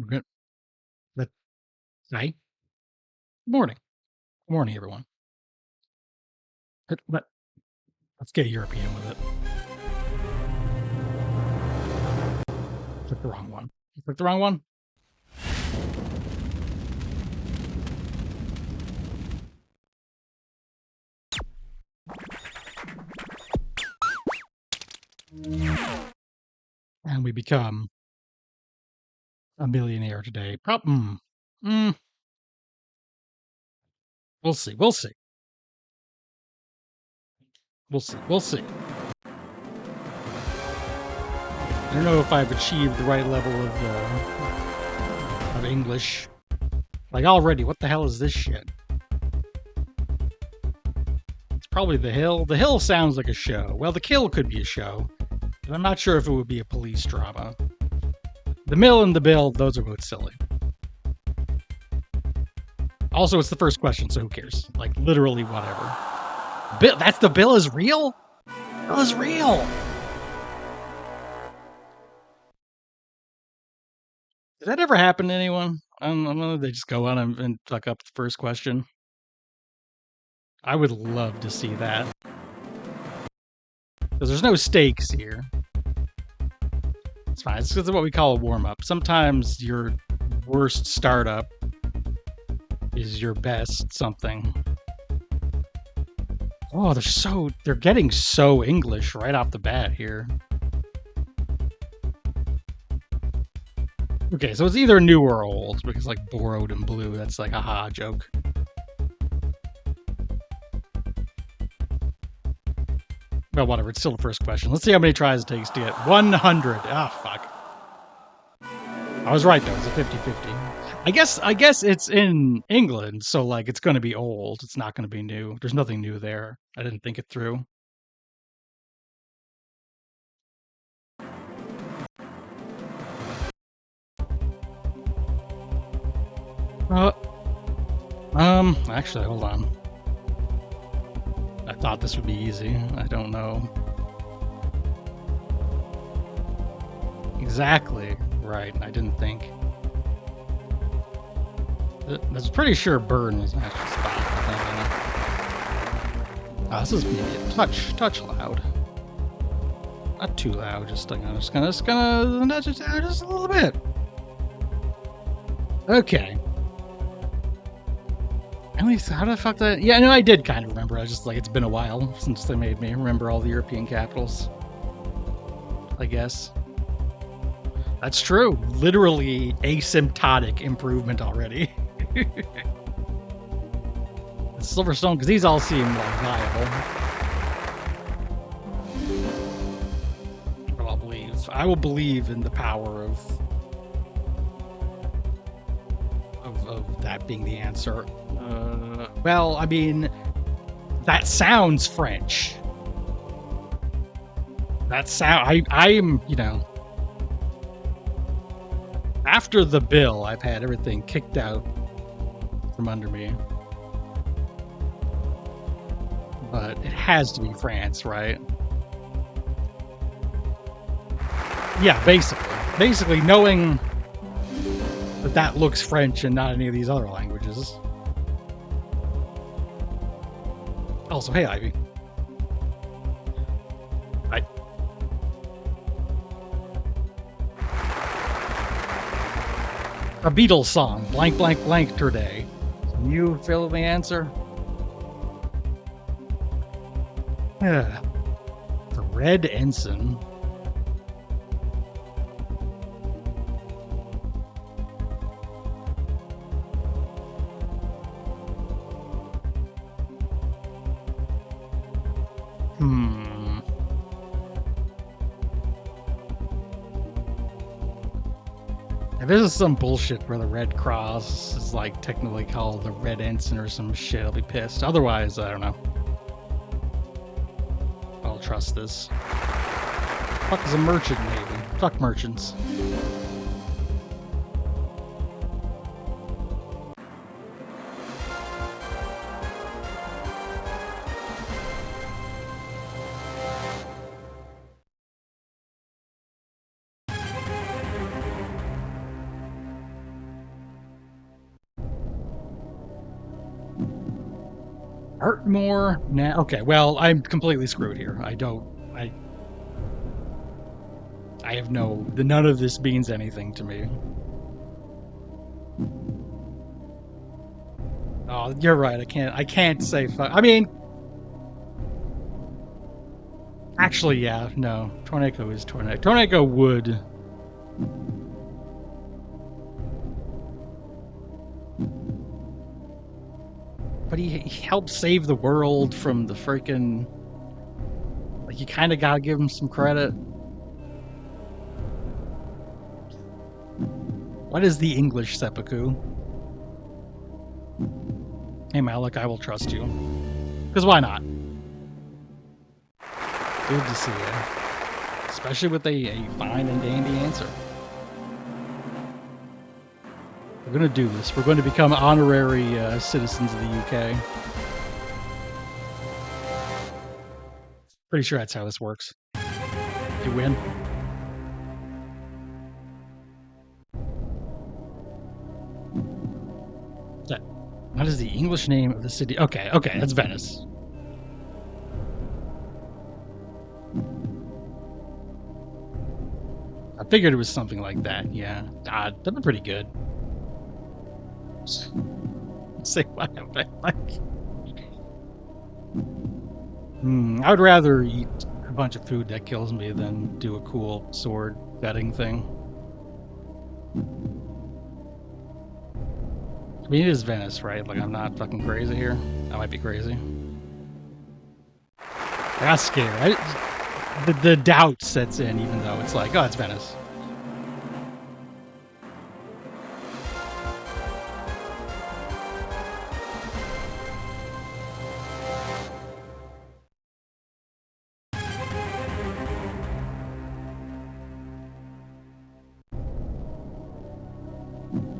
We're good. Let Hi. Good morning. Good morning, everyone. Let's get European with it. Click the wrong one. You clicked the wrong one? And we become a millionaire today. We'll see. We'll see. We'll see. We'll see. I don't know if I've achieved the right level of English. Like already, what the hell is this shit? It's probably The Hill. The Hill sounds like a show. Well, The Kill could be a show, but I'm not sure if it would be a police drama. The Mill and the Bill, those are both silly. Also, it's the first question, so who cares? Like, literally whatever. Bill, that's the Bill is real? Bill is real! Did that ever happen to anyone? I don't know, they just go on and fuck up the first question. I would love to see that. Because there's no stakes here. It's fine. It's what we call a warm-up. Sometimes your worst startup is your best something. Oh, they're getting so English right off the bat here. Okay, so it's either new or old, because like borrowed and blue, that's like a ha joke. Well, whatever, it's still the first question. Let's see how many tries it takes to get 100. Ah, fuck. I was right though, it's a 50-50. I guess it's in England, so like it's gonna be old. It's not gonna be new. There's nothing new there. I didn't think it through. Actually, hold on. I thought this would be easy. I don't know. Exactly. Right, I didn't think. I was pretty sure burn was actually spot. This is maybe a touch loud. Not too loud, just gonna nudge it down just a little bit. Okay. At least, how the fuck that? Yeah, no, I did kind of remember. I was just like, it's been a while since they made me remember all the European capitals. I guess. That's true. Literally asymptotic improvement already. Silverstone, because these all seem like viable. But I'll believe. I will believe in the power of that being the answer. Well, I mean, that sounds French. I'm, you know, after the bill, I've had everything kicked out from under me. But it has to be France, right? Yeah, basically knowing that looks French and not any of these other languages. Also, hey, Ivy. A Beatles song, blank, blank, blank today. Can you fill the answer? The Red Ensign. If this is some bullshit where the Red Cross is like technically called the Red Ensign or some shit, I'll be pissed. Otherwise, I don't know. I'll trust this. Fuck is a merchant navy. Fuck merchants. Hurt more now. Okay, well, I'm completely screwed here. I have none of this means anything to me. Oh, you're right. I can't say fuck. I mean, actually, yeah, no. Tornado is tornado. Tornado would. But he helped save the world from the freaking. Like, you kind of gotta give him some credit. What is the English seppuku? Hey, Malik, I will trust you. Because why not? Good to see you. Especially with a fine and dandy answer. We're going to do this. We're going to become honorary citizens of the UK. Pretty sure that's how this works. You win. What is the English name of the city? Okay, that's Venice. I figured it was something like that, yeah. That'd be pretty good. Say what? I would rather eat a bunch of food that kills me than do a cool sword betting thing. I mean, it is Venice, right? Like, I'm not fucking crazy here. I might be crazy. I got scared. The doubt sets in, even though it's like, oh, it's Venice.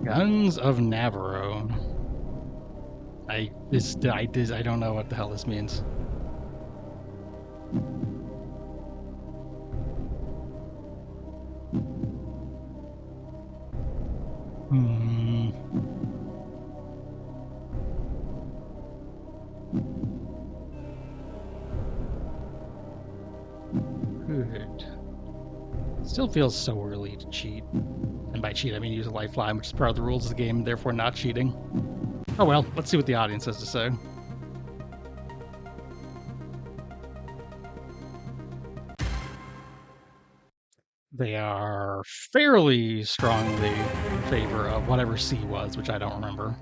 Guns of Navarro. I don't know what the hell this means. Good. Still feels so early to cheat. And by cheat, I mean use a lifeline, which is part of the rules of the game, therefore not cheating. Oh well, let's see what the audience has to say. They are fairly strongly in favor of whatever C was, which I don't remember.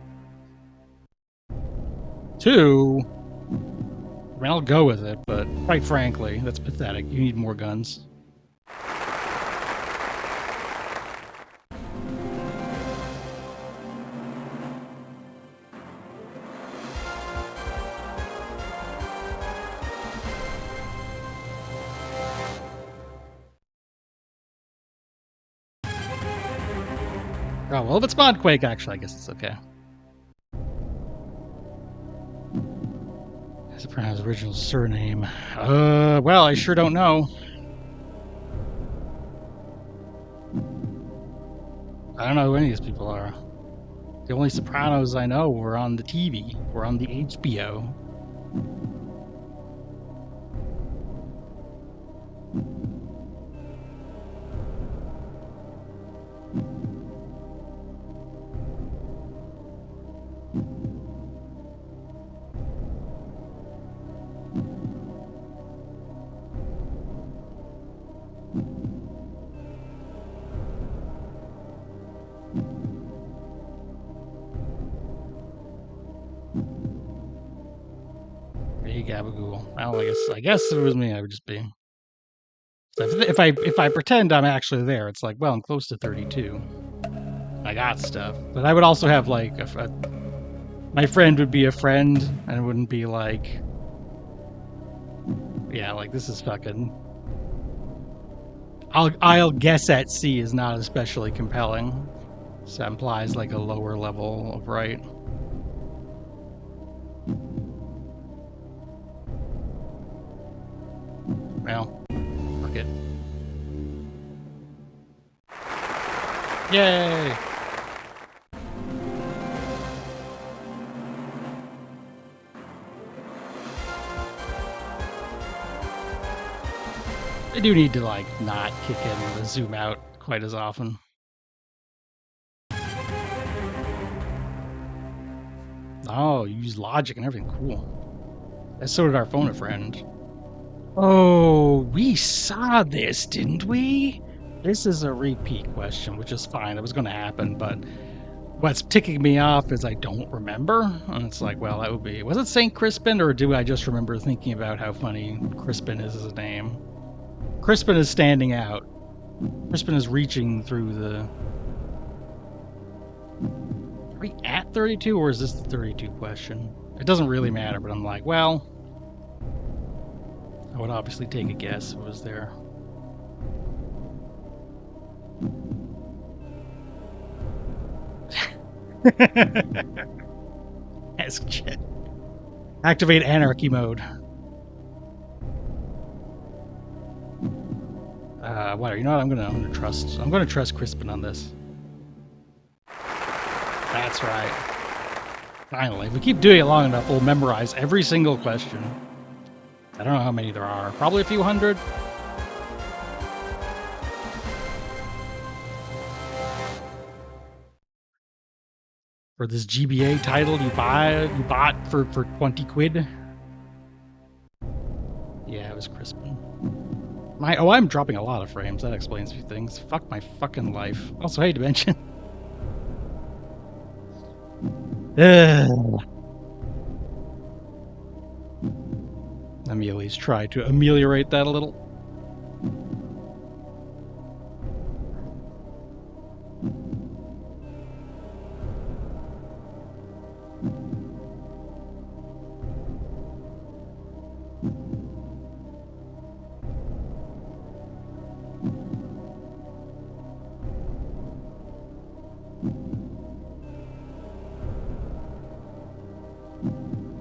2. I mean, I'll go with it, but quite frankly, that's pathetic. You need more guns. Oh, well, if it's Modquake, actually, I guess it's okay. Soprano's original surname. Well, I sure don't know. I don't know who any of these people are. The only Sopranos I know were on the TV, were on the HBO. Hey, Gabagool. Well, I guess if it was me, I would just be. So if I pretend I'm actually there, it's like, well, I'm close to 32. I got stuff, but I would also have like my friend would be a friend, and it wouldn't be like, yeah, like this is fucking. I'll guess at C is not especially compelling. So that implies like a lower level of right. Well, fuck it. Yay! I do need to, like, not kick in the zoom out quite as often. Oh, you use logic and everything. Cool. And so did our phone a friend. Oh, we saw this, didn't we? This is a repeat question, which is fine. It was going to happen, but what's ticking me off is I don't remember. And it's like, well, that would be... Was it St. Crispin, or do I just remember thinking about how funny Crispin is as a name? Crispin is standing out. Crispin is reaching through the... Are we at 32, or is this the 32 question? It doesn't really matter, but I'm like, well... I would obviously take a guess if it was there. Ask chat. Activate anarchy mode. What? You know what? I'm gonna trust Crispin on this. That's right. Finally, if we keep doing it long enough, we'll memorize every single question. I don't know how many there are. Probably a few hundred. For this GBA title you bought for 20 quid. Yeah, it was Crispin. I'm dropping a lot of frames. That explains a few things. Fuck my fucking life. Also, hey, Dimension. Let me at least try to ameliorate that a little.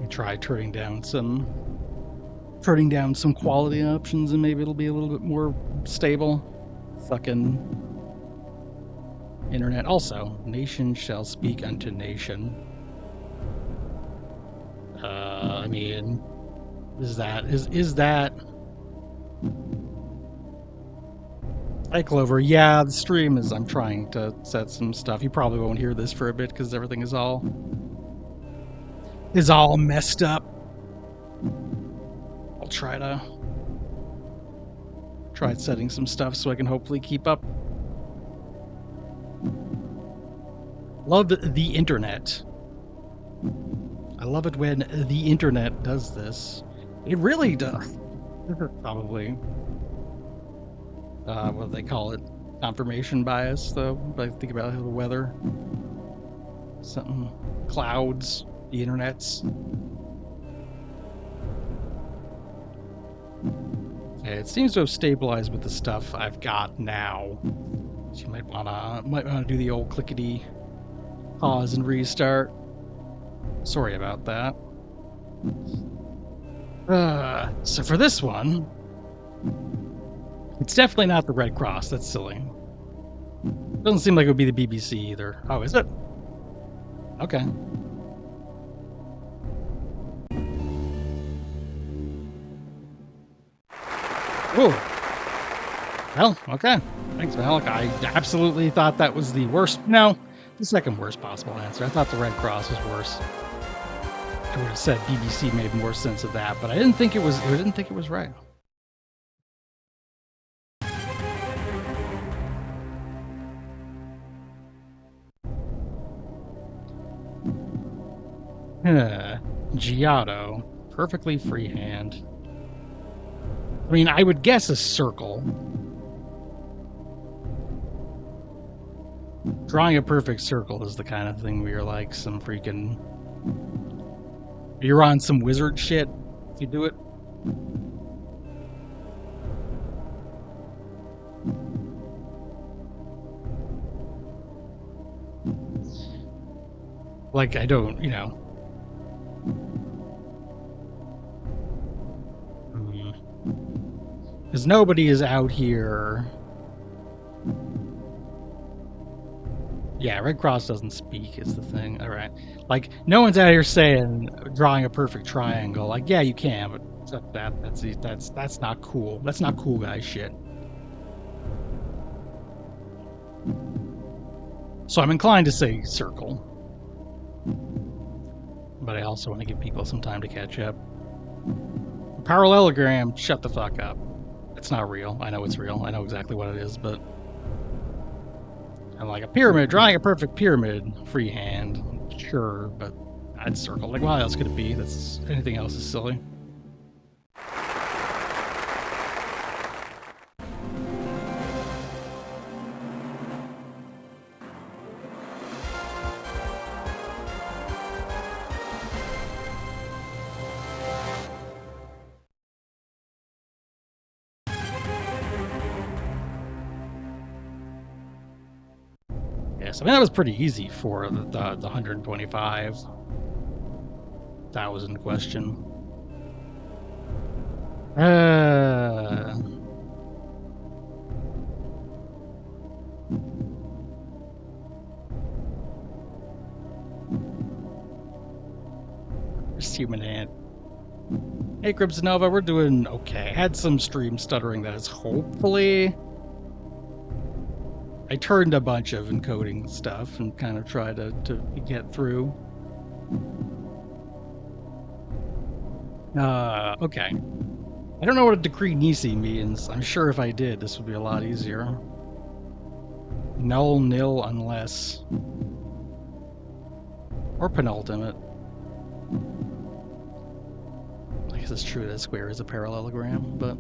Try turning down some quality options, and maybe it'll be a little bit more stable. Fucking internet. Also, nation shall speak unto nation. I mean, is that Hi Clover. Yeah, the stream is, I'm trying to set some stuff. You probably won't hear this for a bit because everything is all messed up. I'll try setting some stuff so I can hopefully keep up. Love the internet. I love it when the internet does this. It really does. Probably what do they call it? Confirmation bias, though. But I think about the weather. Something. Clouds. The internet's. Okay, it seems to have stabilized with the stuff I've got now. So you might wanna do the old clickety pause and restart. Sorry about that. So for this one, it's definitely not the Red Cross. That's silly. Doesn't seem like it would be the BBC either. Oh, is it? Okay. Ooh. Well, okay. Thanks, Malik. I absolutely thought that was the worst. No, the second worst possible answer. I thought the Red Cross was worse. I would have said BBC made more sense of that, but I didn't think it was. I didn't think it was right. Giotto, perfectly freehand. I mean, I would guess a circle. Drawing a perfect circle is the kind of thing where you're like some freaking... You're on some wizard shit if you do it. Like, I don't, you know... Because nobody is out here Yeah, Red Cross doesn't speak is the thing. All right. Like, no one's out here saying drawing a perfect triangle. Like, yeah, you can, but that's not cool. That's not cool guy shit. So I'm inclined to say circle. But I also want to give people some time to catch up. Parallelogram, shut the fuck up. It's not real. I know it's real. I know exactly what it is, but I'm like a pyramid, drawing a perfect pyramid, freehand. Sure, but I'd circle. Like, what else could it be? That's anything else is silly. Yes, I mean that was pretty easy for the 125,000 question. Just human hand. Hey, Cribsonova, we're doing okay. Had some stream stuttering that is hopefully. I turned a bunch of encoding stuff and kind of tried to get through. Okay. I don't know what a decree nisi means. I'm sure if I did, this would be a lot easier. Null, nil, unless. Or penultimate. I guess it's true that square is a parallelogram, but.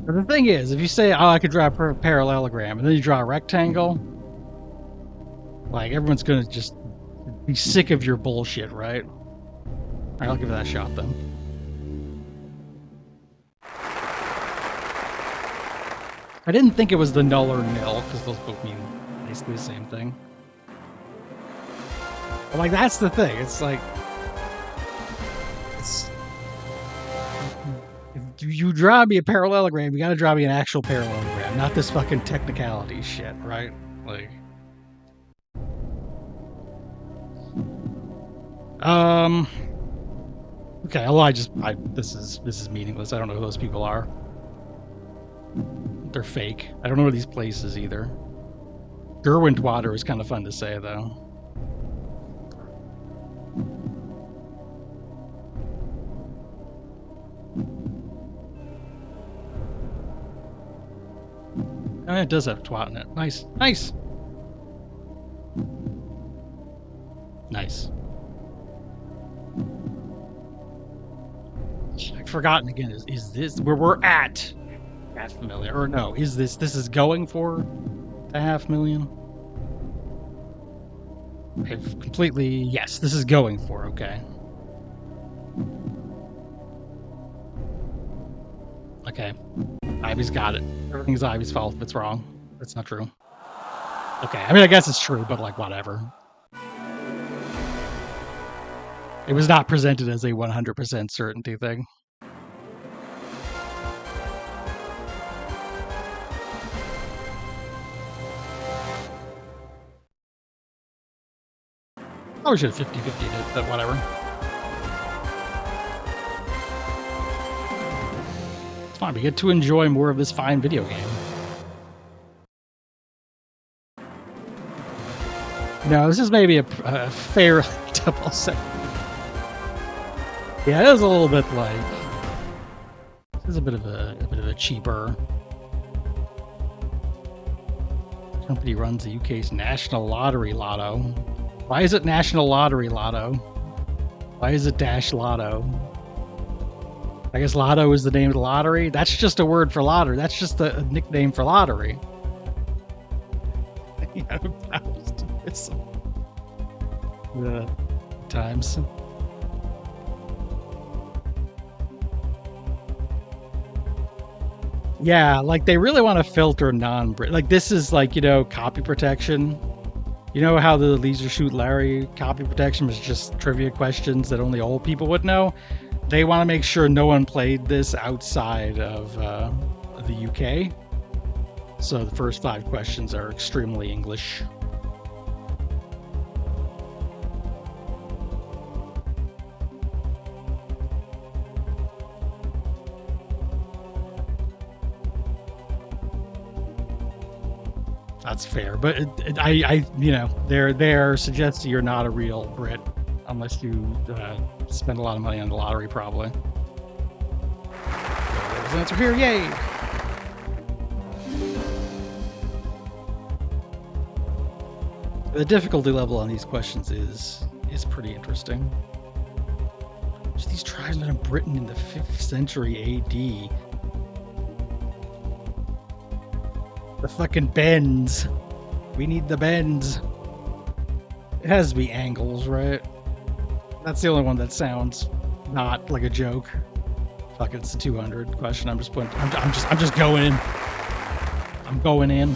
But the thing is, if you say, oh, I could draw a parallelogram, and then you draw a rectangle, like, everyone's gonna just be sick of your bullshit, right? Alright, I'll give that a shot, then. I didn't think it was the null or nil, because those both mean basically the same thing. But, like, that's the thing. It's like... If you draw me a parallelogram, you gotta draw me an actual parallelogram, not this fucking technicality shit, right? Like... Okay, although this is meaningless. I don't know who those people are. They're fake. I don't know these places either. Derwentwater is kind of fun to say, though. Oh, it does have twat in it. Nice. Nice! Nice. I've forgotten again. Is this where we're at? $500,000. Or no, is this is going for the $500,000? I've completely... Yes, this is going for, okay. Okay. Ivy's got it. Everything's Ivy's fault if it's wrong. That's not true. Okay, I mean, I guess it's true, but, like, whatever. It was not presented as a 100% certainty thing. Probably should have 50-50'd it, but whatever. It's fine, we get to enjoy more of this fine video game. No, this is maybe a fair double set. Yeah, it is a little bit like... This is a bit of a cheaper... Company runs the UK's National Lottery Lotto. Why is it National Lottery Lotto? Why is it Dash Lotto? I guess Lotto is the name of the lottery? That's just a word for lottery. That's just a nickname for lottery. The times. Yeah, like they really want to filter like this is like, you know, copy protection. You know how the Leisure Shoot Larry copy protection was just trivia questions that only old people would know? They want to make sure no one played this outside of the UK. So the first 5 questions are extremely English. That's fair, but I you know, they're suggesting you're not a real Brit unless you spend a lot of money on the lottery, probably. There's an answer here, yay! The difficulty level on these questions is pretty interesting. These tribes lived in Britain in the 5th century AD. The fucking bends. We need the bends. It has to be angles, right? That's the only one that sounds not like a joke. Fuck it, it's a 200 question. I'm just going in. I'm going in.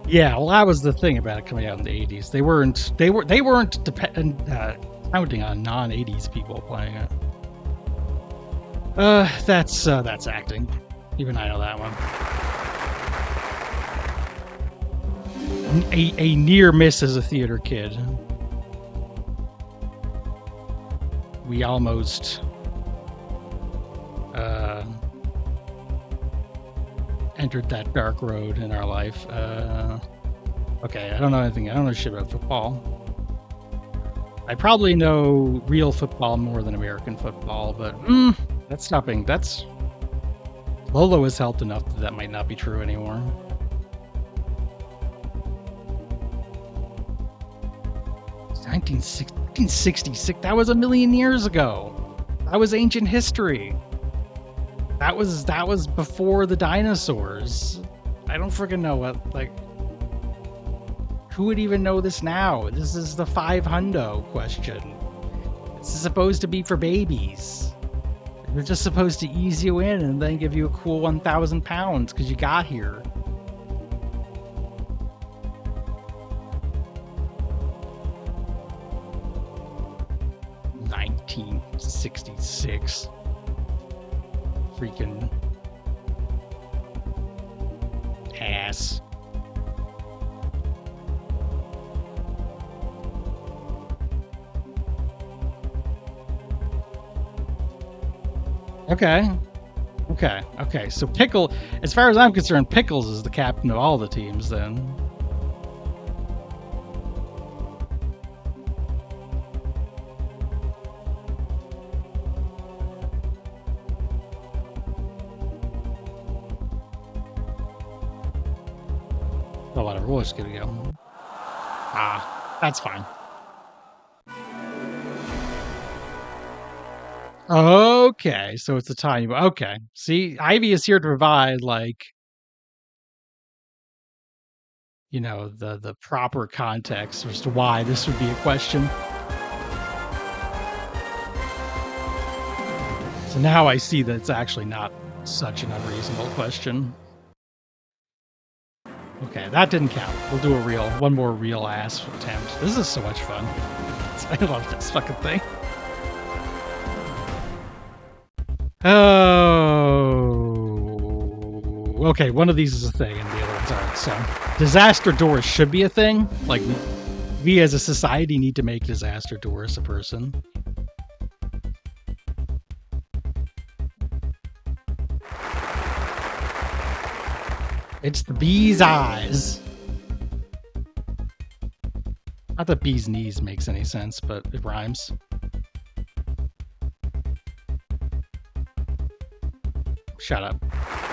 Yeah, well, that was the thing about it coming out in the 80s. They weren't counting on non-80s people playing it. That's acting. Even I know that one. A near miss as a theater kid. We almost entered that dark road in our life. Okay, I don't know anything. I don't know shit about football. I probably know real football more than American football, but that's stopping. That's Lolo has helped enough that might not be true anymore. It's 1966. That was a million years ago. That was ancient history. That was before the dinosaurs. I don't freaking know what, like, who would even know this now? This is the 500 question. This is supposed to be for babies. They're just supposed to ease you in and then give you a cool 1,000 pounds because you got here. $1966. Freaking ass. Okay. So Pickle, as far as I'm concerned, Pickles is the captain of all the teams then. Oh, whatever. We'll just give it a go. That's fine. Okay, so it's a tiny. Okay, see, Ivy is here to provide, like, you know, the proper context as to why this would be a question. So now I see that it's actually not such an unreasonable question. Okay, that didn't count. We'll do one more real ass attempt. This is so much fun. I love this fucking thing. Oh, okay. One of these is a thing, and the other ones aren't. So, disaster doors should be a thing. Like, we as a society need to make disaster doors a person. It's the bee's eyes. Not that bee's knees makes any sense, but it rhymes. Shut up.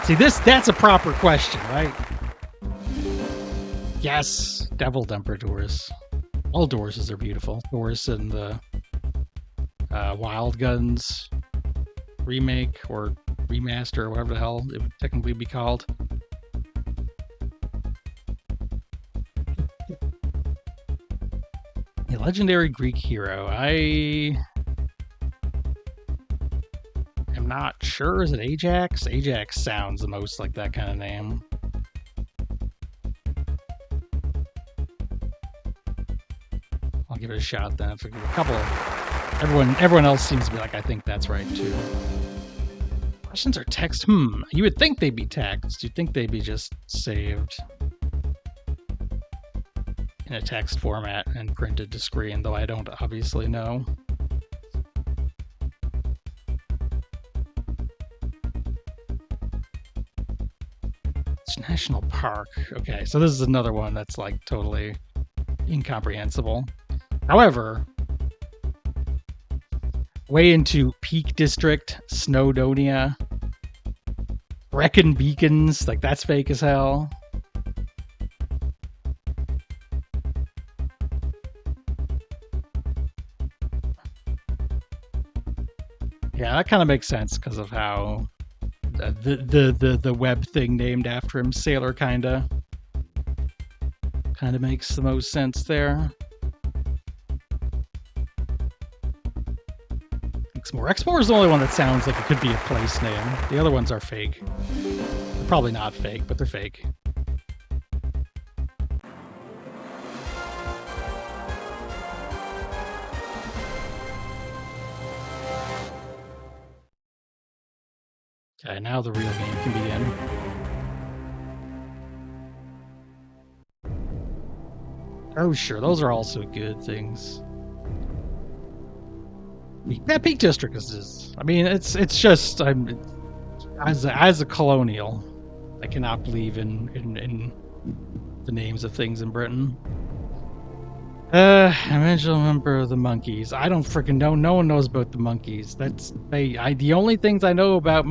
See, that's a proper question, right? Yes, Devil Dumper doors. All doors are beautiful. Doors in the Wild Guns remake or remaster or whatever the hell it would technically be called. A legendary Greek hero. I am I'm not sure. Is it Ajax? Ajax sounds the most like that kind of name. I'll give it a shot then. For a couple of everyone else seems to be like, I think that's right too. Questions are text. You would think they'd be text. You'd think they'd be just saved in a text format and printed to screen, though I don't obviously know. It's National Park. Okay, so this is another one that's like totally incomprehensible. However, way into Peak District, Snowdonia, Brecon Beacons, like that's fake as hell. Yeah, that kind of makes sense because of how the web thing named after him, Sailor, kind of makes the most sense there. Exmoor. Exmoor is the only one that sounds like it could be a place name. The other ones are fake. They're probably not fake, but they're fake. Okay, now the real game can begin. Oh, sure, those are also good things. That Peak District is just, I mean, it's just, as a colonial, I cannot believe in the names of things in Britain. Original member of the Monkeys. I don't freaking know. No one knows about the Monkeys. The only things I know about the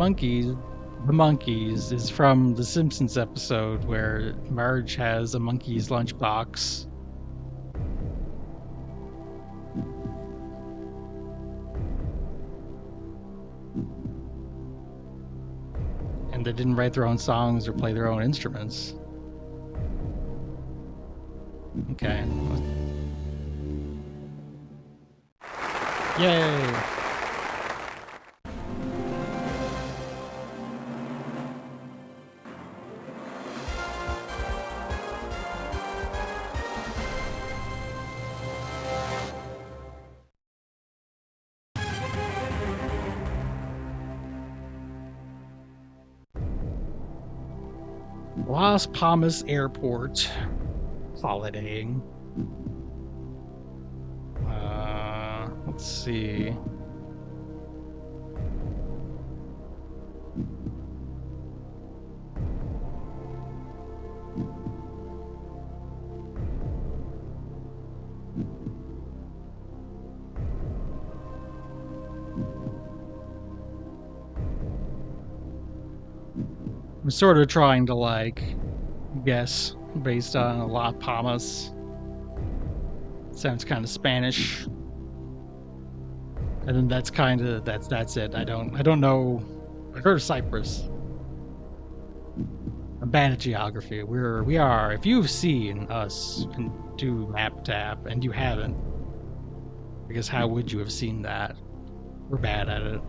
Monkeys, is from the Simpsons episode where Marge has a monkey's lunchbox. And they didn't write their own songs or play their own instruments. Okay. Yay! Las Palmas Airport. Holidaying. Let's see. I'm sort of trying to like guess based on Las Palmas. Sounds kind of Spanish. And then that's kind of that's it. I don't know. I've heard of Cyprus. I'm bad at geography. We are. If you've seen us and do map tap and you haven't, because how would you have seen that? We're bad at it.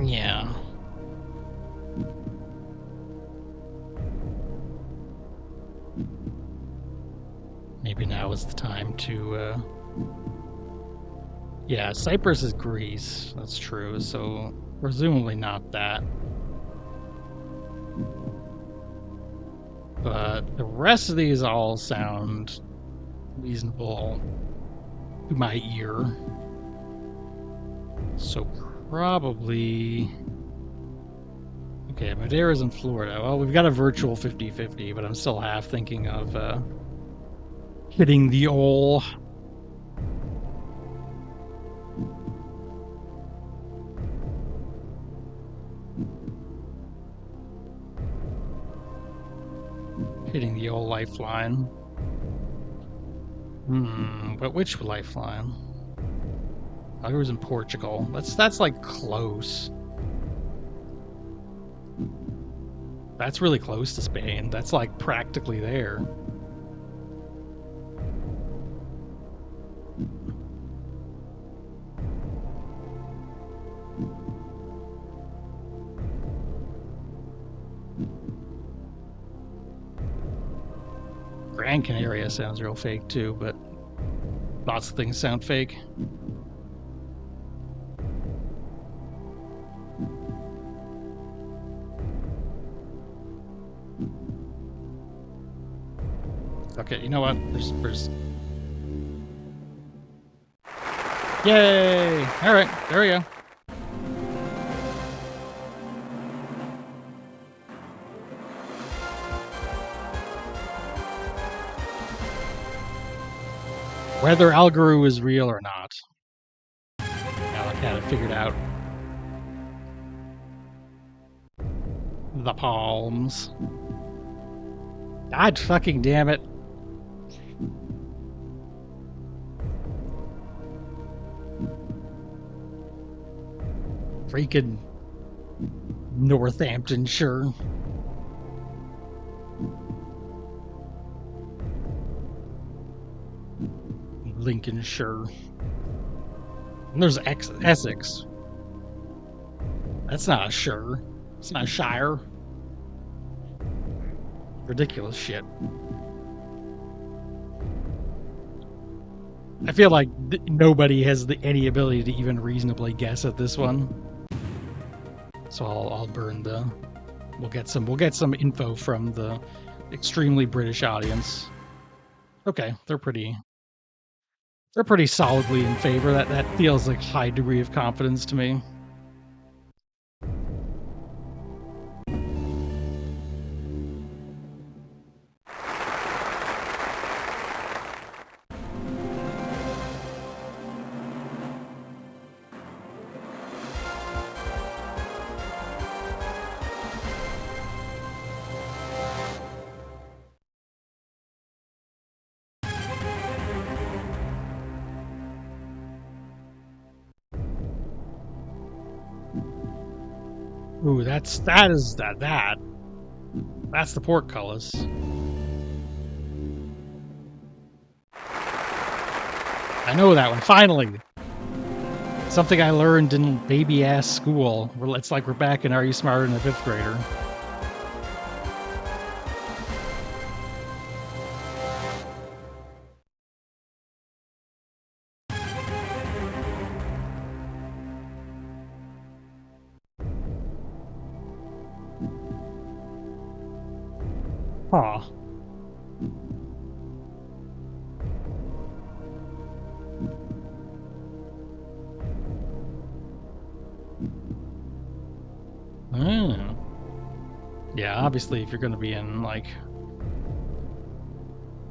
Yeah. Maybe now is the time to, yeah, Cyprus is Greece. That's true. So presumably not that. But the rest of these all sound reasonable to my ear. So probably... Okay, Madeira's in Florida. Well, we've got a virtual 50-50, but I'm still half thinking of hitting the old... hitting the old lifeline. But which lifeline? I was in Portugal. That's like close. That's really close to Spain. That's like practically there. Gran Canaria sounds real fake too, but lots of things sound fake. Okay, you know what? There's... Yay! Alright, there we go. Whether Algaru is real or not. Now I got it figured out. The palms. God fucking damn it. Freaking Northamptonshire. Lincolnshire. And there's Essex. That's not a shire. It's not a shire. Ridiculous shit. I feel like nobody has any ability to even reasonably guess at this one. So I'll burn the... We'll get some info from the extremely British audience. Okay, they're pretty solidly in favor. That feels like high degree of confidence to me. Ooh, that's the portcullis. I know that one. Finally, something I learned in baby ass school. It's like we're back in Are You Smarter Than a Fifth Grader? Huh. Yeah, obviously if you're going to be in, like,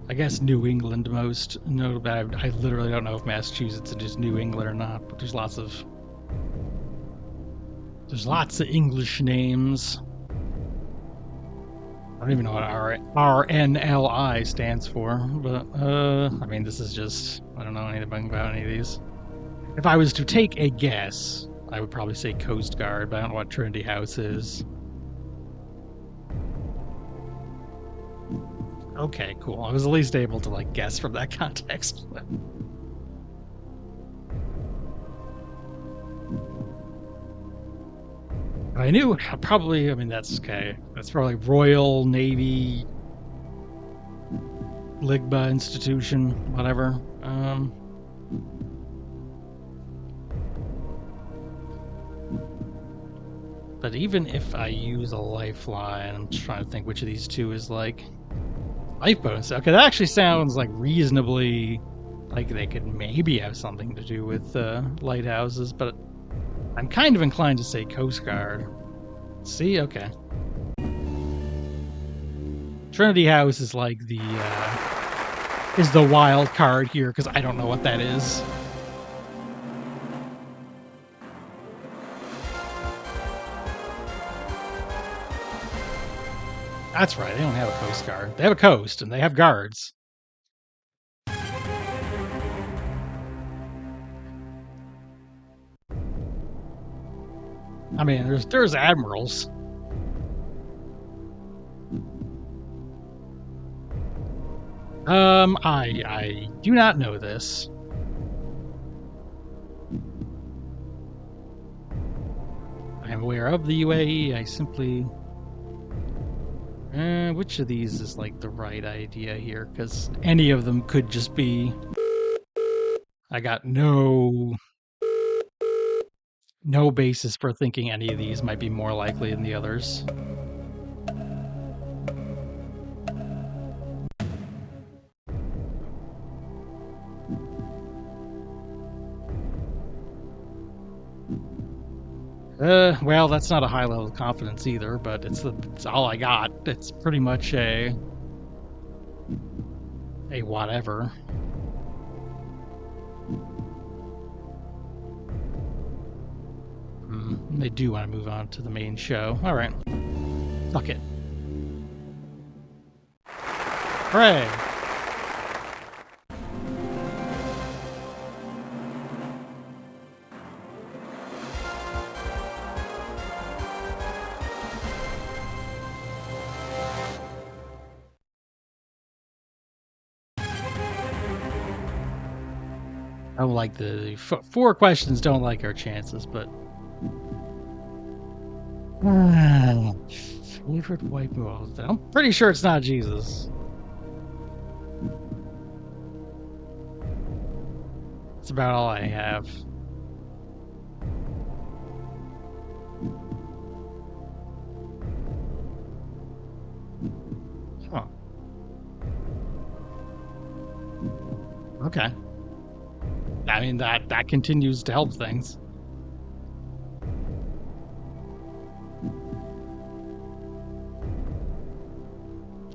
I guess New England most. No, I literally don't know if Massachusetts is just New England or not, but there's lots of English names. I don't even know what RNLI stands for, but I mean, this is just, I don't know anything about any of these. If I was to take a guess, I would probably say Coast Guard, but I don't know what Trinity House is. Okay, cool. I was at least able to, like, guess from that context. I knew probably, I mean, that's okay. That's probably Royal Navy, Ligba Institution, whatever. But even if I use a lifeline, I'm just trying to think which of these two is, like, life bonus. Okay, that actually sounds like reasonably, like they could maybe have something to do with lighthouses, but I'm kind of inclined to say Coast Guard. See? Okay. Trinity House is like the wild card here, because I don't know what that is. That's right, they don't have a Coast Guard. They have a coast, and they have guards. I mean, there's admirals. I do not know this. I am aware of the UAE. I simply... which of these is like the right idea here? Because any of them could just be... I got no basis for thinking any of these might be more likely than the others. Well, that's not a high level of confidence either, but it's all I got. It's pretty much a whatever. They do want to move on to the main show. All right, fuck it. Hooray! I don't like the 4 questions. Don't like our chances, but favorite white movie. I'm pretty sure it's not Jesus. That's about all I have. Huh. Okay. I mean, that continues to help things.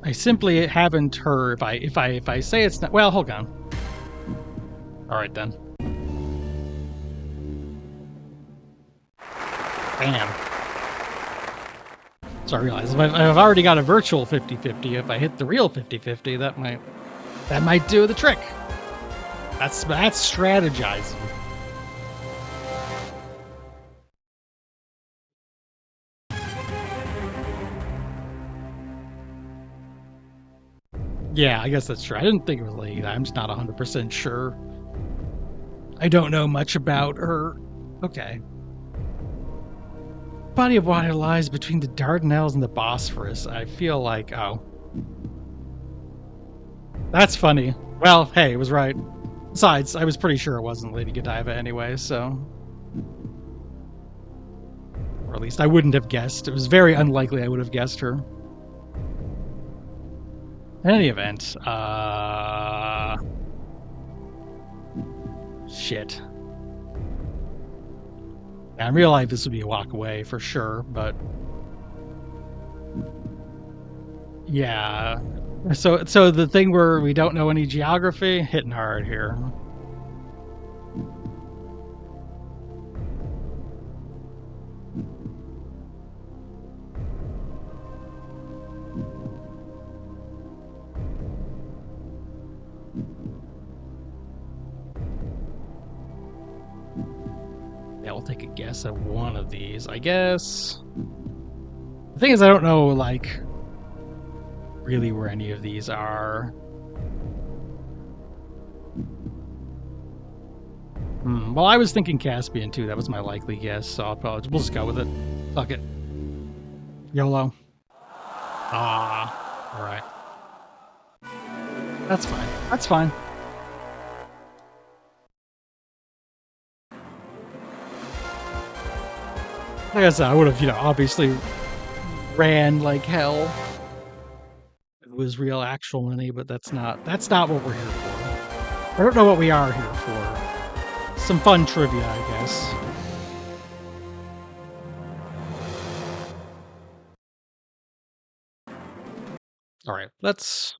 I simply haven't heard. If I say it's not, well, hold on. All right then. Damn. So I realize if I've already got a virtual 50-50, if I hit the real 50-50, that might do the trick. That's strategizing. Yeah, I guess that's true. I didn't think it was like I'm just not 100% sure. I don't know much about her. Okay. Body of water lies between the Dardanelles and the Bosphorus. I feel like, oh. That's funny. Well, hey, it was right. Besides, I was pretty sure it wasn't Lady Godiva anyway, so... Or at least I wouldn't have guessed. It was very unlikely I would have guessed her. In any event, shit. Now, in real life, this would be a walk away for sure, but... Yeah. So the thing where we don't know any geography, hitting hard here. Yeah, we'll take a guess at one of these, I guess. The thing is, I don't know, like, really where any of these are. Well, I was thinking Caspian too. That was my likely guess, so we'll just go with it. Fuck it. YOLO. Ah, all right. That's fine. That's fine. Like I said, I would have, obviously ran like hell. It was real actual money, but that's not what we're here for. I don't know what we are here for. Some fun trivia, I guess. All right, let's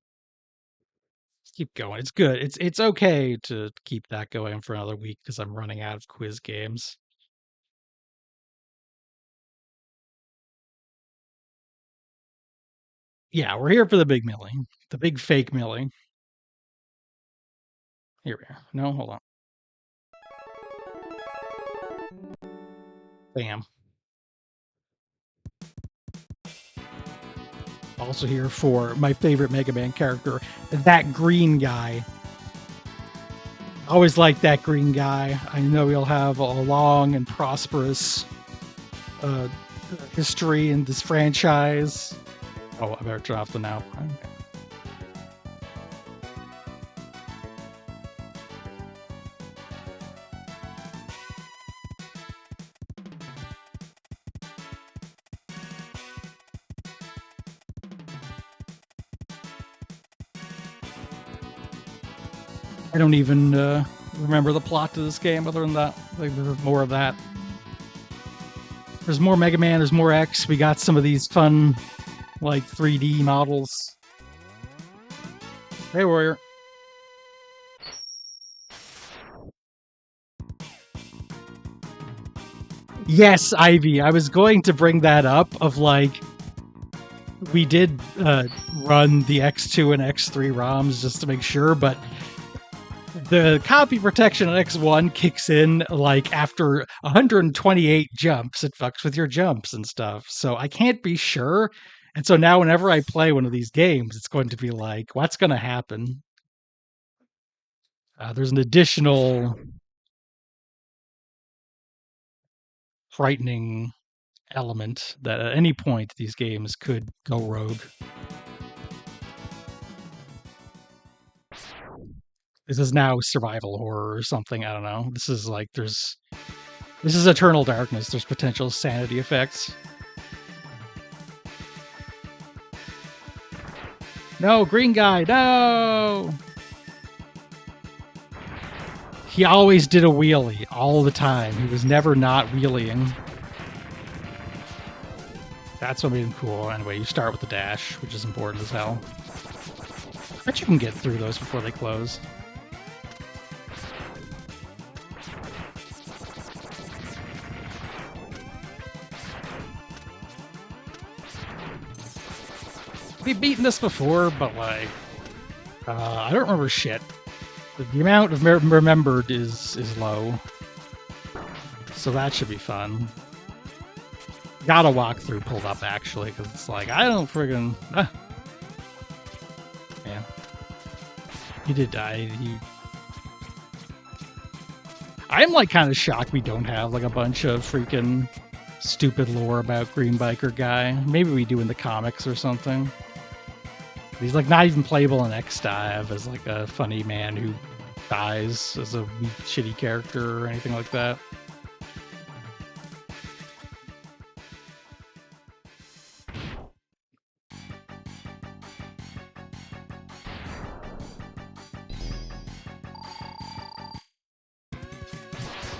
keep going. It's good. It's okay to keep that going for another week because I'm running out of quiz games. Yeah, we're here for the big milling, the big fake milling. Here we are. No, hold on. Bam. Also here for my favorite Mega Man character, that green guy. Always like that green guy. I know he'll have a long and prosperous history in this franchise. Oh, I better turn off the now. I don't even remember the plot to this game other than that. Like, there's more of that. There's more Mega Man, there's more X. We got some of these fun, like, 3D models. Hey, Warrior. Yes, Ivy. I was going to bring that up of, like, we did run the X2 and X3 ROMs just to make sure, but the copy protection on X1 kicks in like after 128 jumps. It fucks with your jumps and stuff. So I can't be sure. And so now whenever I play one of these games, it's going to be like, what's going to happen? There's an additional frightening element that at any point these games could go rogue. This is now survival horror or something. I don't know. This is like this is eternal darkness. There's potential sanity effects. No, green guy, no! He always did a wheelie, all the time. He was never not wheeling. That's what made him cool. Anyway, you start with the dash, which is important as hell. I bet you can get through those before they close. We've beaten this before, but like, I don't remember shit. The amount of remembered is low, so that should be fun. Gotta walk through pulled up actually, because it's like I don't friggin' man. He did die. I'm like kind of shocked we don't have like a bunch of freaking stupid lore about Green Biker Guy. Maybe we do in the comics or something. He's like not even playable in X-Dive as like a funny man who dies as a weak, shitty character or anything like that.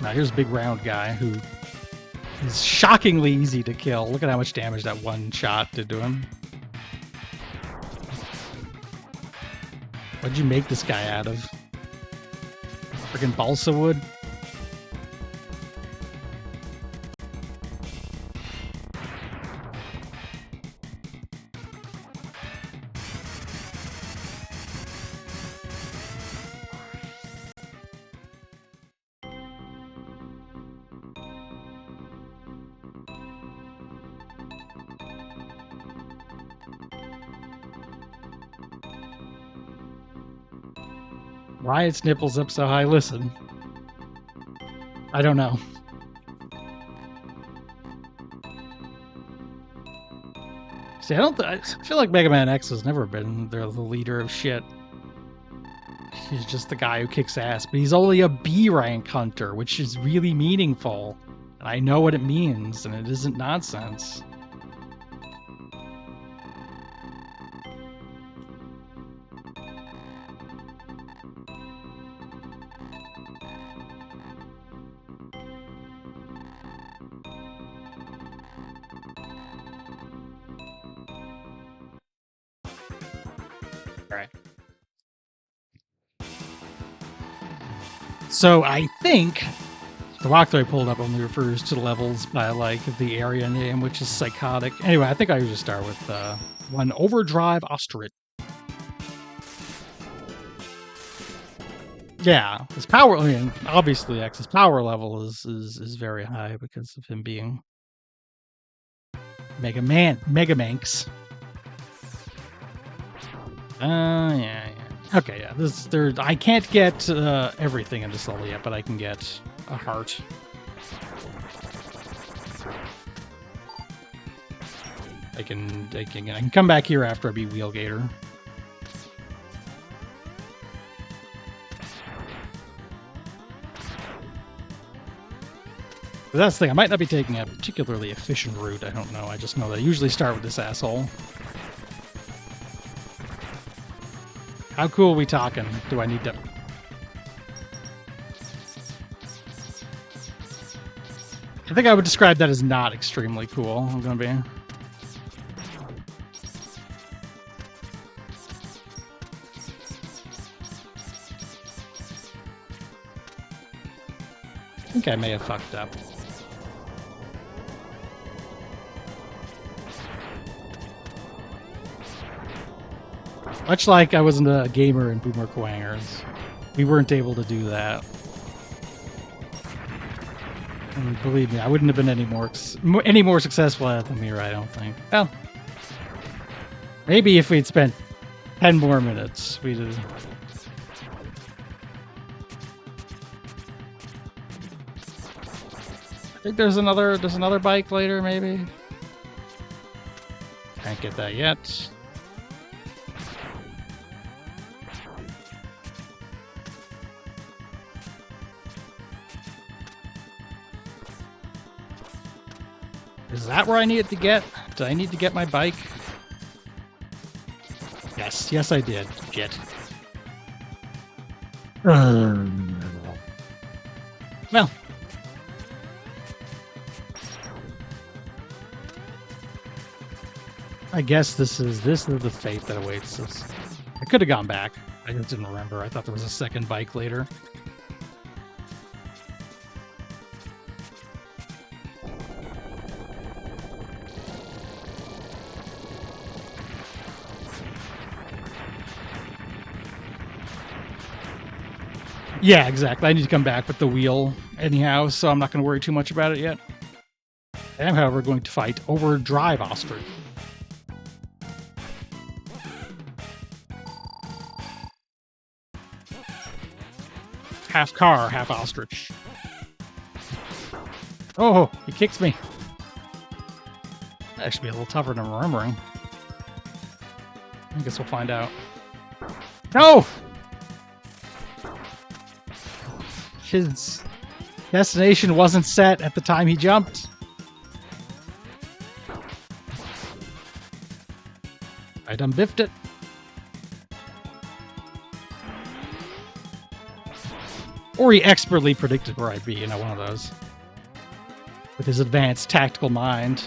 Now here's a big round guy who is shockingly easy to kill. Look at how much damage that one shot did to him. What'd you make this guy out of? Freaking balsa wood? Why its nipples up so high? Listen. I don't know. See, I feel like Mega Man X has never been the leader of shit. He's just the guy who kicks ass, but he's only a B rank hunter, which is really meaningful. And I know what it means, and it isn't nonsense. So I think the walkthrough I pulled up only refers to the levels by like the area name, which is psychotic. Anyway, I think I would just start with one Overdrive Osterich. Yeah, his power. I mean, obviously, X's power level is very high because of him being Megamanx. Yeah. Okay, yeah. I can't get everything in this level yet, but I can get a heart. I can come back here after I beat Wheelgator. But that's the thing. I might not be taking a particularly efficient route. I don't know. I just know that I usually start with this asshole. How cool are we talking? Do I need to... I think I would describe that as not extremely cool. I'm gonna be... I think I may have fucked up. Much like I wasn't a gamer in Boomer Quangers, we weren't able to do that. And believe me, I wouldn't have been any more successful at it than Mira, I don't think. Well, maybe if we'd spent 10 more minutes, we'd have... I think there's another bike later, maybe? Can't get that yet. Is that where I needed to get? Did I need to get my bike? Yes, I did. Get. Well. I guess this is the fate that awaits us. I could have gone back. I just didn't remember. I thought there was a second bike later. Yeah, exactly. I need to come back with the wheel anyhow, so I'm not going to worry too much about it yet. I am, however, going to fight Overdrive Ostrich. Half car, half ostrich. Oh, he kicks me. That should be a little tougher than I'm remembering. I guess we'll find out. No! His destination wasn't set at the time he jumped. I done biffed it. Or he expertly predicted where I'd be, you know, one of those. With his advanced tactical mind.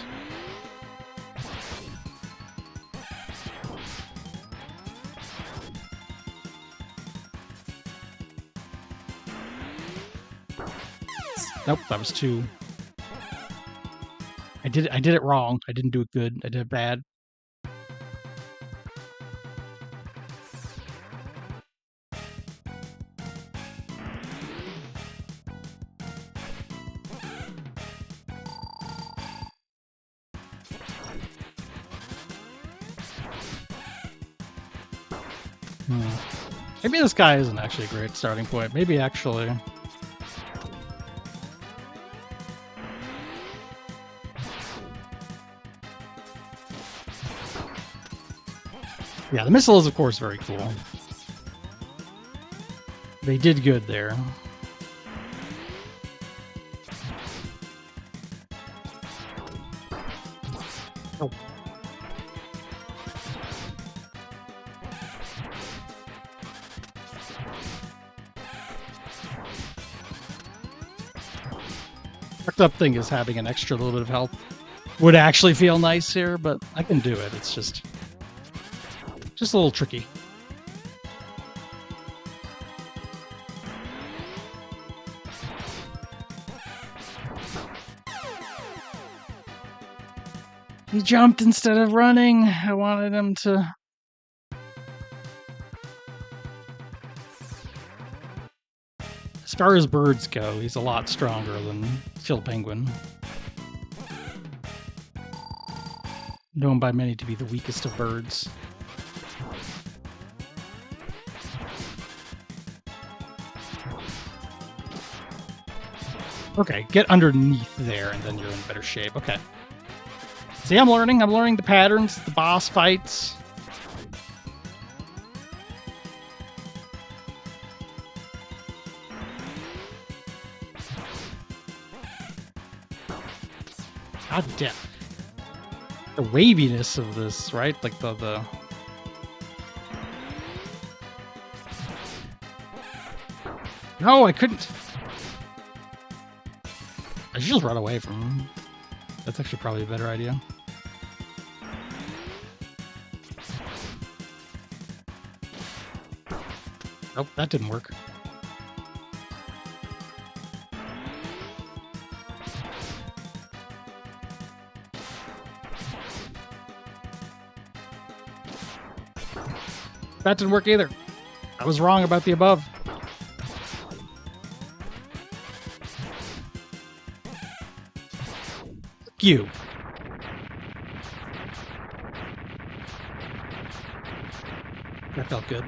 Nope, that was two. I did it wrong. I didn't do it good. I did it bad. Maybe this guy isn't actually a great starting point. Maybe actually. Yeah, the missile is, of course, very cool. They did good there. Oh. Fucked up thing is having an extra little bit of health would actually feel nice here, but I can do it. It's just a little tricky. He jumped instead of running. I wanted him to... As far as birds go, he's a lot stronger than Phil Penguin. Known by many to be the weakest of birds. Okay, get underneath there, and then you're in better shape. Okay. See, I'm learning the patterns, the boss fights. God damn. The waviness of this, right? Like the... No, I couldn't. I should just run away from him. That's actually probably a better idea. Nope, that didn't work. That didn't work either. I was wrong about the above. You. That felt good.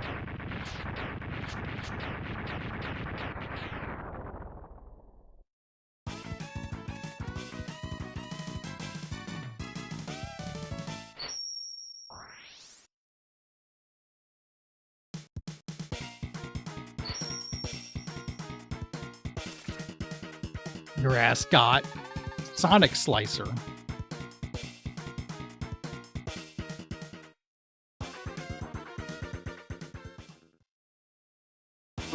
Your ass got Sonic Slicer.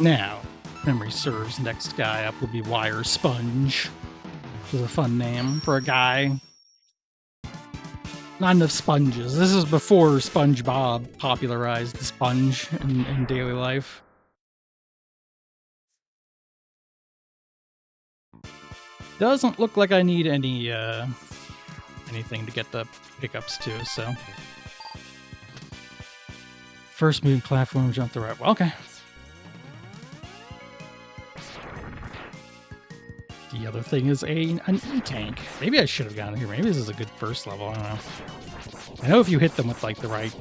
Now, memory serves, next guy up will be Wire Sponge, which is a fun name for a guy. Not enough sponges. This is before SpongeBob popularized the sponge in daily life. Doesn't look like I need any anything to get the pickups to, so. First moving platform, jump the right. Well, okay. The other thing is an E-tank. Maybe I should have gotten here. Maybe this is a good first level. I don't know. I know if you hit them with like the right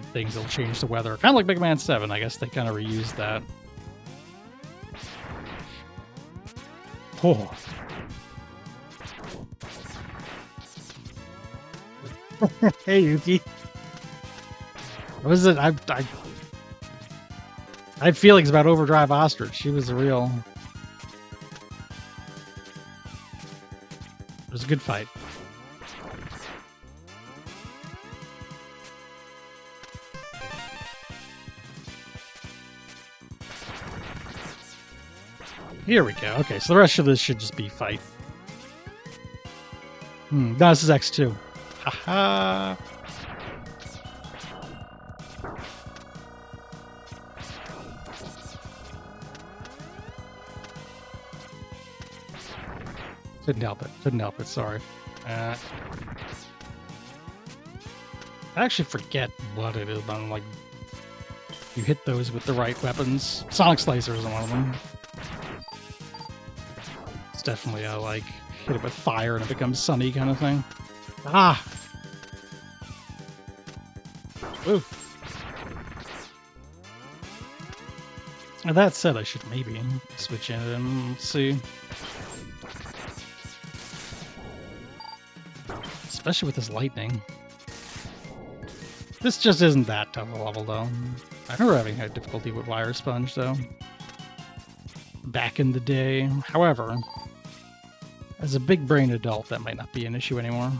things, it'll change the weather. Kind of like Megaman 7. I guess they kind of reused that. Oh. Hey, Yuki. What was it? I had feelings about Overdrive Ostrich. She was a real... It was a good fight. Here we go. Okay, so the rest of this should just be fight. No, this is X2. Haha. Couldn't help it. Couldn't help it. Sorry. I actually forget what it is, but I'm like, you hit those with the right weapons. Sonic Slicer isn't one of them. It's definitely a like hit it with fire and it becomes sunny kind of thing. Ah. Ooh. Now that said, I should maybe switch in and let's see. Especially with this lightning. This just isn't that tough a level, though. I remember having had difficulty with Wire Sponge, though. Back in the day. However, as a big brain adult, that might not be an issue anymore.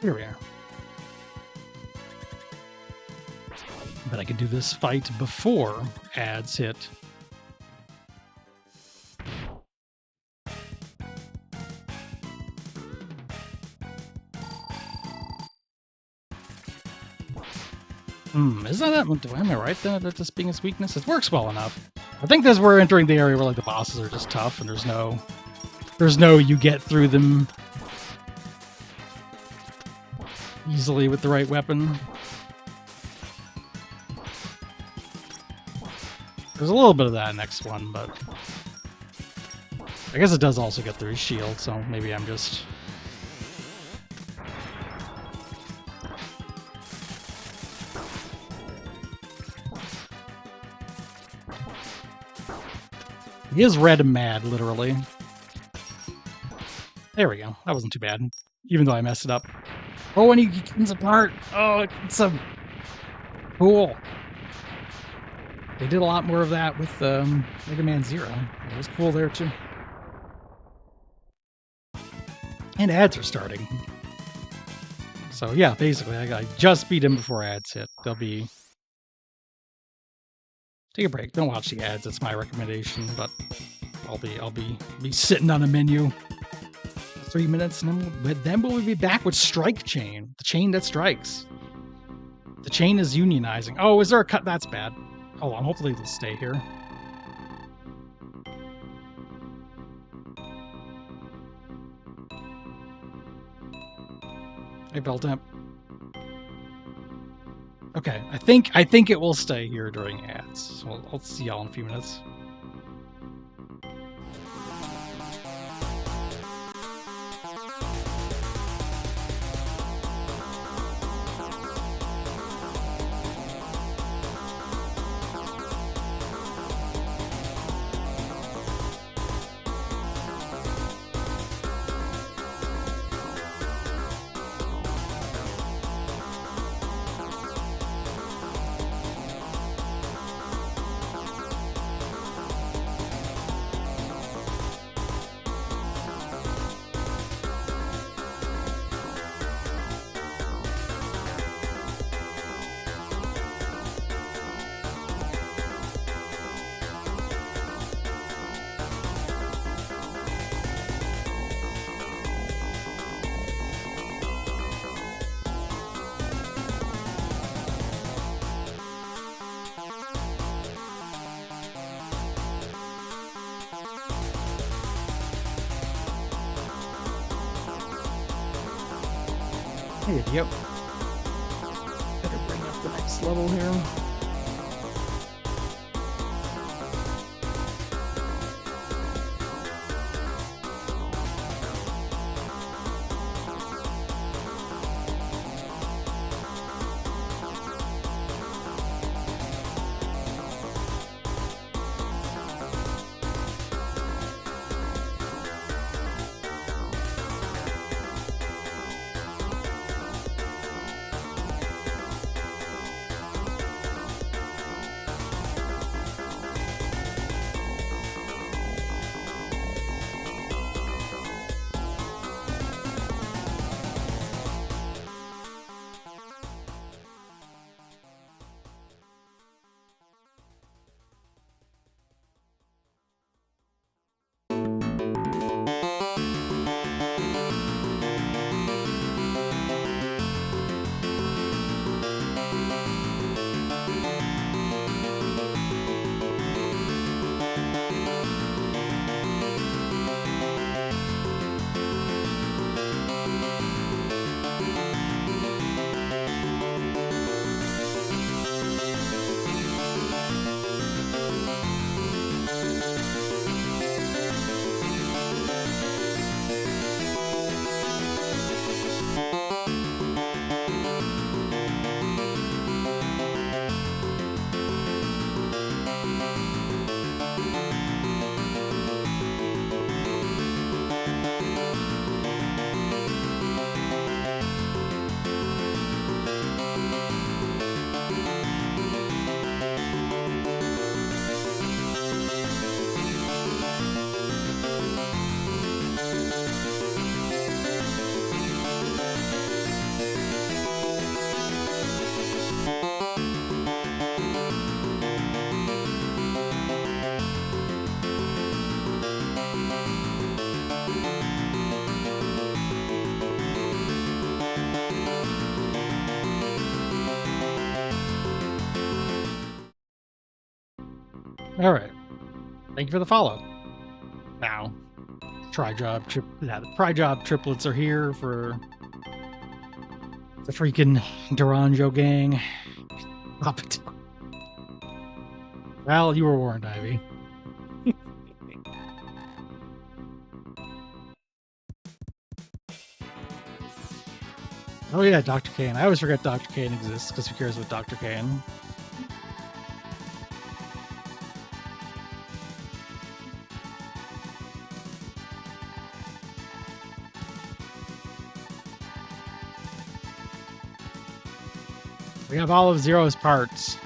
Here we are. But I could do this fight before ads hit. Isn't that... Am I right then about this being its weakness? It works well enough. I think this we're entering the area where like the bosses are just tough and there's no you get through them easily with the right weapon. There's a little bit of that next one, but I guess it does also get through his shield, so maybe I'm just... He is red and mad, literally. There we go. That wasn't too bad, even though I messed it up. Oh, and he comes apart. Oh, it's a cool. They did a lot more of that with Mega Man Zero. It was cool there too. And ads are starting. So yeah, basically, I just beat him before ads hit. They'll be... Take a break. Don't watch the ads. That's my recommendation. But I'll be sitting on a menu for 3 minutes, and then we'll be back with Strike Chain, the chain that strikes. The chain is unionizing. Oh, is there a cut? That's bad. Hold on. Hopefully they'll stay here. Hey, Beltamp. Okay, I think it will stay here during ads. So I'll see y'all in a few minutes. Hey, idiot. Better bring up the next level here. All right. Thank you for the follow. Now, the Pry Job triplets are here for the freaking Durango gang. Stop it. Well, you were warned, Ivy. Oh yeah, Dr. Kane. I always forget Dr. Kane exists because who cares with Dr. Kane? We have all of Zero's parts.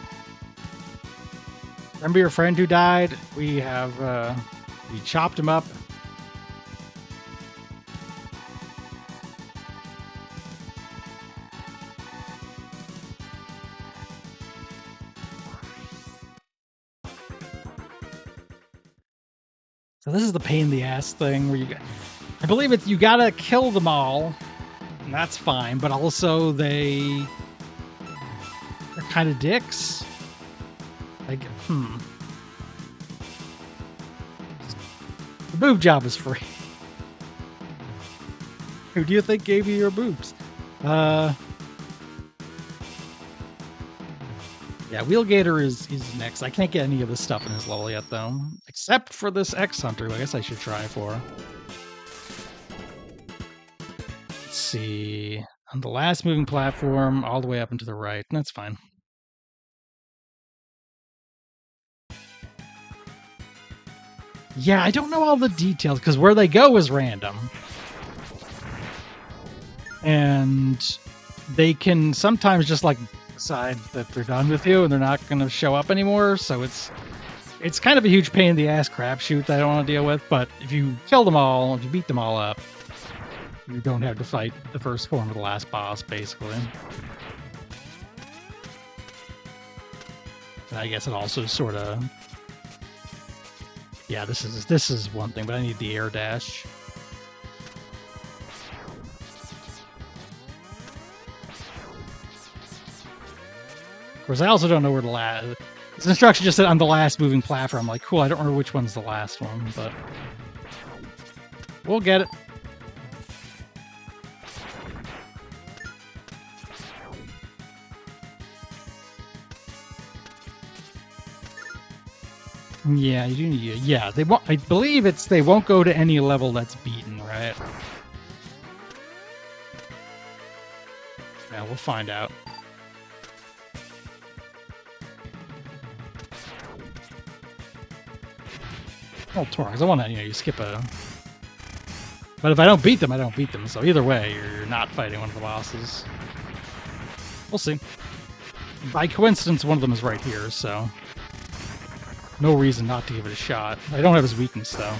Remember your friend who died? We have, we chopped him up. So this is the pain in the ass thing where I believe it's, you gotta kill them all, and that's fine, but also they're kind of dicks. Like, The boob job is free. Who do you think gave you your boobs? Yeah, Wheelgator is next. I can't get any of this stuff in his level yet, though. Except for this X Hunter, who I guess I should try for. Let's see. On the last moving platform, all the way up and to the right. That's fine. Yeah, I don't know all the details, because where they go is random. And they can sometimes just, like, decide that they're done with you and they're not going to show up anymore, so it's kind of a huge pain in the ass crapshoot that I don't want to deal with, but if you kill them all, if you beat them all up, you don't have to fight the first form of the last boss, basically. And I guess it also sort of... Yeah, this is one thing, but I need the air dash. Of course, I also don't know where the last... This instruction just said on the last moving platform. I'm like, cool, I don't remember which one's the last one, but... We'll get it. Yeah, you do need... Yeah, they won't... I believe it's... They won't go to any level that's beaten, right? Yeah, we'll find out. Well, Torx, I want to, you skip a... But if I don't beat them, I don't beat them. So either way, you're not fighting one of the bosses. We'll see. By coincidence, one of them is right here, so... No reason not to give it a shot. I don't have his weakness, though.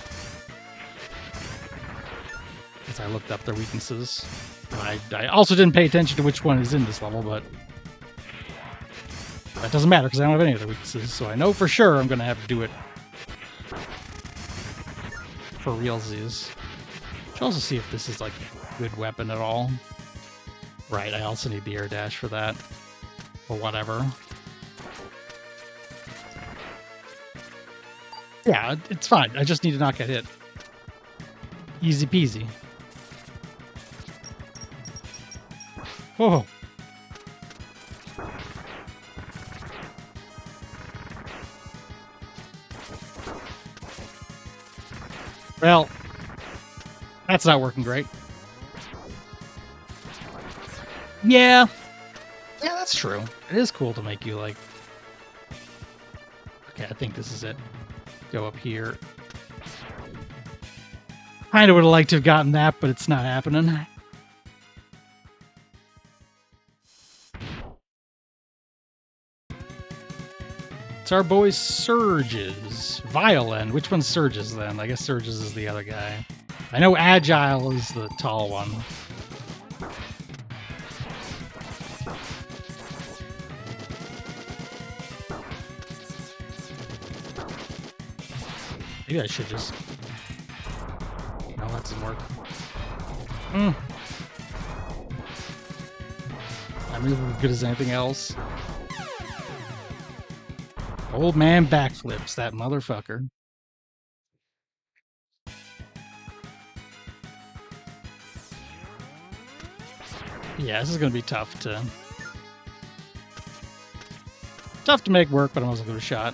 Because I looked up their weaknesses. I also didn't pay attention to which one is in this level, but... That doesn't matter, because I don't have any other weaknesses, so I know for sure I'm going to have to do it for realsies. Should also see if this is like a good weapon at all. Right, I also need the air dash for that. Or whatever. Yeah, it's fine. I just need to not get hit. Easy peasy. Oh. Well, that's not working great. Yeah. Yeah, that's true. It is cool to make you, like... Okay, I think this is it. Go up here. Kinda would have liked to have gotten that, but it's not happening. It's our boy Surges. Violin. Which one's Surges, then? I guess Surges is the other guy. I know Agile is the tall one. Maybe I should just... No, that doesn't work. I'm really as good as anything else. Old man backflips, that motherfucker. Yeah, this is gonna be tough to make work, but I'm also gonna give it a shot.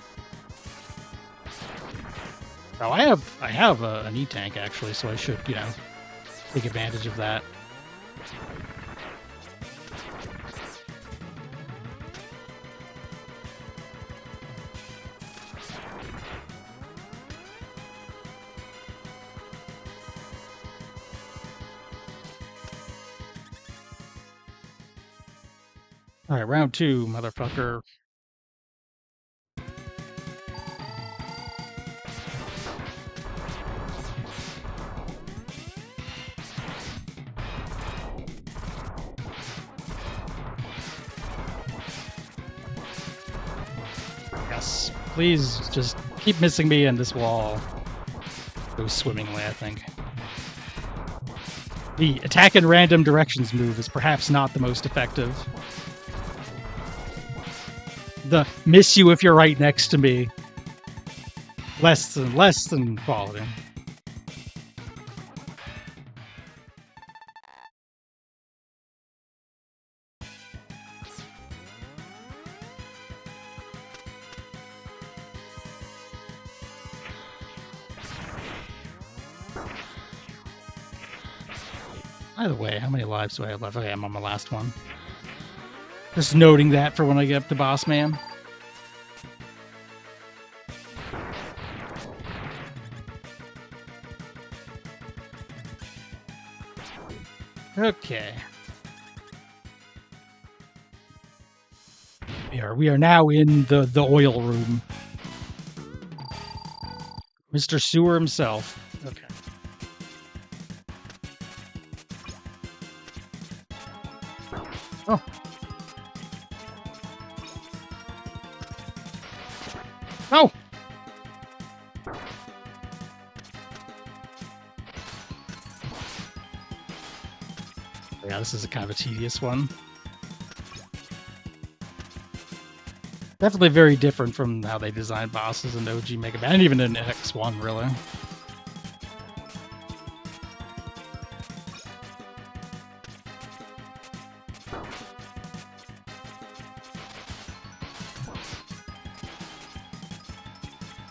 Oh, I have an E-tank actually, so I should, take advantage of that. All right, round 2, motherfucker. Yes. Please just keep missing me, and this wall goes swimmingly, I think. The attack in random directions move is perhaps not the most effective. The miss you if you're right next to me. Less than quality. By the way, how many lives do I have left? Okay, I'm on my last one. Just noting that for when I get up to Boss Man. Okay. We are now in the oil room. Mr. Sewer himself. Okay. Oh. Oh! Yeah, this is a kind of a tedious one. Definitely very different from how they designed bosses in OG Megaman, and even in X1, really.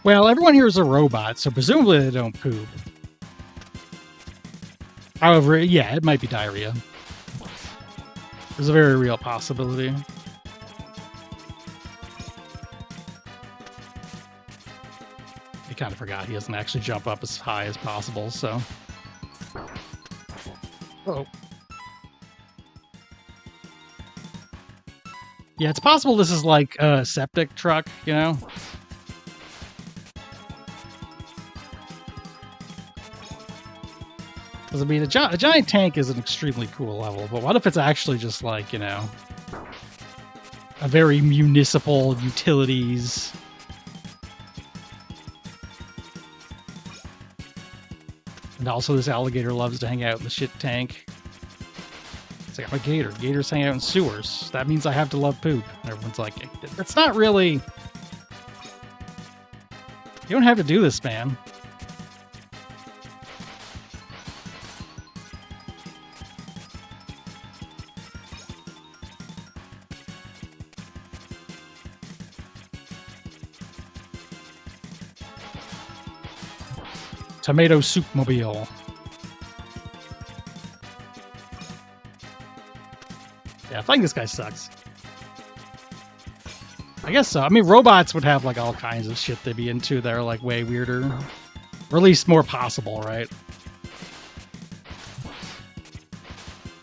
Well, everyone here is a robot, so presumably they don't poop. However, yeah, it might be diarrhea. There's a very real possibility. I kind of forgot he doesn't actually jump up as high as possible, so... Oh. Yeah, it's possible this is like a septic truck, you know? Because, I mean, a giant tank is an extremely cool level, but what if it's actually just like, you know, a very municipal utilities... And also this alligator loves to hang out in the shit tank. It's like, I'm a gator. Gators hang out in sewers. That means I have to love poop. And everyone's like, that's not really... You don't have to do this, man. Tomato Soup Mobile. Yeah, I think this guy sucks. I guess so. I mean, robots would have like all kinds of shit they'd be into that are like way weirder. Or at least more possible, right?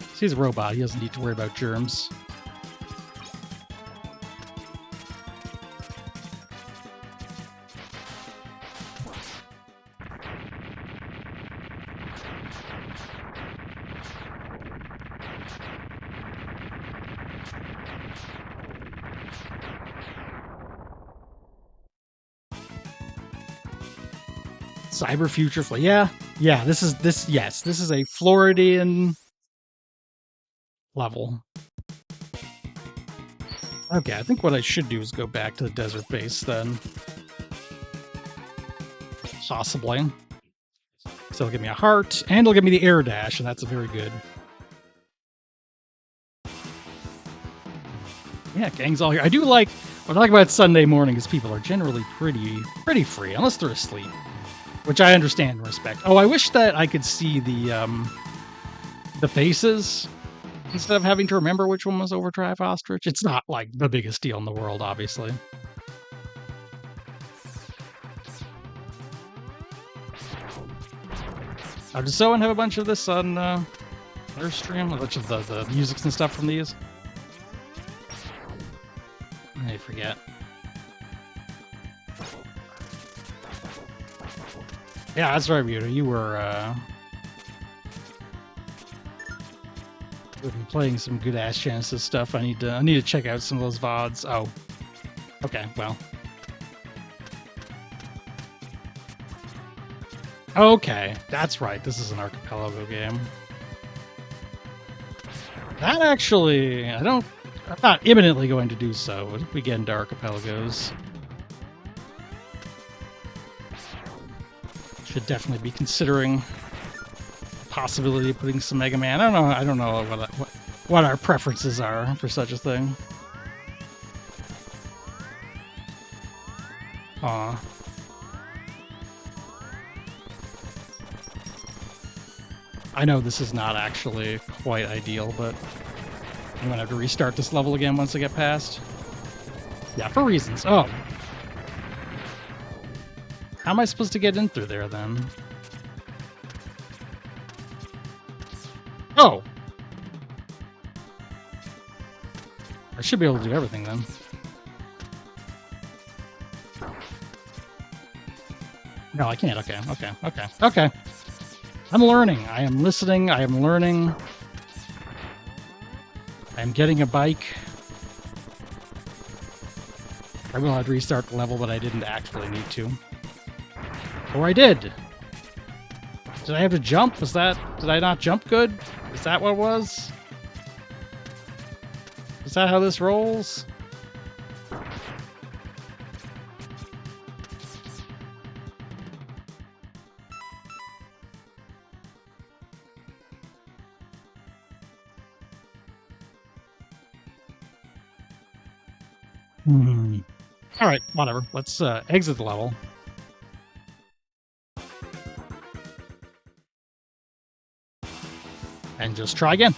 So he's a robot. He doesn't need to worry about germs. Cyber Future Flight. Yeah, this is a Floridian level. Okay, I think what I should do is go back to the desert base then. Possibly. So it'll give me a heart, and it'll give me the air dash, and that's very good. Yeah, gang's all here. I do like, what I like about Sunday morning is people are generally pretty free, unless they're asleep. Which I understand and respect. Oh, I wish that I could see the faces instead of having to remember which one was Overdrive Ostrich. It's not like the biggest deal in the world, obviously. Does Zoan have a bunch of this on her stream? A bunch of the musics and stuff from these? I forget. Yeah, that's right, Muta. You were we've been playing some good ass Genesis stuff. I need to check out some of those VODs. Oh. Okay, well. Okay, that's right. This is an archipelago game. That actually, I'm not imminently going to do so if we get into archipelagos. Should definitely be considering the possibility of putting some Mega Man. I don't know what our preferences are for such a thing. Aw. I know this is not actually quite ideal, but I'm gonna have to restart this level again once I get past. Yeah, for reasons. Oh. How am I supposed to get in through there, then? Oh! I should be able to do everything, then. No, I can't. Okay. I'm learning. I am listening. I am learning. I am getting a bike. I will have to restart the level, but I didn't actually need to. Or I did. Did I have to jump? Did I not jump good? Is that what it was? Is that how this rolls? All right, whatever. Let's exit the level. And just try again.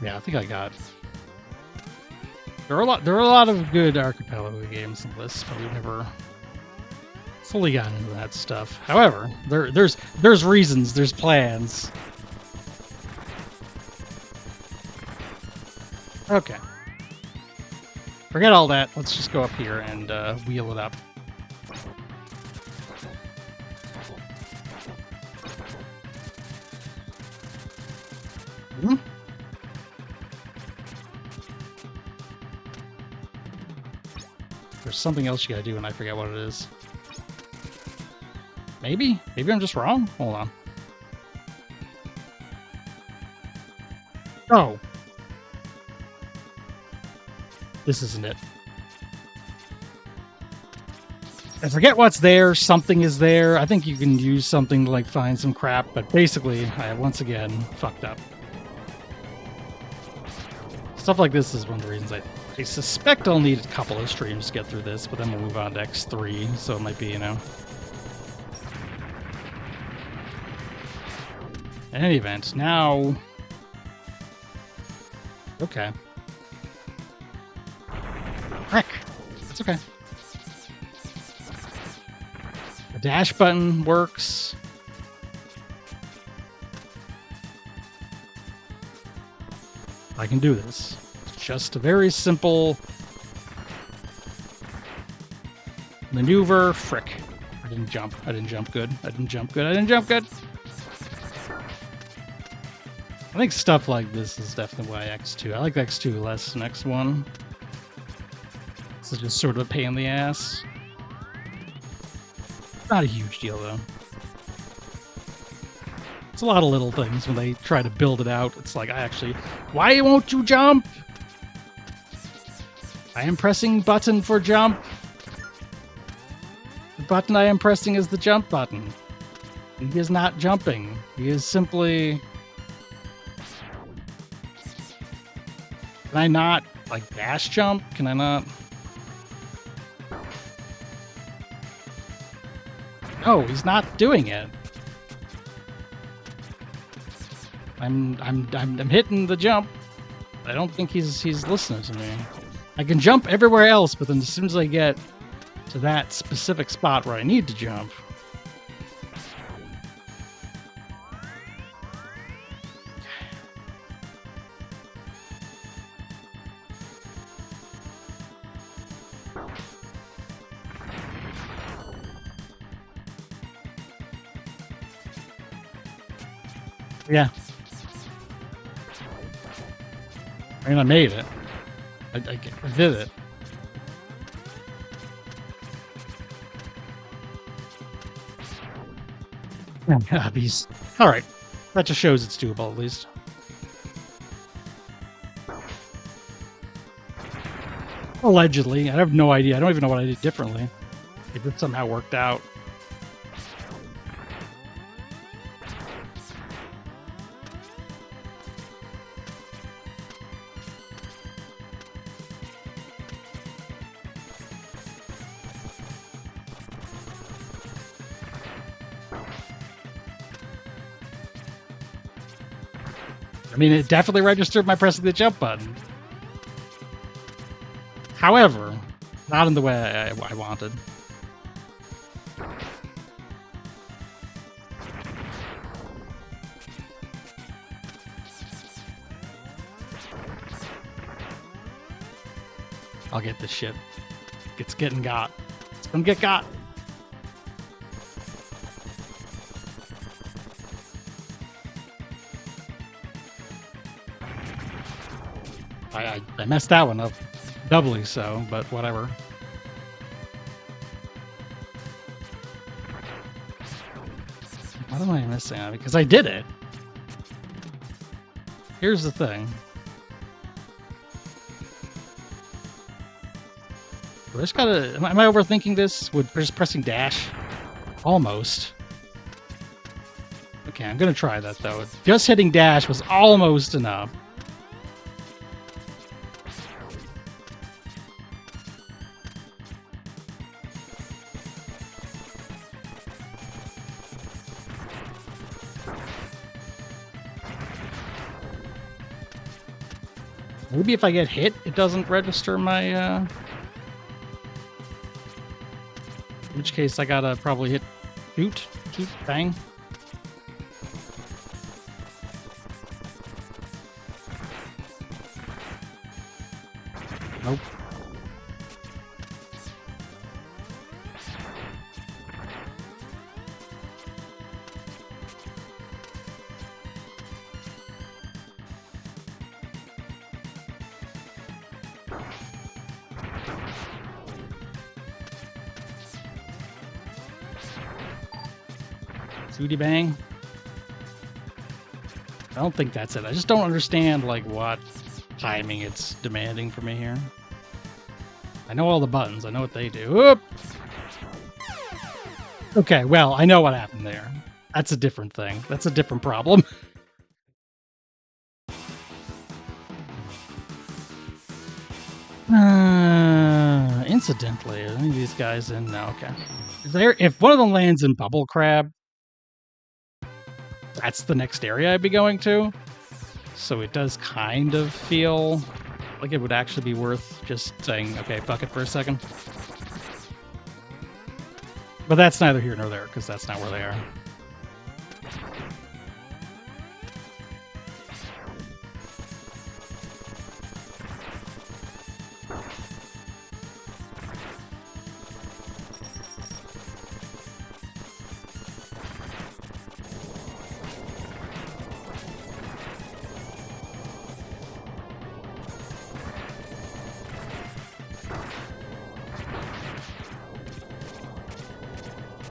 Yeah, I think I got. There are a lot of good archipelago games in this, but we've never fully gotten into that stuff. However, there's reasons, there's plans. Okay. Forget all that. Let's just go up here and wheel it up. There's something else you gotta do and I forget what it is. Maybe? Maybe I'm just wrong? Hold on. Oh. This isn't it. I forget what's there. Something is there. I think you can use something to like find some crap, but basically I once again fucked up. Stuff like this is one of the reasons I suspect I'll need a couple of streams to get through this, but then we'll move on to X3, so it might be, you know. In any event, now... Okay. Frick! That's okay. The dash button works. I can do this. It's just a very simple maneuver. Frick. I didn't jump good. I think stuff like this is definitely why X2. I like X2 less than X1. This is just sort of a pain in the ass. Not a huge deal, though. It's a lot of little things when they try to build it out. It's like, why won't you jump? I am pressing button for jump. The button I am pressing is the jump button. And he is not jumping. He is simply... Can I not, like, dash jump? Can I not? No, he's not doing it. I'm hitting the jump. I don't think he's listening to me. I can jump everywhere else, but then as soon as I get to that specific spot where I need to jump. Yeah. I mean, I made it. I did it. Hobbies. All right. That just shows it's doable, at least. Allegedly. I have no idea. I don't even know what I did differently. It just somehow worked out. I mean, it definitely registered my pressing the jump button. However, not in the way I wanted. I'll get this shit. It's getting got. It's gonna get got. I messed that one up doubly so, but whatever. What am I missing? Because I did it. Here's the thing. I just gotta. Am I overthinking this with just pressing dash? Almost. Okay, I'm gonna try that though. Just hitting dash was almost enough. Maybe if I get hit, it doesn't register my, in which case I gotta probably hit shoot, bang. Nope. Sooty bang. I don't think that's it. I just don't understand like what timing it's demanding for me here. I know all the buttons. I know what they do. Whoop! Okay, well, I know what happened there. That's a different thing. That's a different problem. Incidentally, are any of these guys in? No, okay. If one of them lands in Bubble Crab, that's the next area I'd be going to. So it does kind of feel like it would actually be worth just saying, okay, fuck it for a second. But that's neither here nor there, because that's not where they are.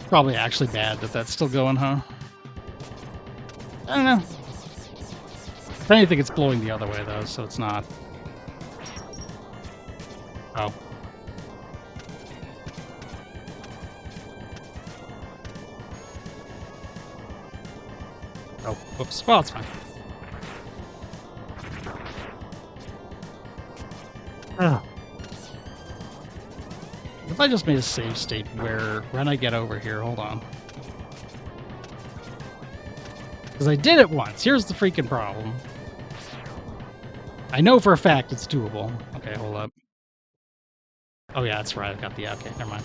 Probably actually bad that that's still going, huh? I don't know. If anything, it's blowing the other way, though, so it's not. Oh. Oh, whoops. Well, it's fine. Oh. If I just made a save state where when I get over here, hold on. Because I did it once. Here's the freaking problem. I know for a fact it's doable. Okay, hold up. Oh yeah, that's right. I got the... Okay, never mind.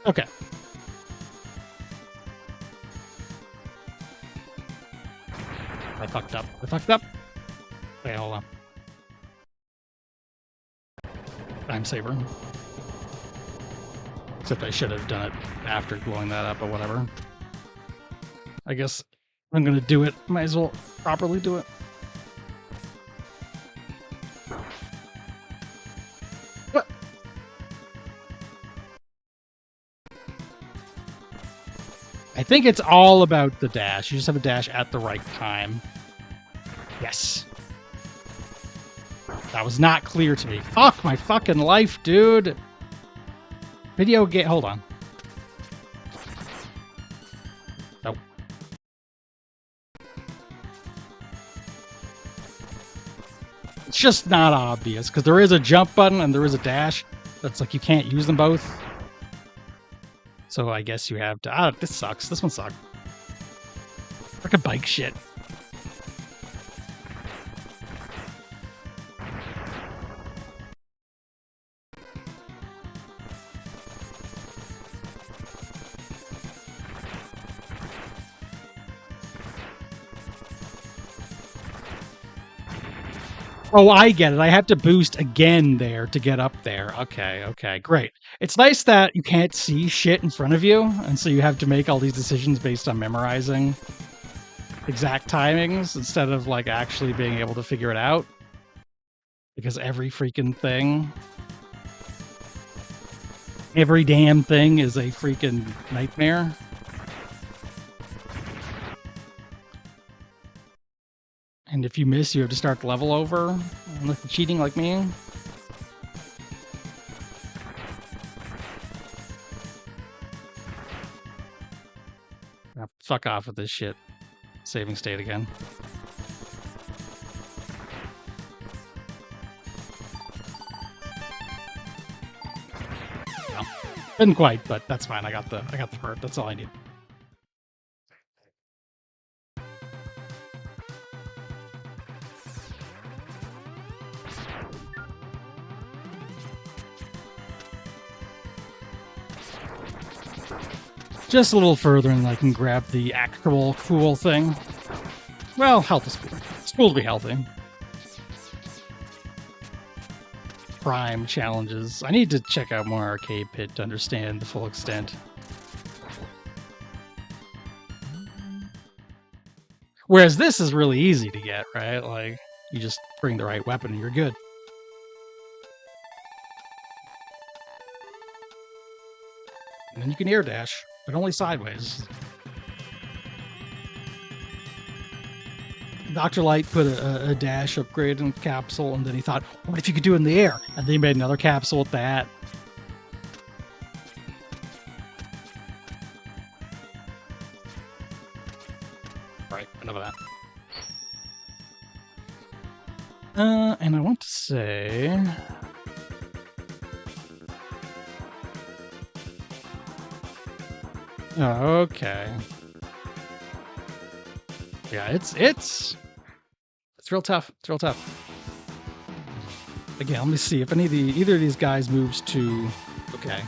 Okay. I fucked up. I fucked up. Okay, hold on. Time saver. Except I should have done it after blowing that up, but whatever. I guess I'm gonna do it. Might as well properly do it. What? I think it's all about the dash. You just have a dash at the right time. Yes. That was not clear to me. Fuck my fucking life, dude. Video game. Hold on. Nope. It's just not obvious because there is a jump button and there is a dash. That's like you can't use them both. So I guess you have to. Ah, this sucks. This one sucked. Frickin' bike shit. Oh, I get it. I have to boost again there to get up there. Okay, okay, great. It's nice that you can't see shit in front of you, and so you have to make all these decisions based on memorizing exact timings instead of like actually being able to figure it out. Because every freaking thing, every damn thing is a freaking nightmare. And if you miss, you have to start the level over. Unless you're cheating like me. Ah, fuck off with this shit. Saving state again. No. Didn't quite, but that's fine. I got the part. That's all I need. Just a little further and I can grab the actual cool thing. Well, health is cool. It's cool to be healthy. Prime challenges. I need to check out more Arcade Pit to understand the full extent. Whereas this is really easy to get, right? Like, you just bring the right weapon and you're good. And then you can air dash. But only sideways. Dr. Light put a dash upgrade in the capsule, and then he thought, what if you could do it in the air? And then he made another capsule with that. Right, enough of that. And I want to say... Oh, okay. Yeah, it's real tough. It's real tough. Again, let me see if either of these guys moves to... Okay.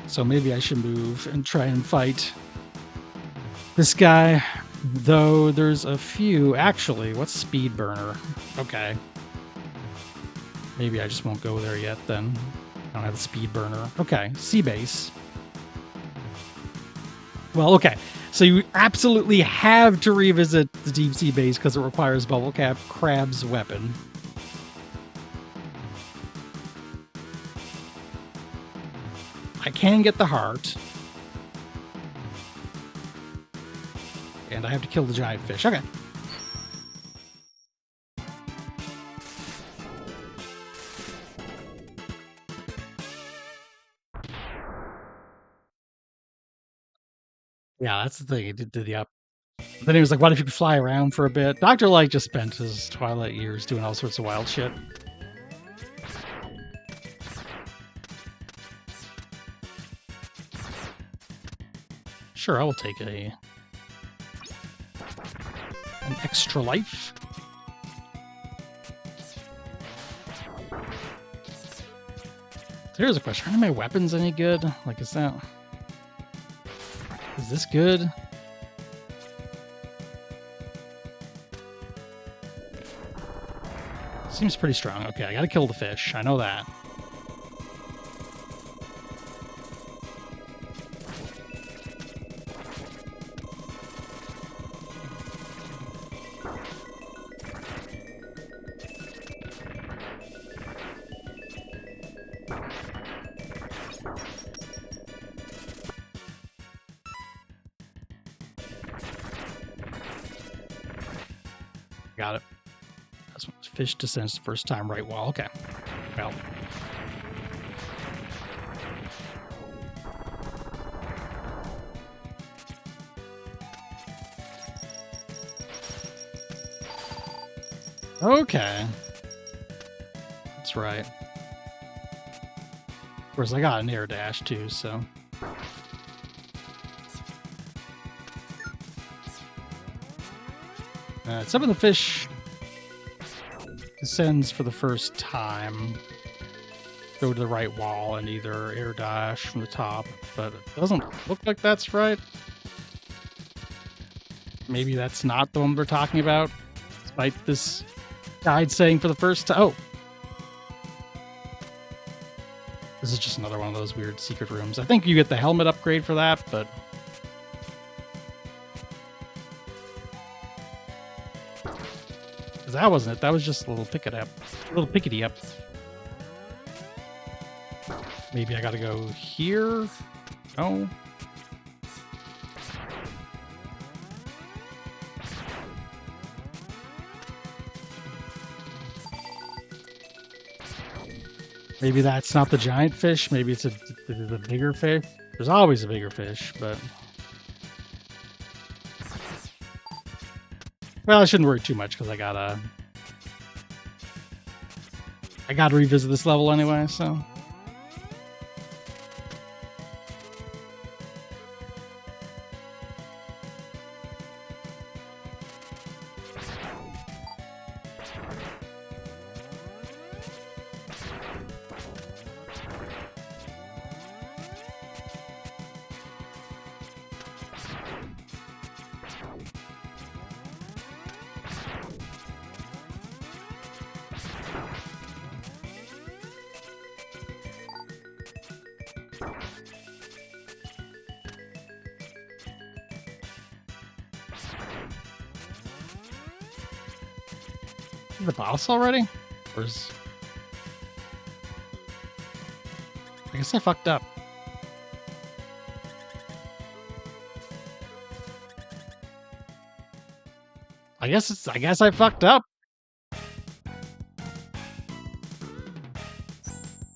So maybe I should move and try and fight this guy. Though there's a few... Actually, what's Speed Burner? Okay. Maybe I just won't go there yet then. I don't have a Speed Burner. Okay, Sea Base. Well, okay. So you absolutely have to revisit the deep sea base because it requires Bubble Cap Crab's weapon. I can get the heart. And I have to kill the giant fish. Okay. Yeah, that's the thing. He did the up. Then he was like, what if you could fly around for a bit? Dr. Light just spent his Twilight years doing all sorts of wild shit. Sure, I will take an extra life. Here's a question. Are my weapons any good? Like, is this good? Seems pretty strong. Okay, I gotta kill the fish. I know that. Got it. That's when fish descends the first time, right wall. Okay. Well. Okay. That's right. Of course, I got an air dash too, so. Some of the fish descends for the first time, go to the right wall and either air dash from the top, but it doesn't look like that's right. Maybe that's not the one we're talking about, despite this guide saying for the first time. Oh! This is just another one of those weird secret rooms. I think you get the helmet upgrade for that, but... that wasn't it. That was just a little pickety up. Maybe I gotta go here? No? Maybe that's not the giant fish. Maybe it's the bigger fish. There's always a bigger fish, but... well, I shouldn't worry too much because I gotta revisit this level anyway, so. The boss already? Or is... I guess I fucked up. I guess I fucked up.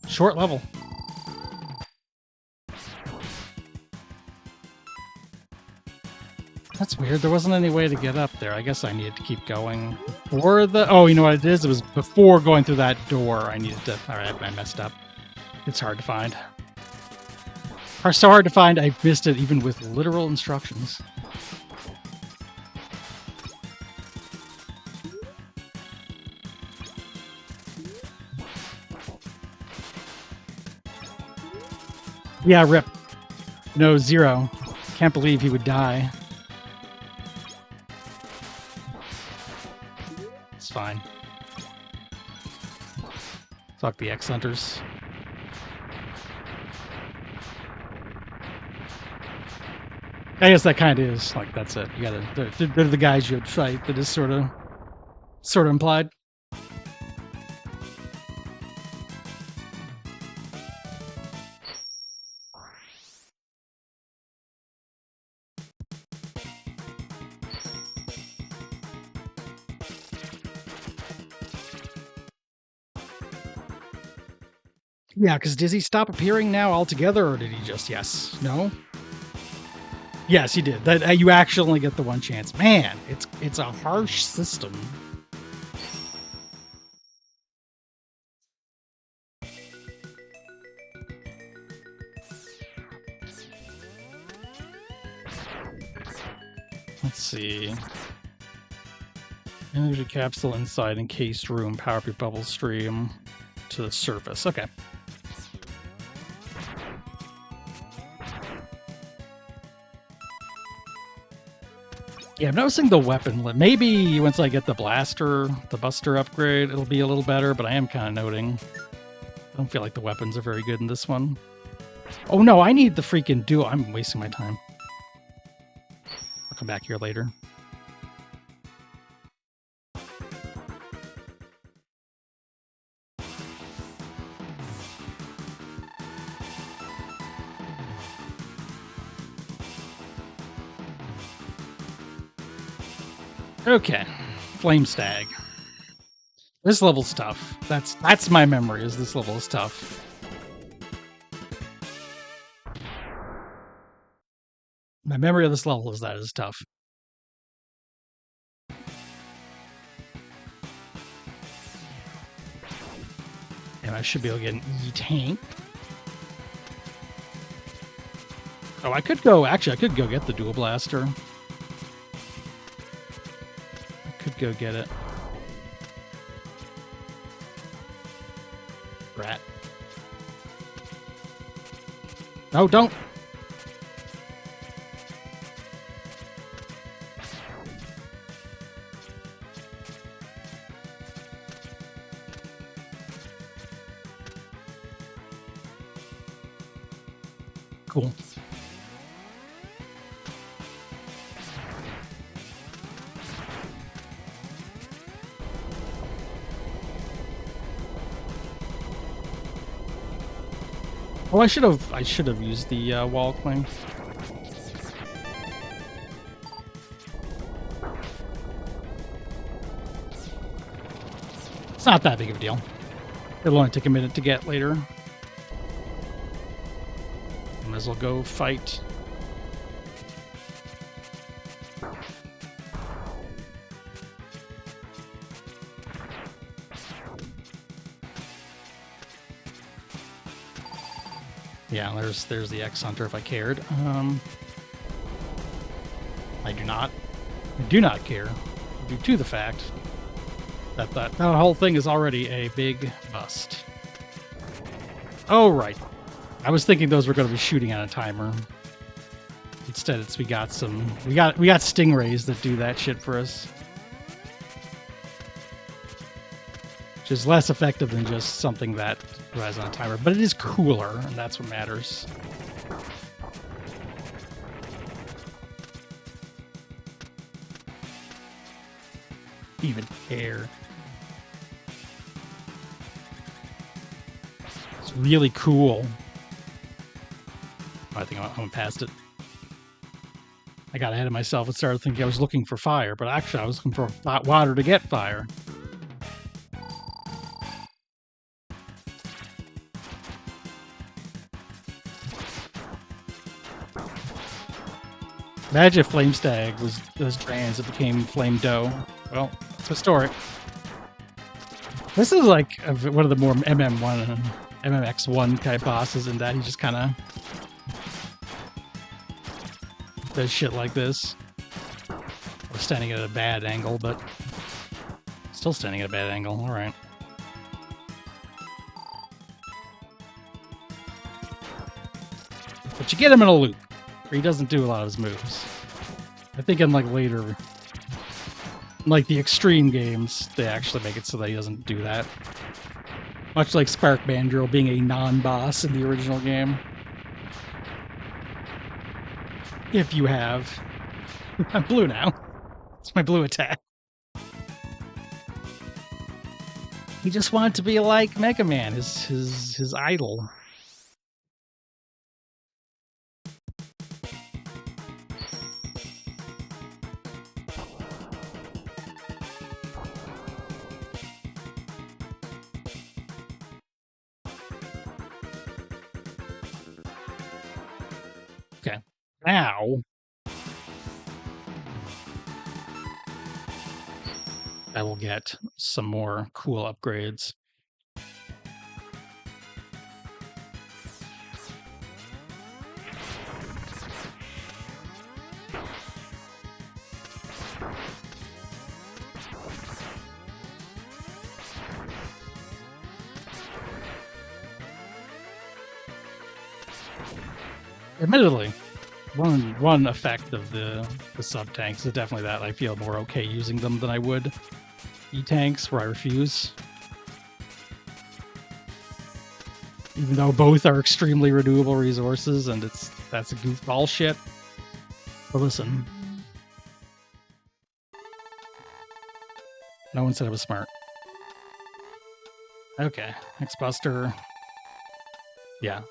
Short level. That's weird. There wasn't any way to get up there. I guess I needed to keep going. Before the... oh, you know what it is? It was before going through that door. I needed to... alright, I messed up. It's hard to find. It's so hard to find, I missed it even with literal instructions. Yeah, rip. No, Zero. Can't believe he would die. It's fine. Fuck the X Hunters. I guess that kind of is, like, that's it. You gotta... they're the guys you'd fight. That is sort of implied. Yeah, because does he stop appearing now altogether, or did he just... yes? No? Yes, he did. That you actually only get the one chance. Man, it's a harsh system. Let's see. Energy capsule inside encased room. Power up your bubble stream to the surface. Okay. Yeah, I'm noticing the weapon. Maybe once I get the buster upgrade, it'll be a little better, but I am kind of noting. I don't feel like the weapons are very good in this one. Oh no, I need the freaking duo. I'm wasting my time. I'll come back here later. Okay, Flame Stag. This level's tough. That's my memory, is this level is tough. My memory of this level is that it's tough. And I should be able to get an E-tank. Oh, I could go get the dual blaster. I could go get it. Rat. No, don't! Cool. Oh, I should have used the wall cling. It's not that big of a deal. It'll only take a minute to get later. Might as well go fight. Yeah, there's the X Hunter if I cared. I do not. I do not care. Due to the fact that that whole thing is already a big bust. Oh, right. I was thinking those were going to be shooting on a timer. Instead, we got stingrays that do that shit for us. Which is less effective than just something that relies on a timer, but it is cooler, and that's what matters. Even care. It's really cool. I think I went past it. I got ahead of myself and started thinking I was looking for fire, but actually I was looking for hot water to get fire. Imagine if Flame Stag was trans, it became Flame Doe. Well, it's historic. This is like one of the more MM1 and MMX1 type bosses in that he just kind of does shit like this. We're standing at a bad angle, but still standing at a bad angle. All right. But you get him in a loop where he doesn't do a lot of his moves. I think in like later, like the extreme games, they actually make it so that he doesn't do that. Much like Spark Mandrill being a non-boss in the original game. If you have. I'm blue now. It's my blue attack. He just wanted to be like Megaman, his idol. Okay. Now I will get some more cool upgrades. Admittedly, one effect of the sub tanks is definitely that I feel more okay using them than I would E-tanks, where I refuse. Even though both are extremely renewable resources, and that's a goofball shit. But listen, no one said it was smart. Okay, X-Buster. Yeah.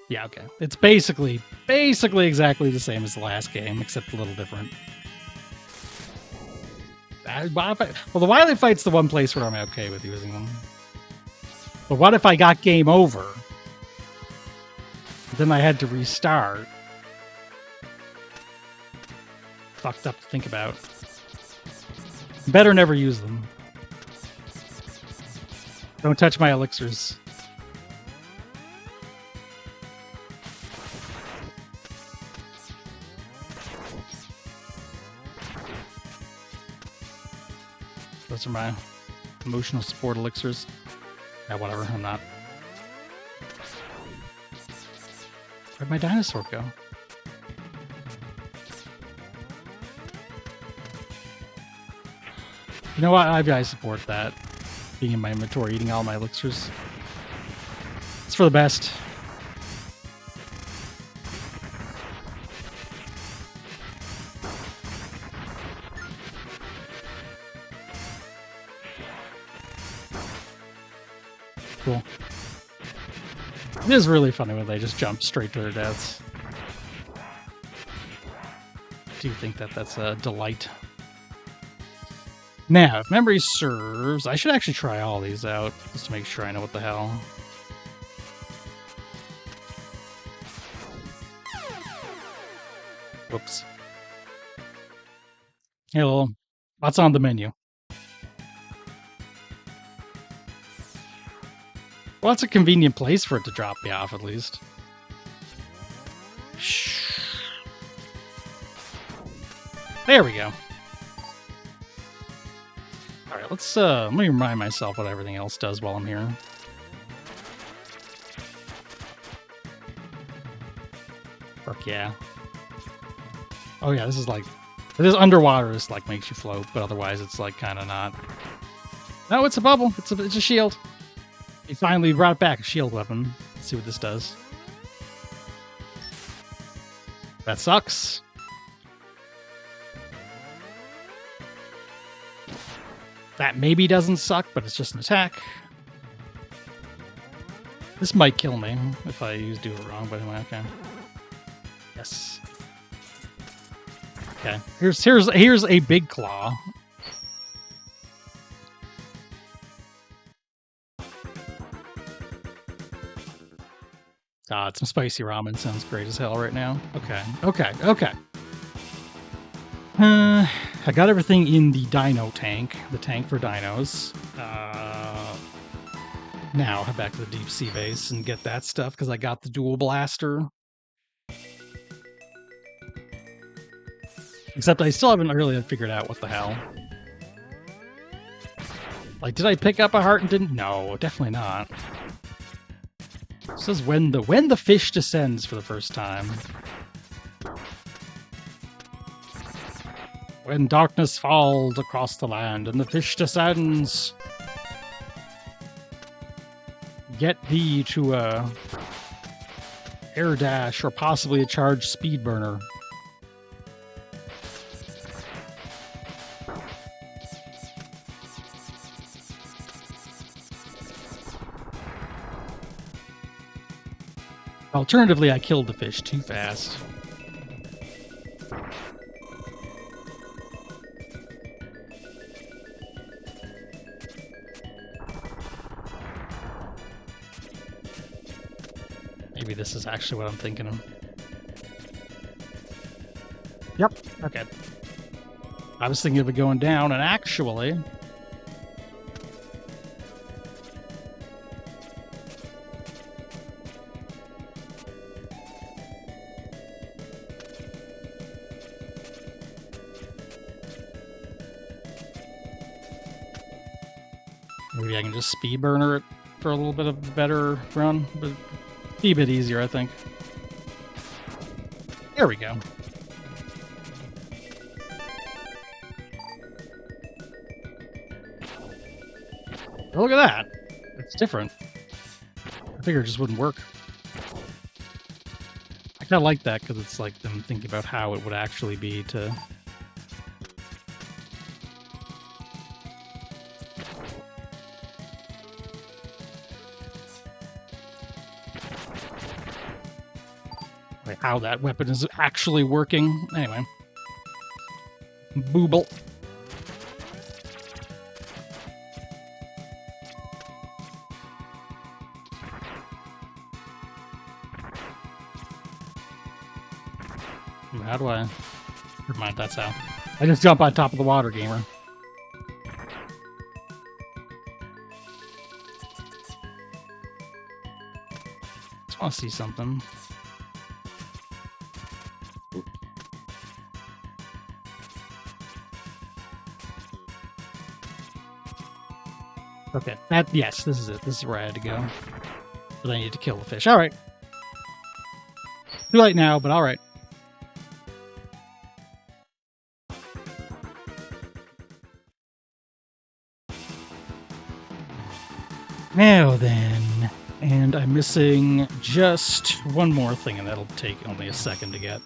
Yeah, okay. It's basically exactly the same as the last game, except a little different. Well, the Wily Fight's the one place where I'm okay with using them. But what if I got game over? Then I had to restart. Fucked up to think about. Better never use them. Don't touch my elixirs. Those are my emotional support elixirs. Yeah, whatever, I'm not. Where'd my dinosaur go? You know what? I support that. Being in my inventory, eating all my elixirs. It's for the best. Cool. It is really funny when they just jump straight to their deaths. Do you think that that's a delight? Now, if memory serves, I should actually try all these out, just to make sure I know what the hell. Whoops. Hello. What's on the menu? Well, it's a convenient place for it to drop me off, at least. Shh. There we go. Alright, let me remind myself what everything else does while I'm here. Fuck yeah. Oh yeah, this underwater, this like makes you float, but otherwise it's like kind of not. No, it's a bubble. It's a shield. He finally brought it back, a shield weapon. Let's see what this does. That sucks. That maybe doesn't suck, but it's just an attack. This might kill me if I do it wrong, but anyway, okay. Yes. Okay. Here's a big claw. God, some spicy ramen sounds great as hell right now. Okay. I got everything in the dino tank, the tank for dinos. Now head back to the deep sea base and get that stuff because I got the dual blaster. Except I still haven't really figured out what the hell. Like, did I pick up a heart and didn't? No, definitely not. It says when the fish descends for the first time. When darkness falls across the land and the fish descends, get thee to a air dash or possibly a charged speed burner. Alternatively, I killed the fish too fast. Maybe this is actually what I'm thinking of. Yep, okay. I was thinking of it going down, and actually... maybe I can just speed burner it for a little bit of a better run. But Be a bit easier, I think. There we go. Oh, look at that. It's different. I figured it just wouldn't work. I kind of like that because it's like them thinking about how it would actually be to... like how that weapon is actually working. Anyway. Booble. How do I... Never mind, that's how. I just jump on top of the water, gamer. Just want to see something. Okay, yes, this is it. This is where I had to go. But I need to kill the fish. Alright. Too late now, but alright. Now then, and I'm missing just one more thing, and that'll take only a second to get.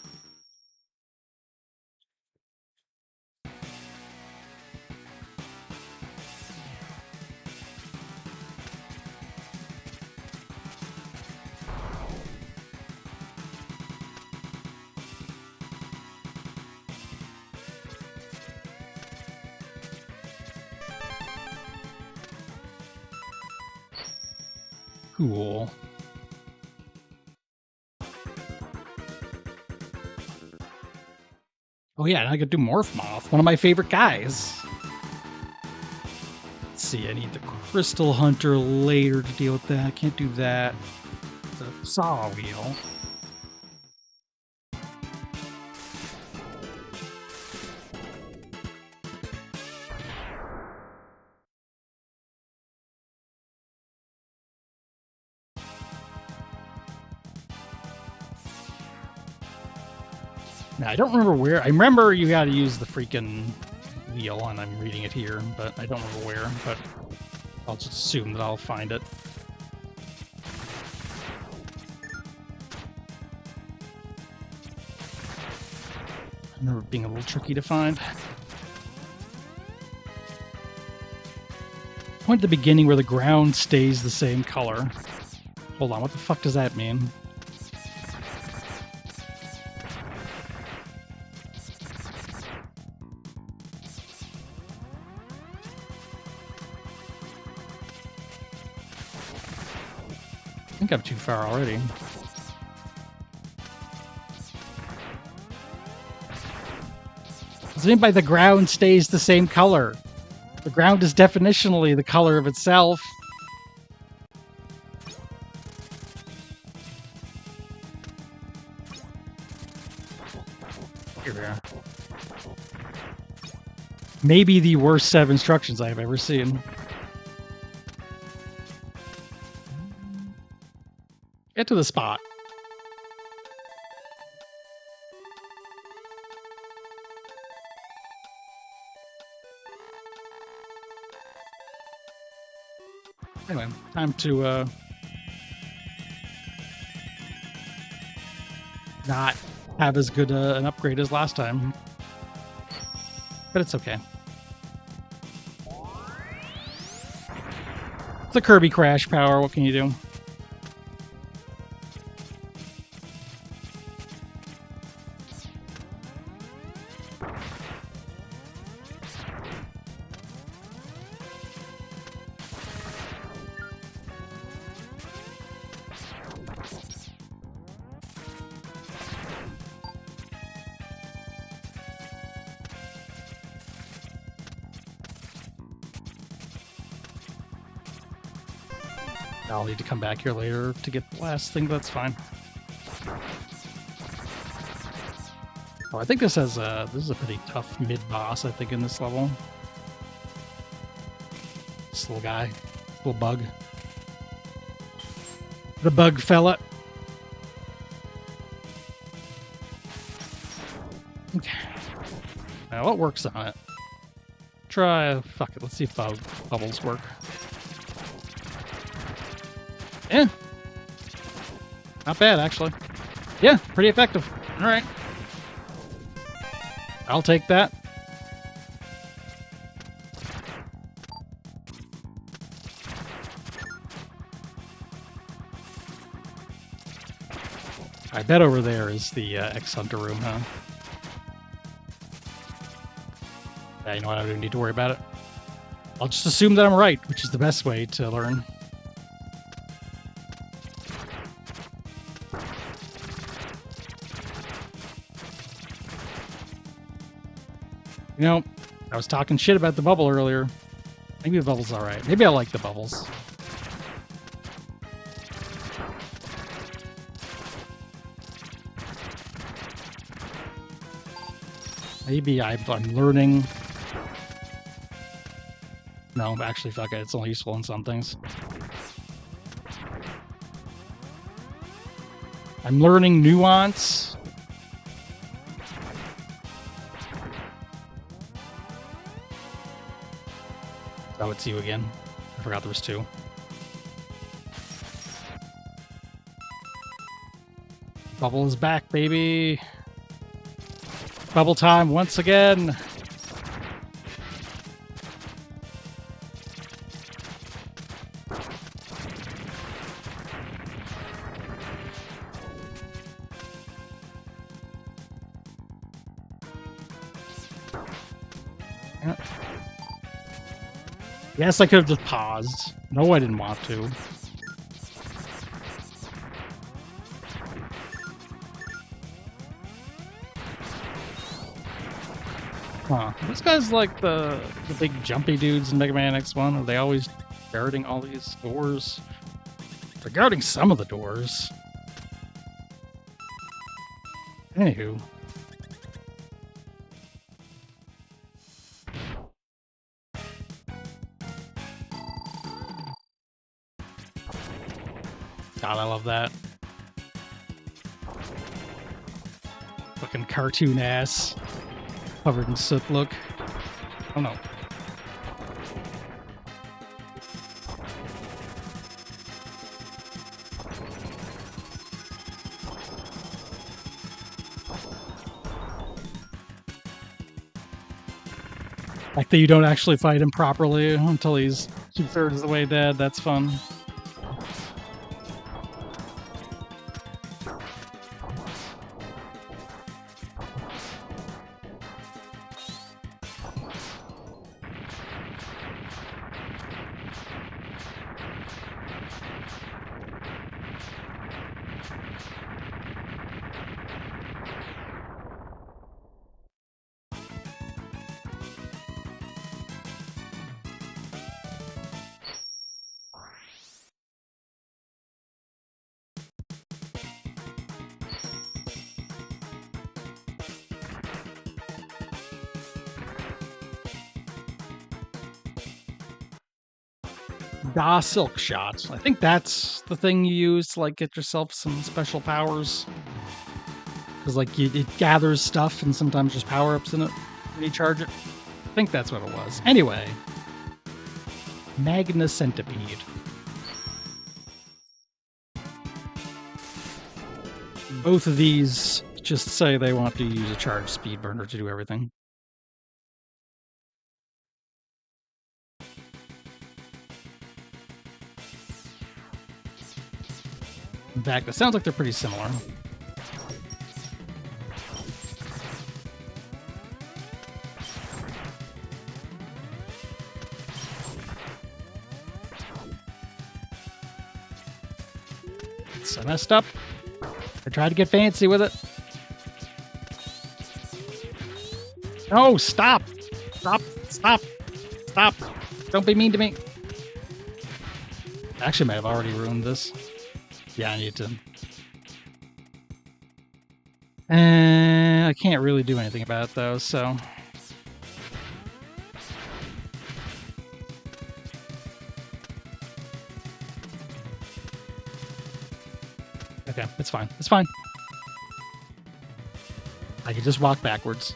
Cool. Oh yeah, and I could do Morph Moth, one of my favorite guys. Let's see, I need the Crystal Hunter later to deal with that. I can't do that. The Saw Wheel. Now, I don't remember where. I remember you got to use the freaking wheel, and I'm reading it here, but I don't remember where. But I'll just assume that I'll find it. I remember it being a little tricky to find. Point at the beginning where the ground stays the same color. Hold on, what the fuck does that mean? I think I'm too far already. Does it mean by the ground stays the same color? The ground is definitionally the color of itself. Here we are. Maybe the worst set of instructions I have ever seen. Get to the spot. Anyway, time to not have as good an upgrade as last time. But it's okay. It's a Kirby Crash power, what can you do? I'll need to come back here later to get the last thing, but that's fine. Oh, I think this has this is a pretty tough mid-boss, I think, in this level. This little guy. Little bug. The bug fella. Okay. Now, what works on it? Try... Fuck it, let's see if bubbles work. Yeah. Not bad, actually. Yeah, pretty effective. All right. I'll take that. I bet over there is the X-Hunter room, huh? Yeah, you know what? I don't need to worry about it. I'll just assume that I'm right, which is the best way to learn. You know, I was talking shit about the bubble earlier. Maybe the bubble's alright. Maybe I like the bubbles. Maybe I'm learning. No, actually, fuck it. It's only useful in some things. I'm learning nuance. Oh, it's you again. I forgot there was two. Bubble is back, baby. Bubble time once again. Yes, I could have just paused. No, I didn't want to. Huh. These guys like the big jumpy dudes in Megaman X1. Are they always guarding all these doors? They're guarding some of the doors. Anywho. God, I love that. Fucking cartoon ass. Covered in soot look. Oh no. Like that you don't actually fight him properly until he's 2/3 of the way dead. That's fun. Da Silk Shot. I think that's the thing you use to like get yourself some special powers. Because like it gathers stuff and sometimes there's power-ups in it when you charge it. I think that's what it was. Anyway. Magna Centipede. Both of these just say they want to use a charged speed burner to do everything. In fact, it sounds like they're pretty similar. So messed up. I tried to get fancy with it. No, stop! Stop! Stop! Stop! Don't be mean to me. I actually might have already ruined this. Yeah, I need to. I can't really do anything about it though, so. Okay, it's fine. It's fine. I can just walk backwards.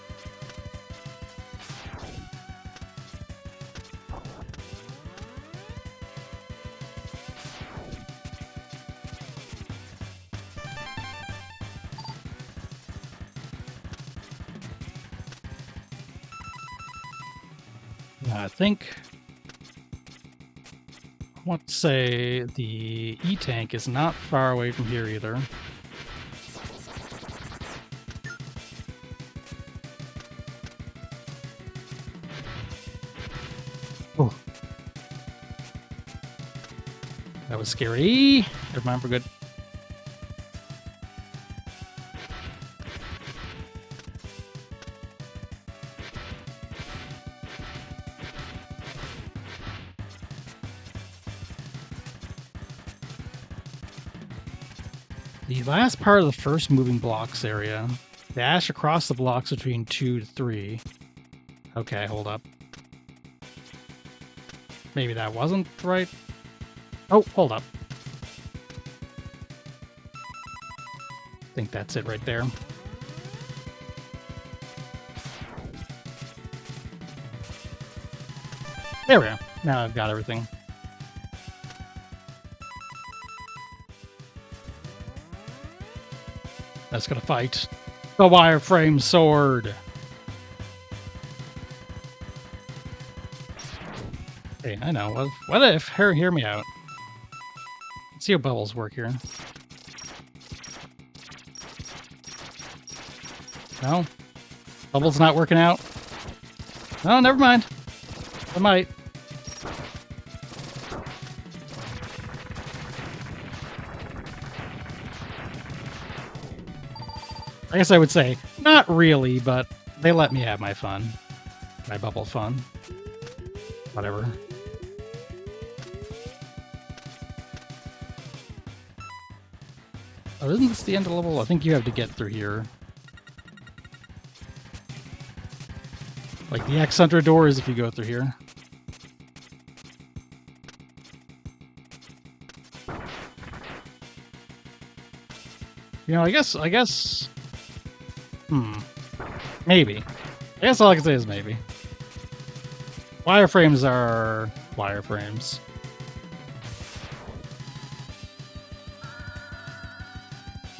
I think I want to say the E-tank is not far away from here either. Oh, that was scary. Never mind, we're good. The last part of the first moving blocks area. Dash across the blocks between 2 to 3. Okay, hold up. Maybe that wasn't right. Oh, hold up. I think that's it right there. There we go. Now I've got everything. That's gonna fight the wireframe sword. Hey, I know. What if? Hear me out. Let's see how bubbles work here. No? Bubbles not working out? No, never mind. I might. I guess I would say, not really, but they let me have my fun. My bubble fun. Whatever. Oh, isn't this the end of the level? I think you have to get through here. Like the X Hunter door is if you go through here. You know, I guess... Maybe. I guess all I can say is maybe. Wireframes are wireframes.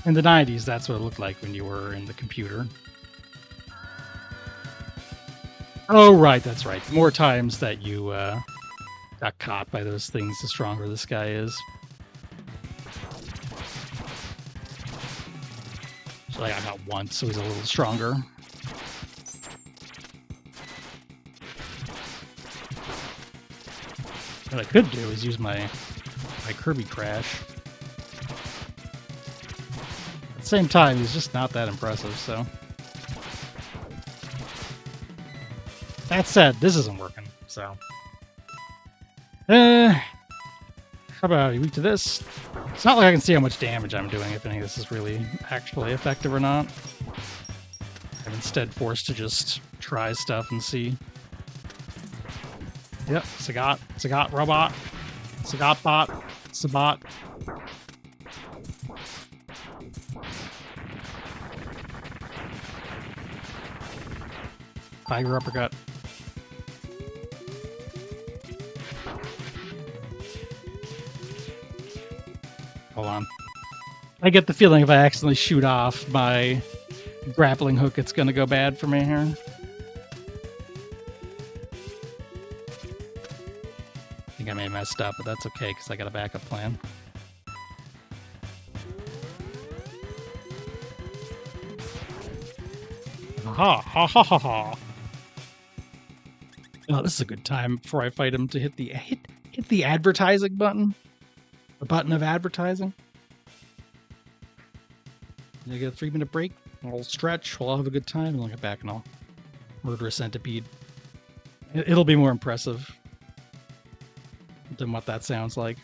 In the 90s, that's what it looked like when you were in the computer. Oh, right, that's right. The more times that you got caught by those things, the stronger this guy is. So I got caught once, so he's a little stronger. What I could do is use my Kirby Crash. At the same time, he's just not that impressive, so... That said, this isn't working, so... How about you weak to this? It's not like I can see how much damage I'm doing, if any of this is really actually effective or not. I'm instead forced to just try stuff and see. Yep, Sagat robot, Sagat bot, Sabat. Tiger uppercut. Hold on. I get the feeling if I accidentally shoot off my grappling hook, it's gonna go bad for me here. I think I may have messed up, but that's okay because I got a backup plan. Ha ha ha ha ha! Oh, this is a good time before I fight him to hit the advertising button. The button of advertising. I get a 3-minute break. I'll stretch. We'll have a good time, and I'll get back and I'll murder a centipede. It'll be more impressive than what that sounds like.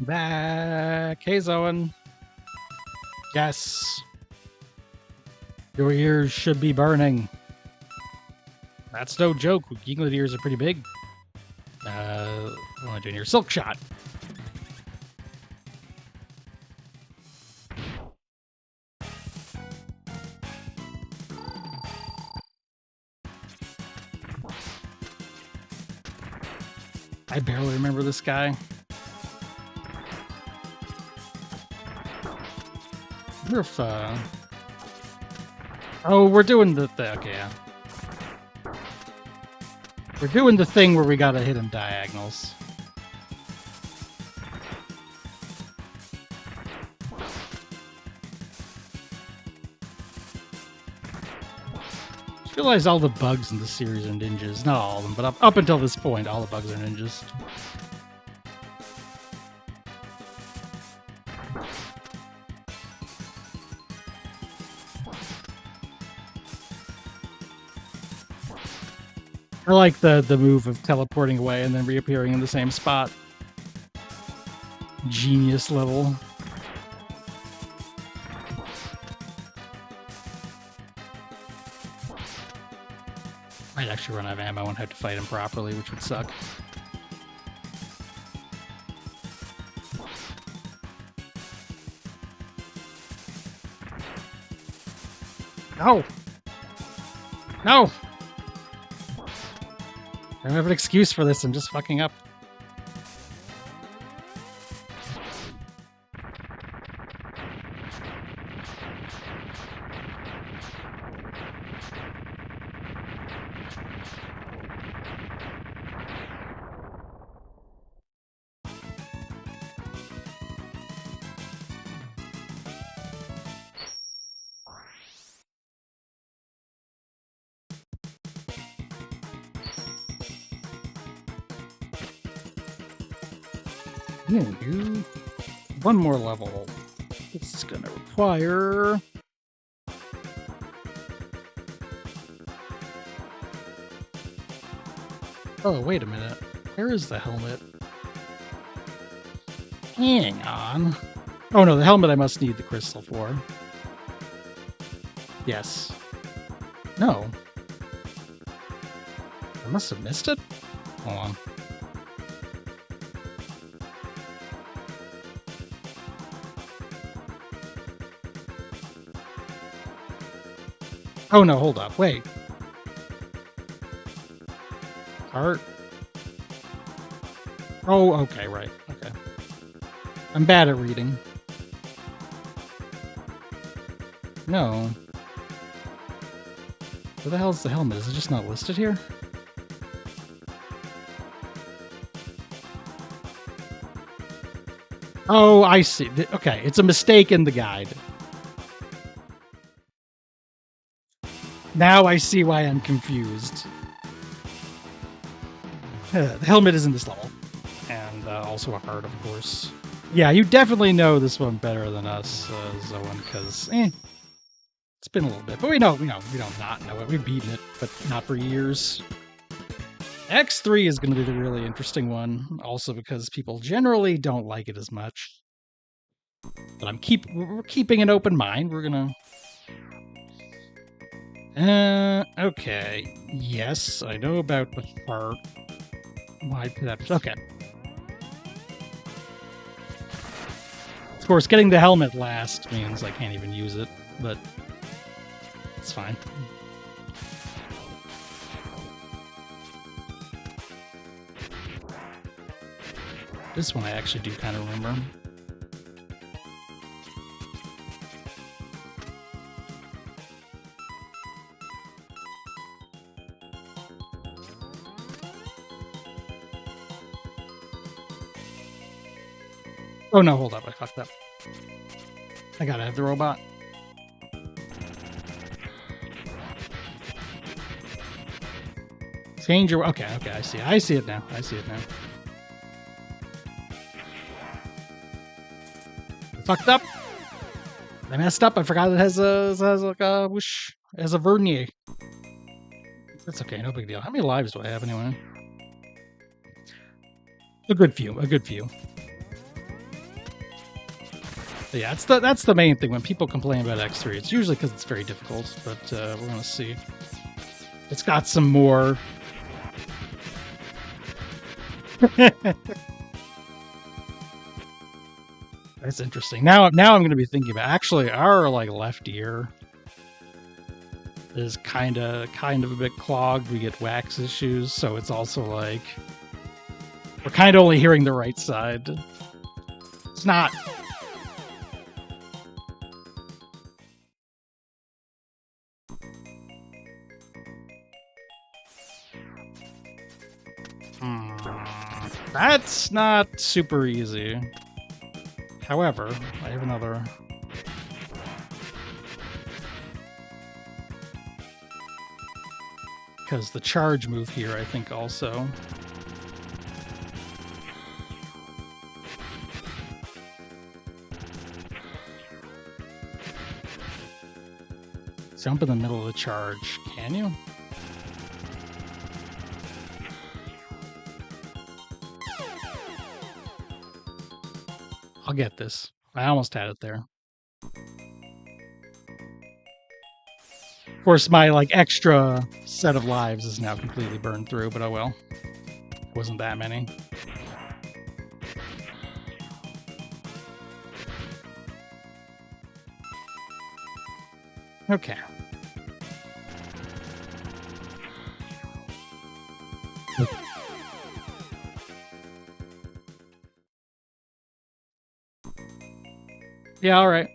Back. Hey, Zoan. Yes. Your ears should be burning. That's no joke. Geeklet ears are pretty big. What am I doing here? Silk shot. I barely remember this guy. I wonder if, oh, we're doing the okay, yeah. We're doing the thing where we gotta hit him diagonals. I realize all the bugs in the series are ninjas. Not all of them, but up until this point, all the bugs are ninjas. I like the move of teleporting away and then reappearing in the same spot. Genius level. Might actually run out of ammo and have to fight him properly, which would suck. No! No! I don't have an excuse for this, I'm just fucking up. I'm gonna do one more level. This is gonna require... Oh, wait a minute. Where is the helmet? Hang on. Oh no, the helmet I must need the crystal for. Yes. No. I must have missed it? Hold on. Oh no, hold up, wait. Art? Oh, okay, right, okay. I'm bad at reading. No. Where the hell is the helmet? Is it just not listed here? Oh, I see. Okay, it's a mistake in the guide. Now I see why I'm confused. The helmet is in this level. And also a heart, of course. Yeah, you definitely know this one better than us, Zoan, because, it's been a little bit. But we don't not know it. We've beaten it, but not for years. X3 is going to be the really interesting one, also because people generally don't like it as much. But we're keeping an open mind. We're gonna... okay. Yes, I know about the heart. Why did that? Okay. Of course, getting the helmet last means I can't even use it, but it's fine. This one I actually do kind of remember. Oh no, hold up, I fucked up. I gotta have the robot. Change your... Okay, I see it now. I fucked up. I messed up. I forgot it has like a whoosh. It has a vernier. That's okay, no big deal. How many lives do I have anyway? A good few. But yeah, that's the main thing when people complain about X3. It's usually because it's very difficult, but we're gonna see. It's got some more. That's interesting. Now I'm going to be thinking about actually our like left ear is kind of a bit clogged. We get wax issues, so it's also like we're kind of only hearing the right side. It's not. That's not super easy. However, I have another. Because the charge move here, I think, also. Jump in the middle of the charge. Can you? I'll get this. I almost had it there. Of course, my like extra set of lives is now completely burned through, but oh well. It wasn't that many. Okay. Yeah, all right.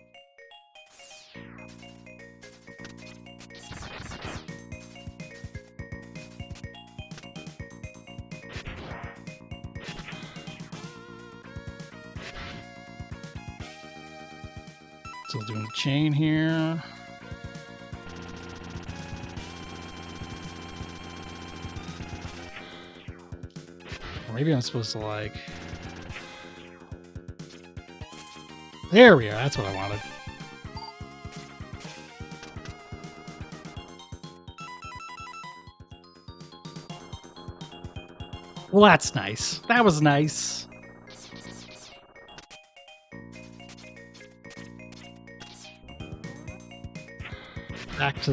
Still doing the chain here. Or maybe I'm supposed to like... There we are. That's what I wanted. Well, that's nice. That was nice. Back to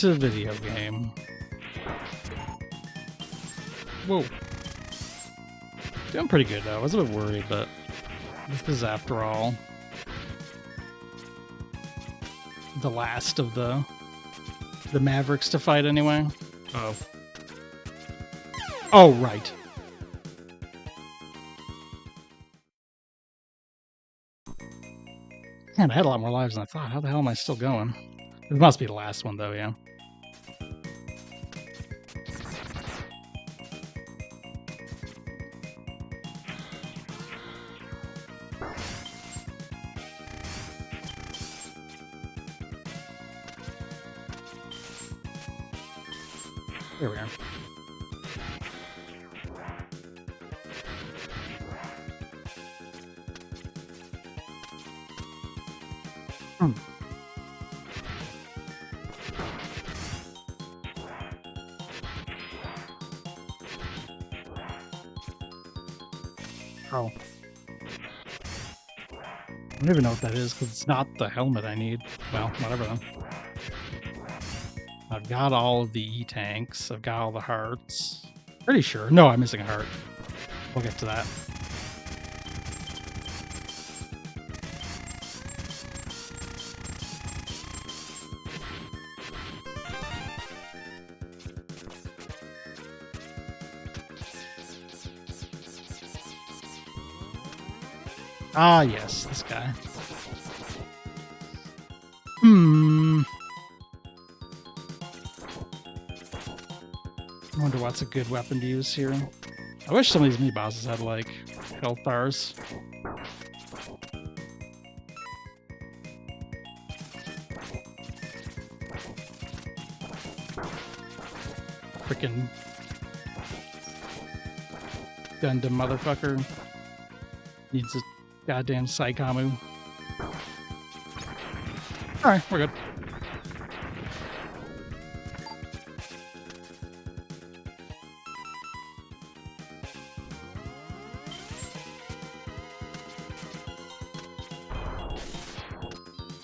the video game. Whoa. Doing pretty good though. I was a bit worried, but this is after all the last of the Mavericks to fight anyway. Oh. Oh, right. Man, I had a lot more lives than I thought. How the hell am I still going? It must be the last one, though, yeah. There we are. Oh. I don't even know what that is, because it's not the helmet I need. Well, whatever then. I've got all of the E-tanks. I've got all the hearts. Pretty sure. No, I'm missing a heart. We'll get to that. Ah, yes, this guy. I wonder what's a good weapon to use here. I wish some of these meat bosses had, like, health bars. Frickin' Gundam motherfucker. Needs a goddamn Saikamu. Alright, we're good.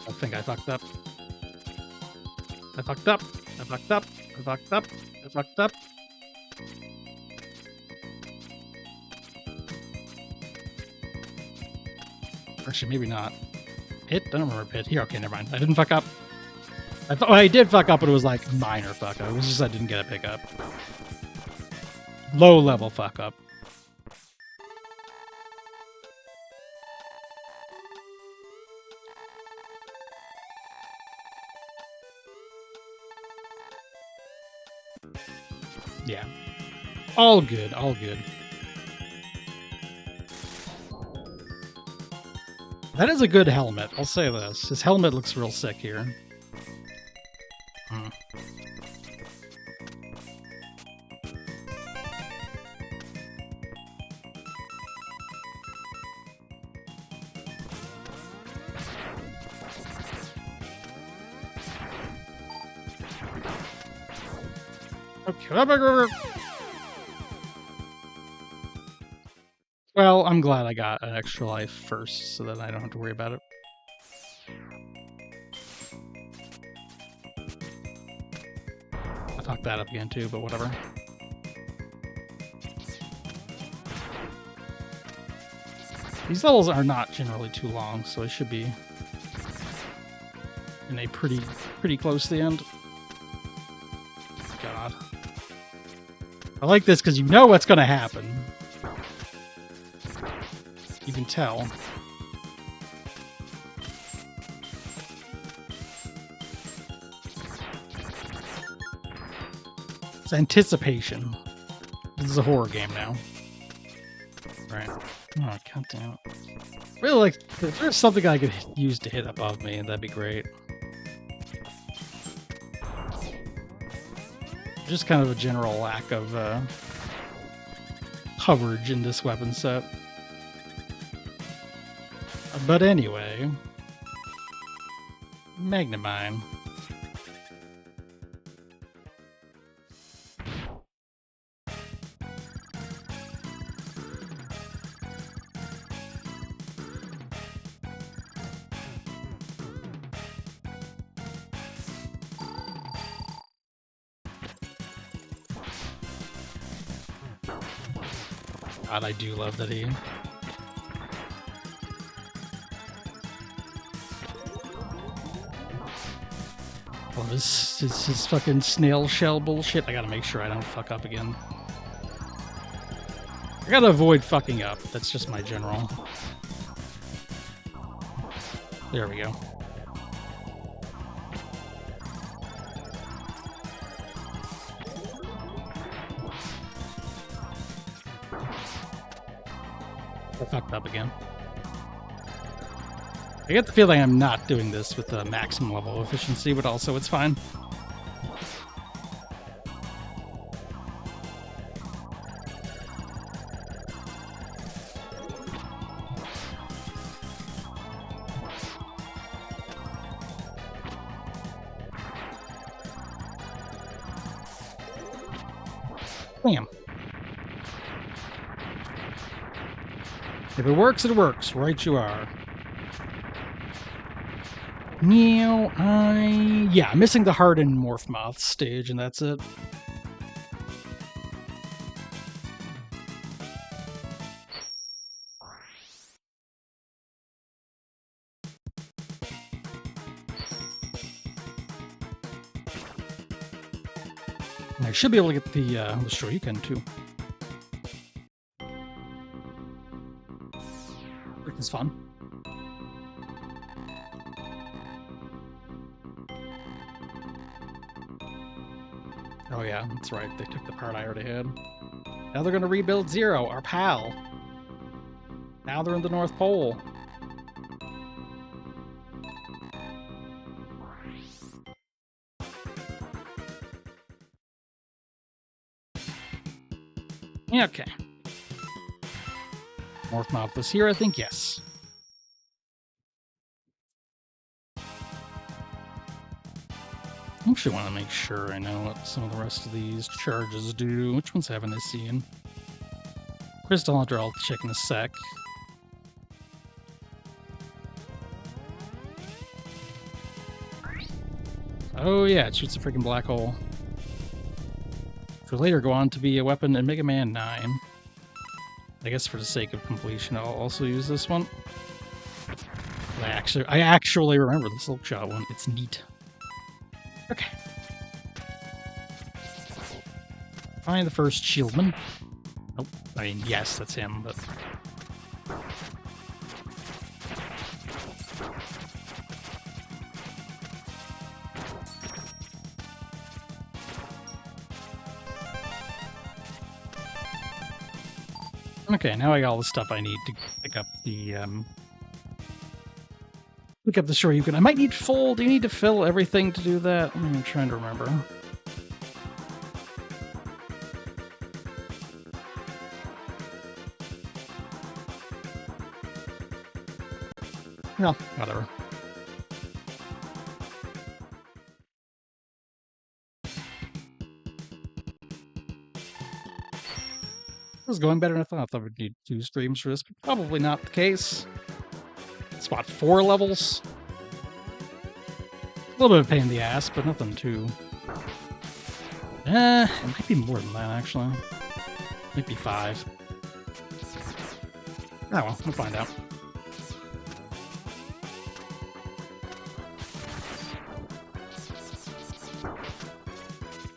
I think I fucked up. I fucked up. I fucked up. I fucked up. I fucked up. Actually, maybe not. Hit? I don't remember hit. Here, okay, never mind. I didn't fuck up. I thought I did fuck up, but it was like minor fuck up. It was just I didn't get a pickup. Low level fuck up. Yeah. All good, all good. That is a good helmet, I'll say this. His helmet looks real sick here. Okay. Well, I'm glad I got an extra life first, so that I don't have to worry about it. I fucked that up again too, but whatever. These levels are not generally too long, so I should be in a pretty close to the end. God. I like this because you know what's going to happen. You can tell. It's anticipation. This is a horror game now. Right. Oh, god damn it. Really, like, if there's something I could use to hit above me, that'd be great. Just kind of a general lack of coverage in this weapon set. But anyway, Megaman. God, I do love that he... Oh, this is fucking snail shell bullshit. I gotta make sure I don't fuck up again. I gotta avoid fucking up. That's just my general. There we go. I fucked up again. I get the feeling I'm not doing this with the maximum level of efficiency, but also it's fine. Bam. If it works, it works. Right you are. Meow, yeah, I'm missing the hardened Morph Moth stage, and that's it. And I should be able to get the Shoryuken, too. It's fun. Oh yeah, that's right. They took the part I already had. Now they're going to rebuild Zero, our pal. Now they're in the North Pole. Yeah, okay. North Mouth is here, I think, yes. I actually want to make sure I know what some of the rest of these charges do. Which ones haven't I seen? Crystal Hunter, I'll check in a sec. Oh yeah, it shoots a freaking black hole. For later go on to be a weapon in Mega Man 9. I guess for the sake of completion, I'll also use this one. I actually remember the Silk Shot one. It's neat. Okay. Find the first Shieldman. Nope. I mean, yes, that's him, but... Okay, now I got all the stuff I need to pick up the Shoryuken. I might need full. Do you need to fill everything to do that? I'm trying to remember. No, whatever. This is going better than I thought. I thought we'd need 2 streams for this, but probably not the case. It's what, 4 levels? A little bit of a pain in the ass, but nothing too... it might be more than that, actually. Might be 5. Oh well, we'll find out.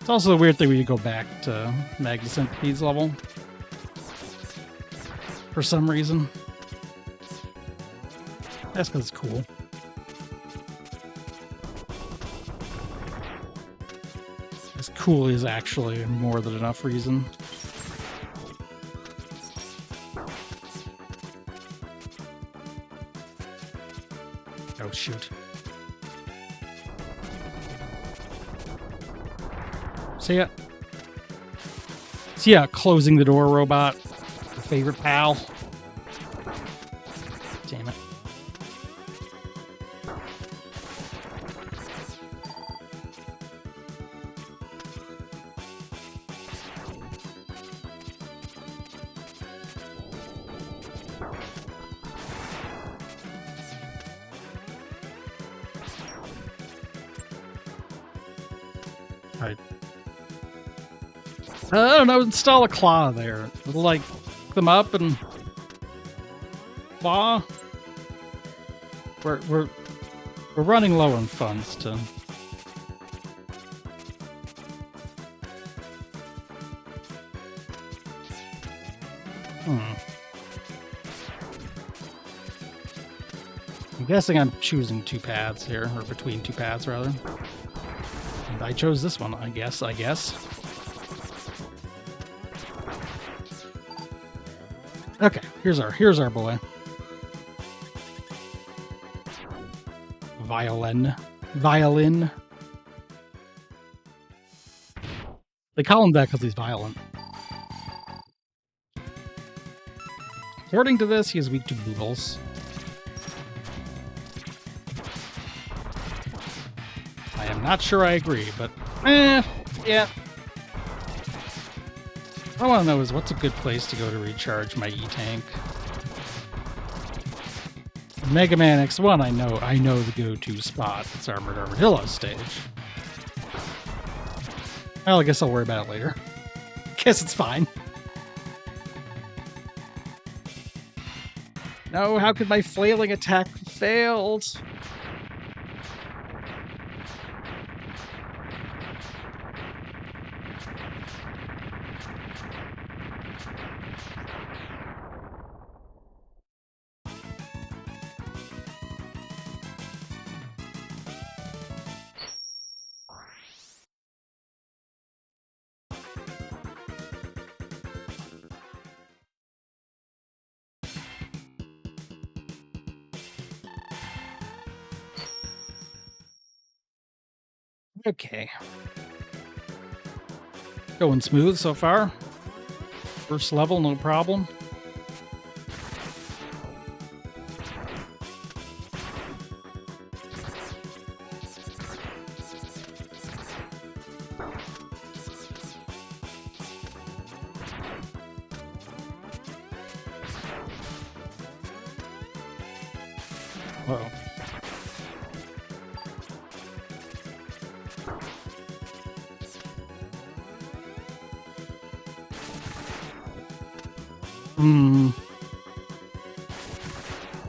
It's also the weird thing when you go back to Magna Centipede's level. For some reason. That's because it's cool. As cool is actually more than enough reason. Oh shoot. See ya. See ya, closing the door robot. Your favorite pal. Damn it. Alright. I don't know, install a claw there. It'll like them up and claw. We're running low on funds to I'm guessing I'm choosing 2 paths here, or between 2 paths rather. And I chose this one, I guess. Okay, here's our boy. Violin. They call him that because he's violent. According to this, he is weak to boobles. I am not sure I agree, but yeah. All I want to know is what's a good place to go to recharge my E-Tank. Megaman X1, I know the go-to spot. It's Armored Armadillo stage. Well, I guess I'll worry about it later. Guess it's fine. No, how could my flailing attack failed? Okay. Going smooth so far. First level, no problem. Whoa.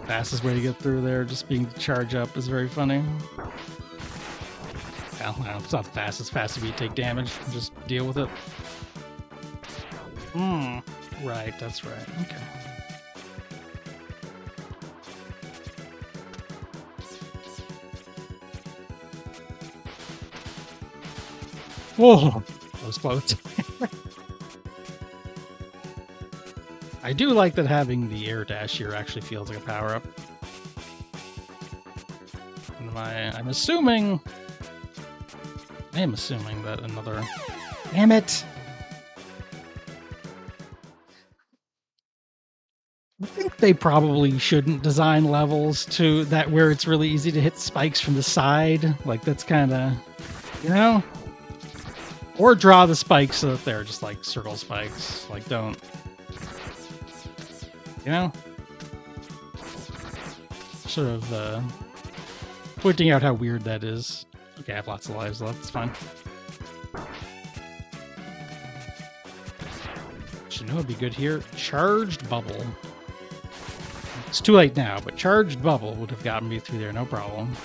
Fastest way to get through there, just being charge up, is very funny. Well, it's not the fastest. Fast if you take damage. Just deal with it. Right, that's right. Okay. Whoa, that was close. I do like that having the air dash here actually feels like a power up. I'm assuming. I am assuming that another. Damn it! I think they probably shouldn't design levels to that where it's really easy to hit spikes from the side. Like that's kind of, you know. Or draw the spikes so that they're just like circle spikes. Like don't. You know? Sort of pointing out how weird that is. Okay, I have lots of lives left, it's fine. Should know it'd be good here. Charged Bubble. It's too late now, but Charged Bubble would have gotten me through there, no problem.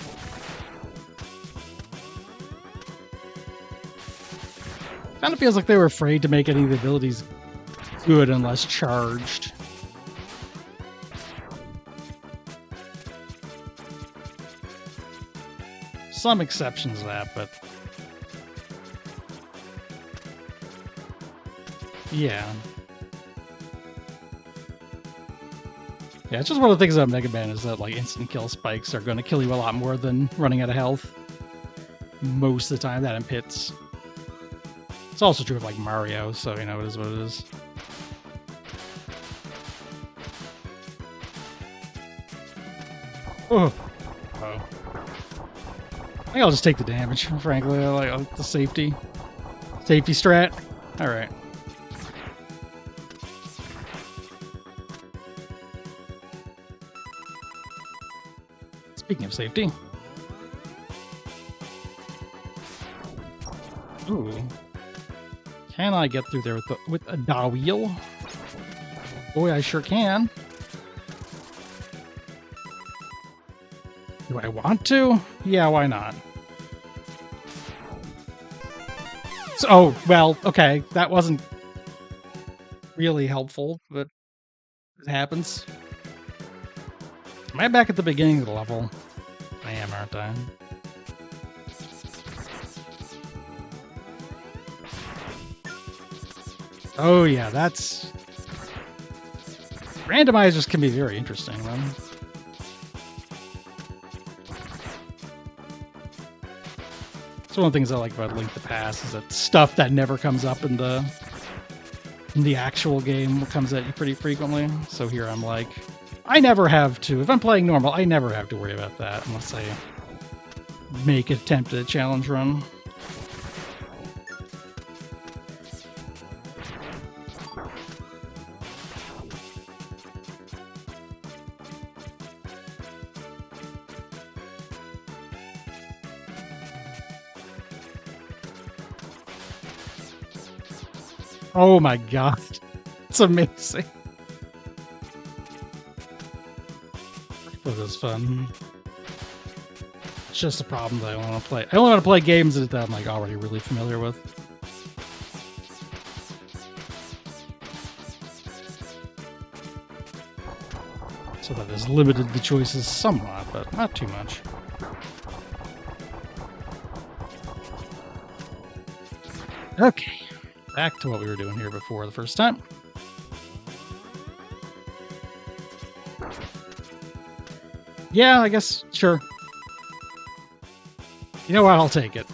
Kind of feels like they were afraid to make any of the abilities good unless charged. Some exceptions to that, but yeah. Yeah, it's just one of the things about Mega Man is that like instant kill spikes are going to kill you a lot more than running out of health. Most of the time, that in pits. It's also true of like Mario, so you know it is what it is. Oh. I think I'll just take the damage, frankly. I like the safety. Safety strat. Alright. Speaking of safety. Ooh. Can I get through there with a da wheel? Boy, I sure can. Do I want to? Yeah, why not? So, oh, well, okay. That wasn't really helpful, but it happens. Am I back at the beginning of the level? I am, aren't I? Oh, yeah, that's... Randomizers can be very interesting, though. It's one of the things I like about Link to the Past is that stuff that never comes up in the actual game comes at you pretty frequently. So here I'm like, I never have to. If I'm playing normal, I never have to worry about that unless I make an attempt at a challenge run. Oh my god. It's amazing. That was fun. It's just a problem that I want to play. I only want to play games that I'm like already really familiar with. So that has limited the choices somewhat, but not too much. Okay. Back to what we were doing here before the first time. Yeah, I guess, sure. You know what, I'll take it.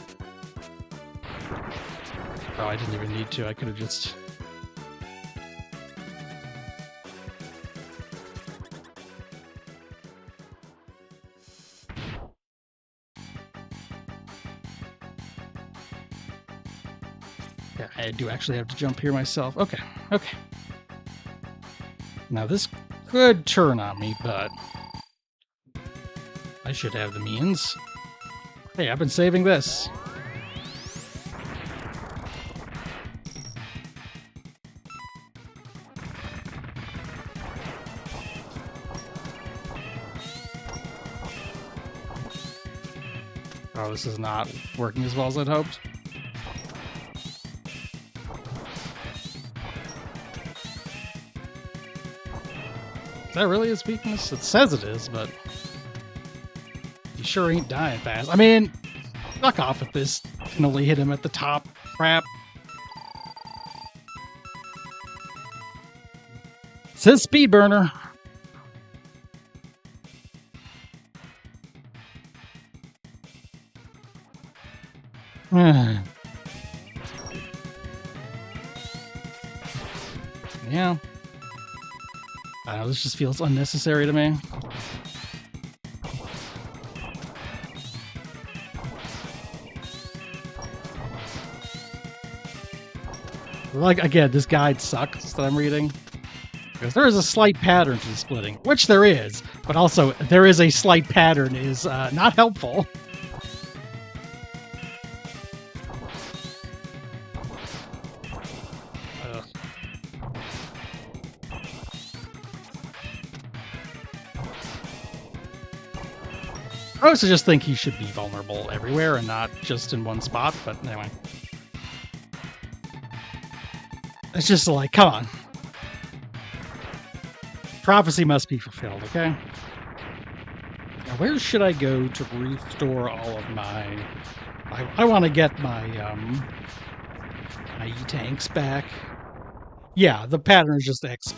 Oh, I didn't even need to, I could have just... Yeah, I do actually have to jump here myself. Okay, okay. Now this could turn on me, but I should have the means. Hey, I've been saving this. Oh, this is not working as well as I'd hoped. Is that really his weakness? It says it is, but he sure ain't dying fast. I mean, fuck off if this can only hit him at the top. Crap. It says speed burner. Yeah. I don't know, this just feels unnecessary to me. Like, again, this guide sucks that I'm reading. Because there is a slight pattern to the splitting, which there is, but also there is a slight pattern is not helpful. I also just think he should be vulnerable everywhere and not just in one spot, but anyway. It's just like, come on. Prophecy must be fulfilled, okay? Now, where should I go to restore all of my... I want to get my E-tanks back. Yeah, the pattern is just X+,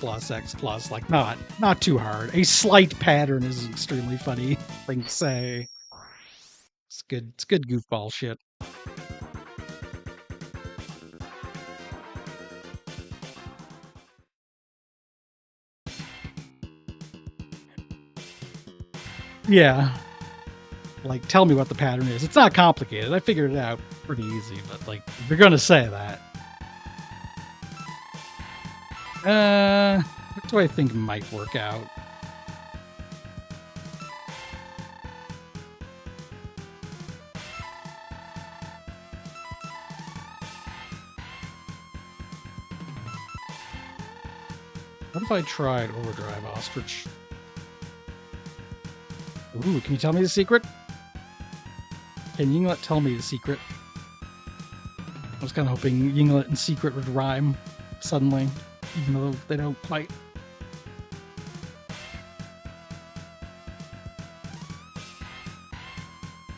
like not too hard. A slight pattern is an extremely funny thing to say. It's good goofball shit. Yeah. Like, tell me what the pattern is. It's not complicated. I figured it out pretty easy, but like, if you're gonna say that. What do I think might work out? What if I tried Overdrive Ostrich? Ooh, can you tell me the secret? Can Yinglet tell me the secret? I was kind of hoping Yinglet and secret would rhyme suddenly, even though they don't quite.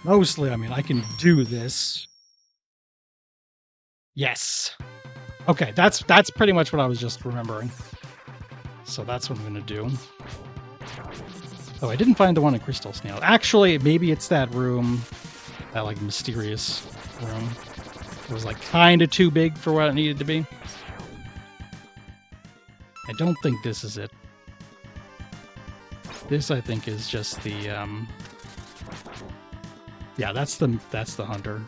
Mostly, I mean, I can do this. Yes. Okay, that's pretty much what I was just remembering. So that's what I'm gonna do. Oh, I didn't find the one in Crystal Snail. Actually, maybe it's that room, that like mysterious room. It was like kind of too big for what it needed to be. I don't think this is it. This, I think, is just the yeah, that's the hunter.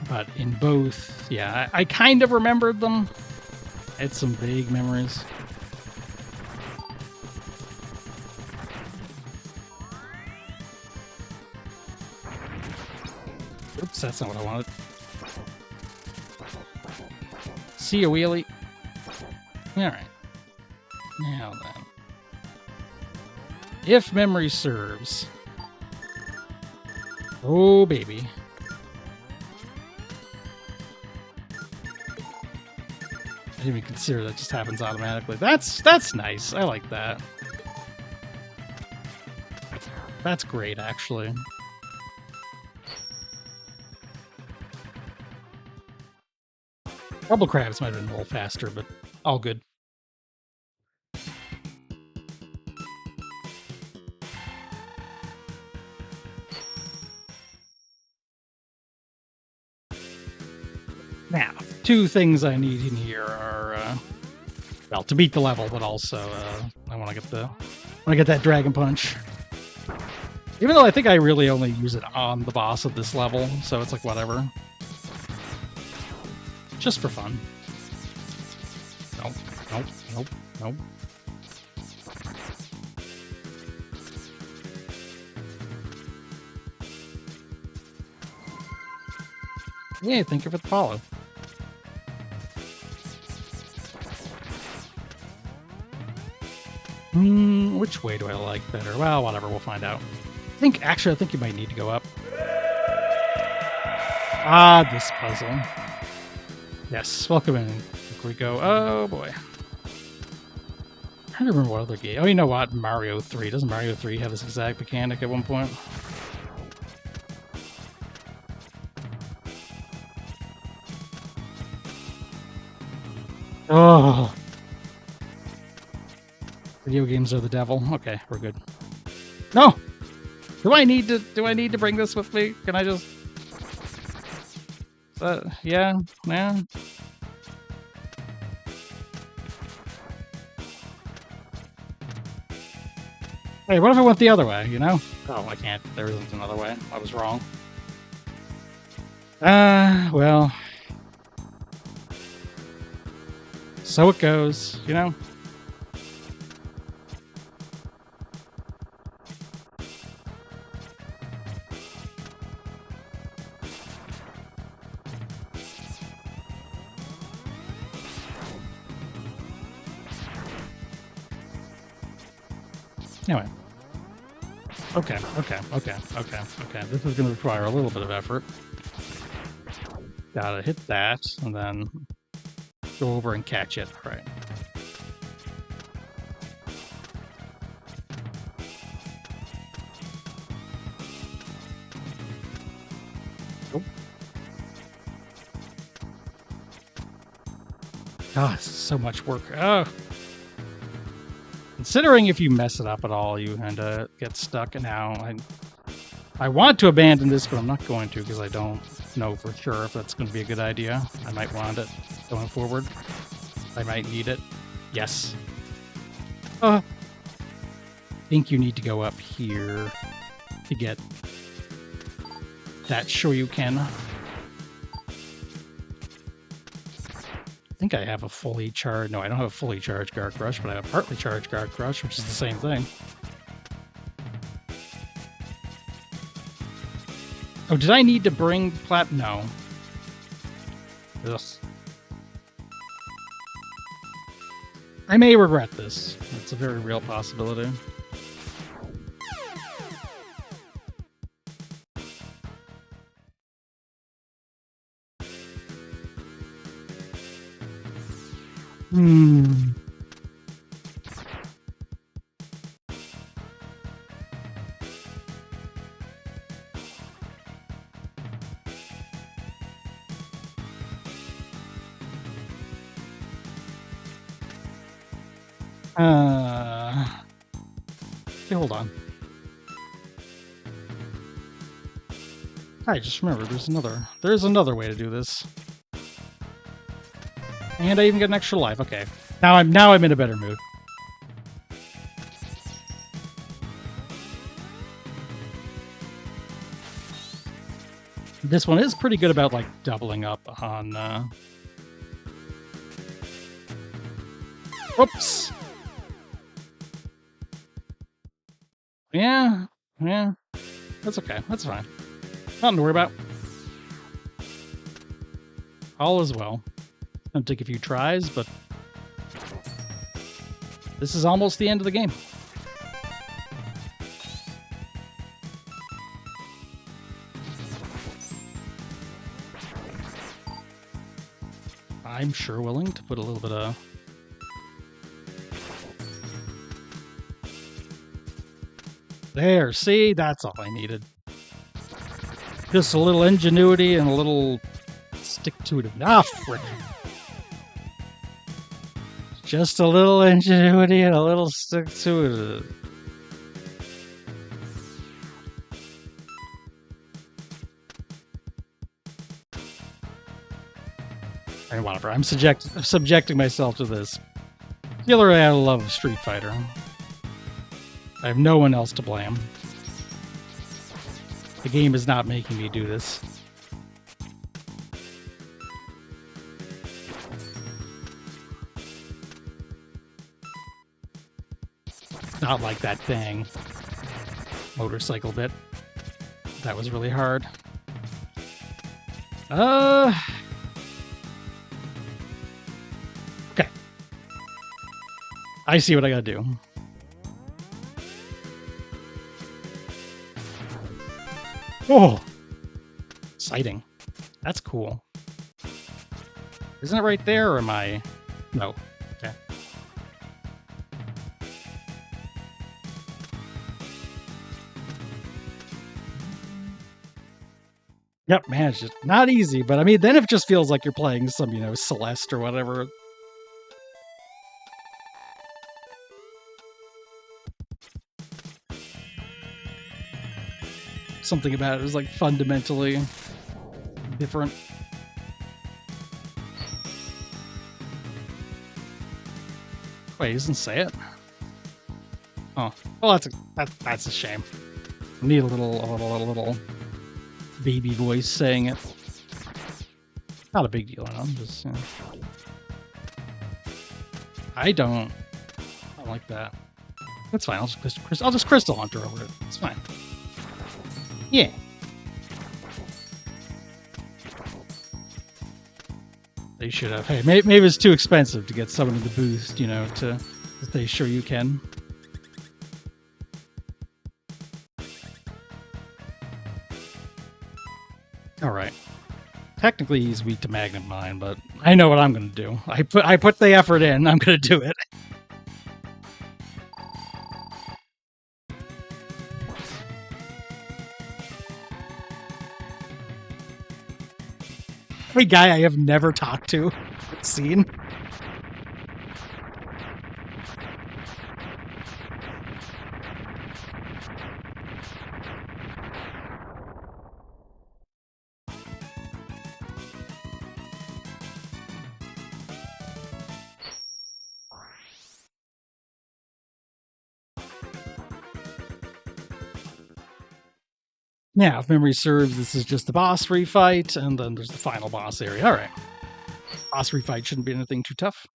But in both, yeah, I kind of remembered them. I had some vague memories. Oops, that's not what I wanted. See ya, wheelie. Alright. Now then. If memory serves. Oh, baby. I didn't even consider that just happens automatically. That's nice. I like that. That's great, actually. Rubble crabs might have been a little faster, but all good. Now, two things I need in here are, well, to beat the level, but also I want to get that dragon punch. Even though I think I really only use it on the boss of this level, so it's like whatever. Just for fun. Nope, nope, nope, nope. Yeah, thank you for the follow. Which way do I like better? Well, whatever, we'll find out. I think you might need to go up. Ah, this puzzle. Yes, welcome in. Here we go. Oh, boy. I don't remember what other game. Oh, you know what? Mario 3. Doesn't Mario 3 have this exact mechanic at one point? Oh. Video games are the devil. Okay, we're good. No! Do I need to bring this with me? Can I just... yeah? Yeah? Hey, what if I went the other way, you know? Oh, I can't. There isn't another way. I was wrong. Well... So it goes, you know? Anyway. Okay. This is going to require a little bit of effort. Gotta hit that, and then go over and catch it. All right. Nope. God, this is so much work. Oh. Considering if you mess it up at all, you kind of get stuck. And now I want to abandon this, but I'm not going to because I don't know for sure if that's going to be a good idea. I might want it going forward. I might need it. Yes. I think you need to go up here to get that Shoryuken. I think I have a fully charged... No, I don't have a fully charged Guard Crush, but I have a partly charged Guard Crush, which is the same thing. Oh, did I need to bring No. Ugh. I may regret this. It's a very real possibility. Okay, hold on. I just remember there's another way to do this. And I even get an extra life. Okay. Now I'm in a better mood. This one is pretty good about like doubling up on Whoops. Yeah. That's okay. That's fine. Nothing to worry about. All is well. Gonna take a few tries, but this is almost the end of the game. I'm sure willing to put a little bit of... There, see? That's all I needed. Just a little ingenuity and a little stick-to-it. Ah, frick. Just a little ingenuity and a little stick-to-it. And whatever, I'm subjecting myself to this. Particularly out of love of Street Fighter. I have no one else to blame. The game is not making me do this. Not like that thing. Motorcycle bit. That was really hard. Okay. I see what I gotta do. Oh, exciting. That's cool. Isn't it right there, or am I? No. Okay. Yep, man, it's just not easy, but I mean, then it just feels like you're playing some, Celeste or whatever. Something about it is like fundamentally different. Wait, he doesn't say it? Oh, well, that's a shame. I need a little baby voice saying it. Not a big deal. I'm just. I don't like that. That's fine. I'll just Crystal Hunter over it. It's fine. Yeah. They should have. Hey, maybe it's too expensive to get someone in the boost, to say sure you can. All right. Technically, he's weak to Magnet Mine, but I know what I'm going to do. I put the effort in. I'm going to do it. A guy I have never talked to, seen. Yeah, if memory serves, this is just the boss refight, and then there's the final boss area. All right. Boss refight shouldn't be anything too tough.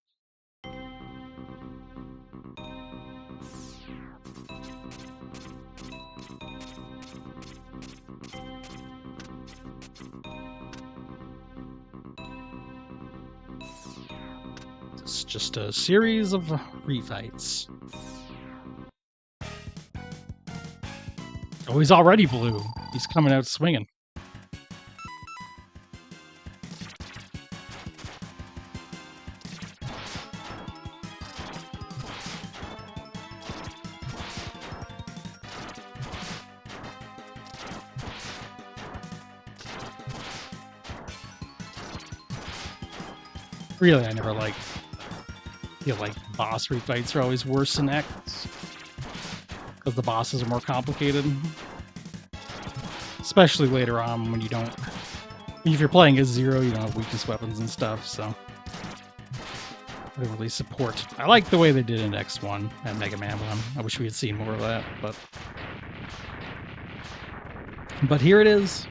It's just a series of refights. Oh, he's already blue. He's coming out swinging. Really, I never feel like boss refights are always worse than ecks. Because the bosses are more complicated. Especially later on when you don't... If you're playing as Zero, you don't have weakness weapons and stuff, so... They don't really support. I like the way they did in X1 and Mega Man 1. I wish we had seen more of that, but here it is.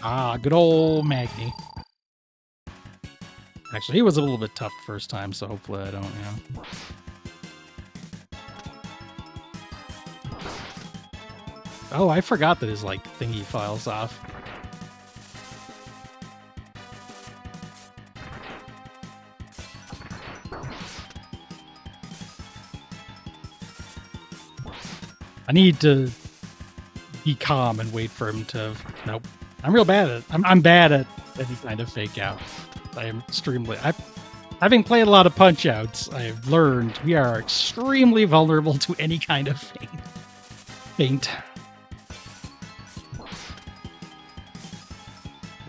Ah, good old Magni. Actually, he was a little bit tough the first time, so hopefully I don't, Oh, I forgot that his, thingy files off. I need to be calm and wait for him to... Nope. I'm real bad at it. I'm bad at any kind of fake out. I am extremely... Having played a lot of Punch-Outs, I've learned we are extremely vulnerable to any kind of feint.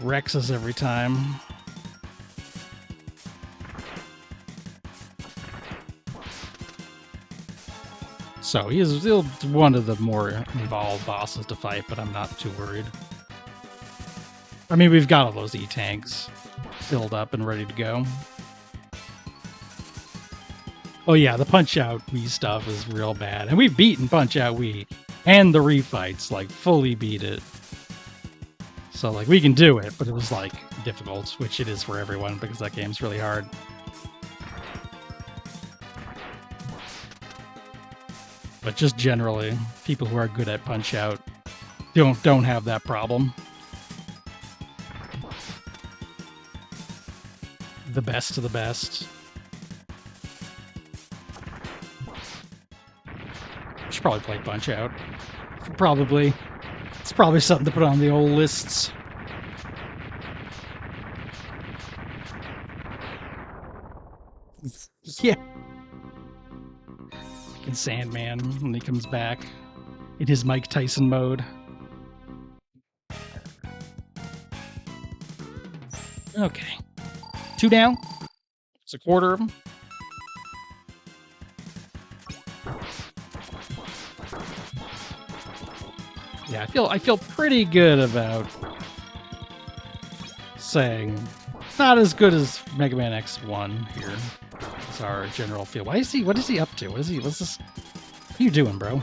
Wrecks us every time. So he is still one of the more involved bosses to fight, but I'm not too worried. I mean, we've got all those E-tanks filled up and ready to go. Oh yeah, the Punch-Out Wii stuff is real bad. And we've beaten Punch-Out Wii and the refights, fully beat it. So, we can do it, but it was, difficult, which it is for everyone because that game's really hard. But just generally, people who are good at Punch-Out don't have that problem. The best of the best. Should probably play Punch Out. Probably. It's probably something to put on the old lists. Yeah. Fucking Sandman when he comes back in his Mike Tyson mode. Okay. 2 down. It's a quarter of them. Yeah, I feel pretty good about saying not as good as Megaman X1 here. That's our general feel. What is he up to? What's this? What are you doing, bro?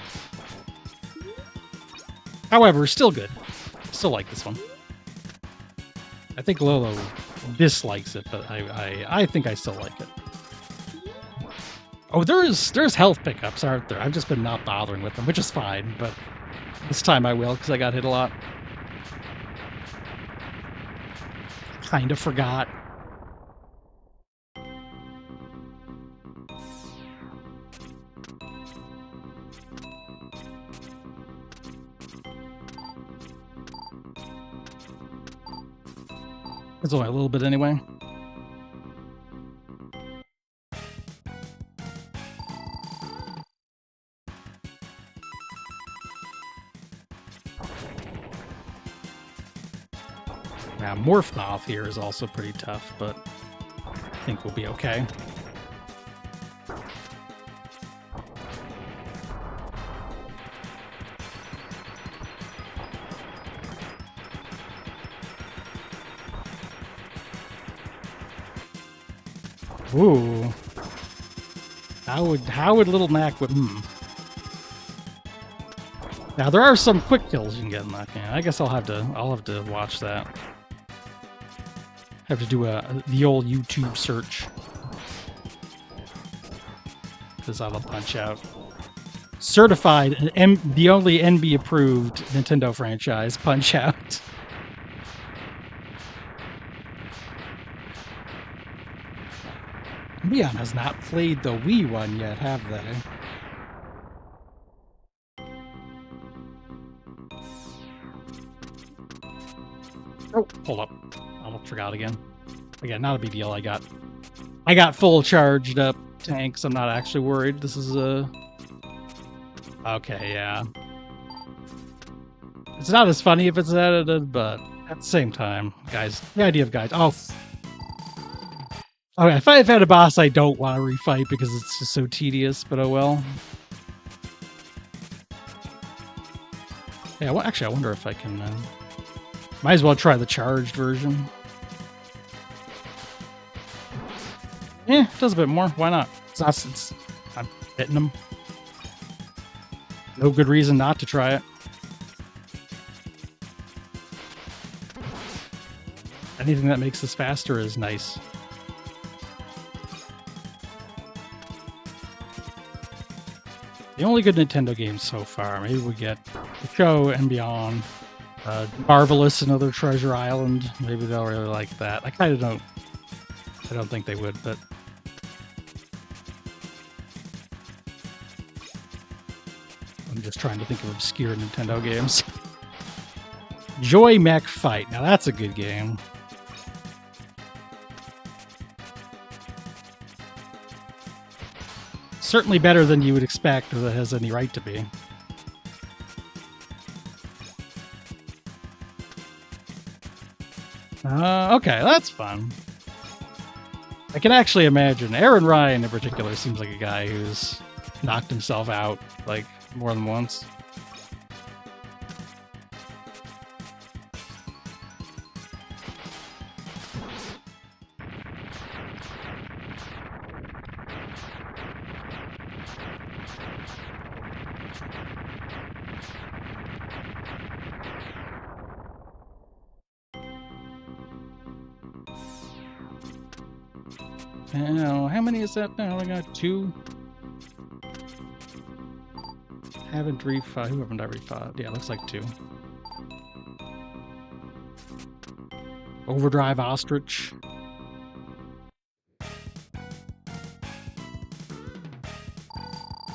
However, still good. Still like this one. I think Lolo dislikes it, but I think I still like it. Oh, there's health pickups, aren't there? I've just been not bothering with them, which is fine, but this time I will, because I got hit a lot. Kind of forgot. It's only a little bit anyway. Now, Morphmoth here is also pretty tough, but I think we'll be okay. Ooh. How would Little Mac would Now there are some quick kills you can get in that game. I guess I'll have to watch that. Have to do the old YouTube search. Because I love Punch Out. Certified, the only NB approved Nintendo franchise, Punch Out. Leon has not played the Wii one yet, have they? Oh, hold up. I forgot again. Again, not a big deal. I got full charged up tanks. I'm not actually worried. This is okay, yeah. It's not as funny if it's edited, but at the same time, guys, the idea of guys. Oh, okay. If I've had a boss I don't want to refight because it's just so tedious, but oh well. Yeah, well, actually, I wonder if I can. Might as well try the charged version. Yeah, it does a bit more. Why not? I'm hitting them. No good reason not to try it. Anything that makes this faster is nice. The only good Nintendo games so far. Maybe we get The Show and Beyond. Marvelous, another Treasure Island. Maybe they'll really like that. I kind of don't. I don't think they would, but I'm just trying to think of obscure Nintendo games. Joy Mech Fight. Now that's a good game. Certainly better than you would expect, or that has any right to be. Okay, that's fun. I can actually imagine. Aaron Ryan in particular seems like a guy who's knocked himself out, like, more than once. Now, how many is that now? I got 2. Haven't refought. Who haven't I refought? Yeah, looks like 2. Overdrive Ostrich.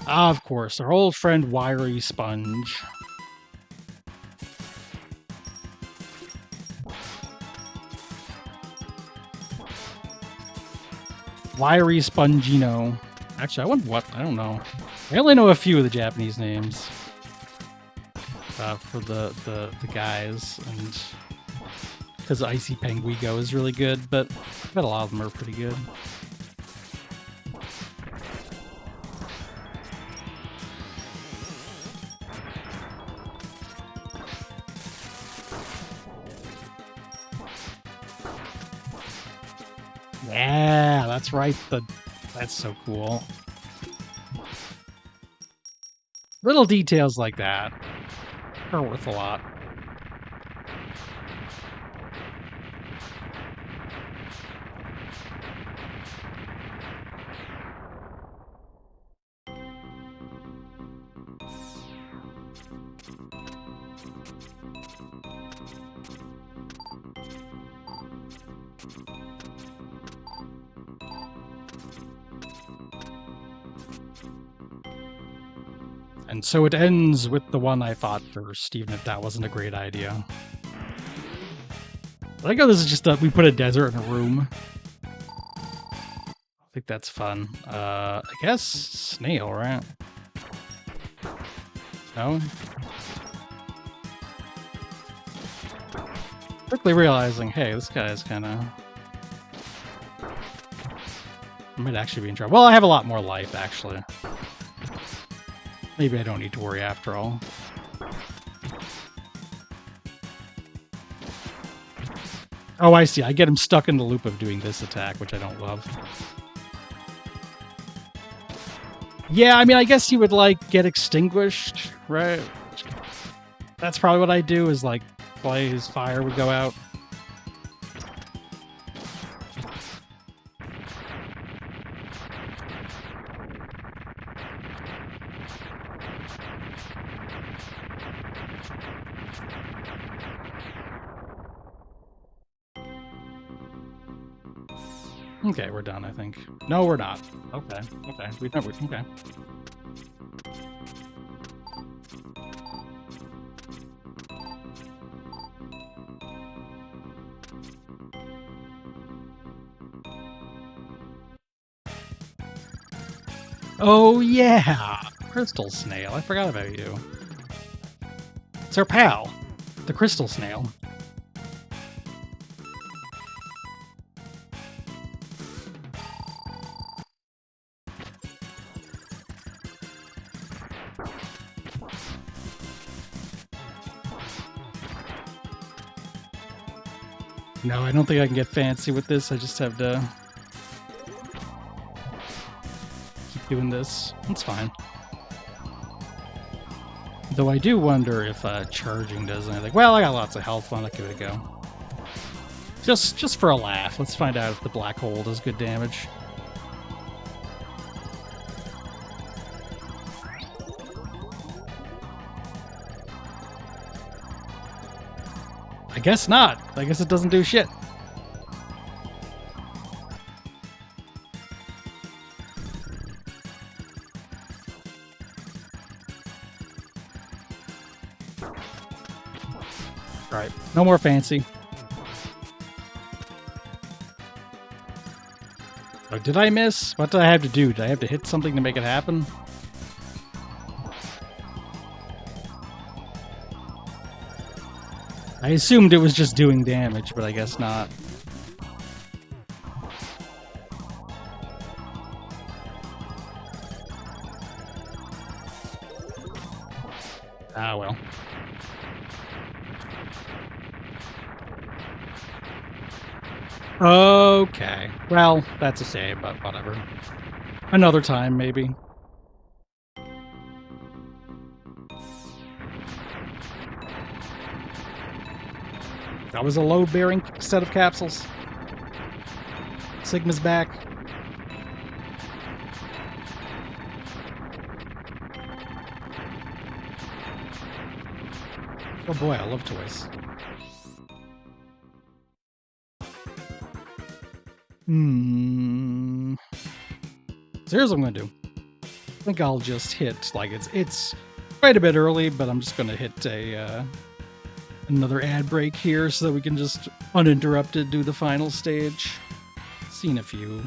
Ah, of course, our old friend Wiry Sponge. Wiry Spongino. Actually, I wonder what. I don't know. I only know a few of the Japanese names for the guys, and because Icy Penguigo is really good, but I bet a lot of them are pretty good. Yeah, that's right. That's so cool. Little details like that are worth a lot. And so it ends with the one I thought first, even if that wasn't a great idea. I like how this is just we put a desert in a room. I think that's fun. I guess snail, right? No? Quickly realizing, hey, this guy is kind of... I might actually be in trouble. Well, I have a lot more life, actually. Maybe I don't need to worry after all. Oh, I see. I get him stuck in the loop of doing this attack, which I don't love. Yeah, I mean, I guess he would, like, get extinguished, right? That's probably what I do, is, like, play his fire would go out. Okay, we're done, I think. No, we're not. Okay, okay. We've never... Okay. Oh, yeah! Crystal Snail. I forgot about you. It's our pal, the Crystal Snail. No, I don't think I can get fancy with this. I just have to keep doing this. It's fine. Though I do wonder if charging does anything. Well, I got lots of health. Why not give it a go? Just for a laugh. Let's find out if the black hole does good damage. I guess not. I guess it doesn't do shit. Alright, no more fancy. Oh, did I miss? What did I have to do? Did I have to hit something to make it happen? I assumed it was just doing damage, but I guess not. Ah, well. Okay. Well, that's a shame, but whatever. Another time, maybe. That was a load-bearing set of capsules. Sigma's back. Oh boy, I love toys. So here's what I'm gonna do. I think I'll just hit, like, it's quite a bit early, but I'm just gonna hit another ad break here so that we can just uninterrupted do the final stage. Seen a few.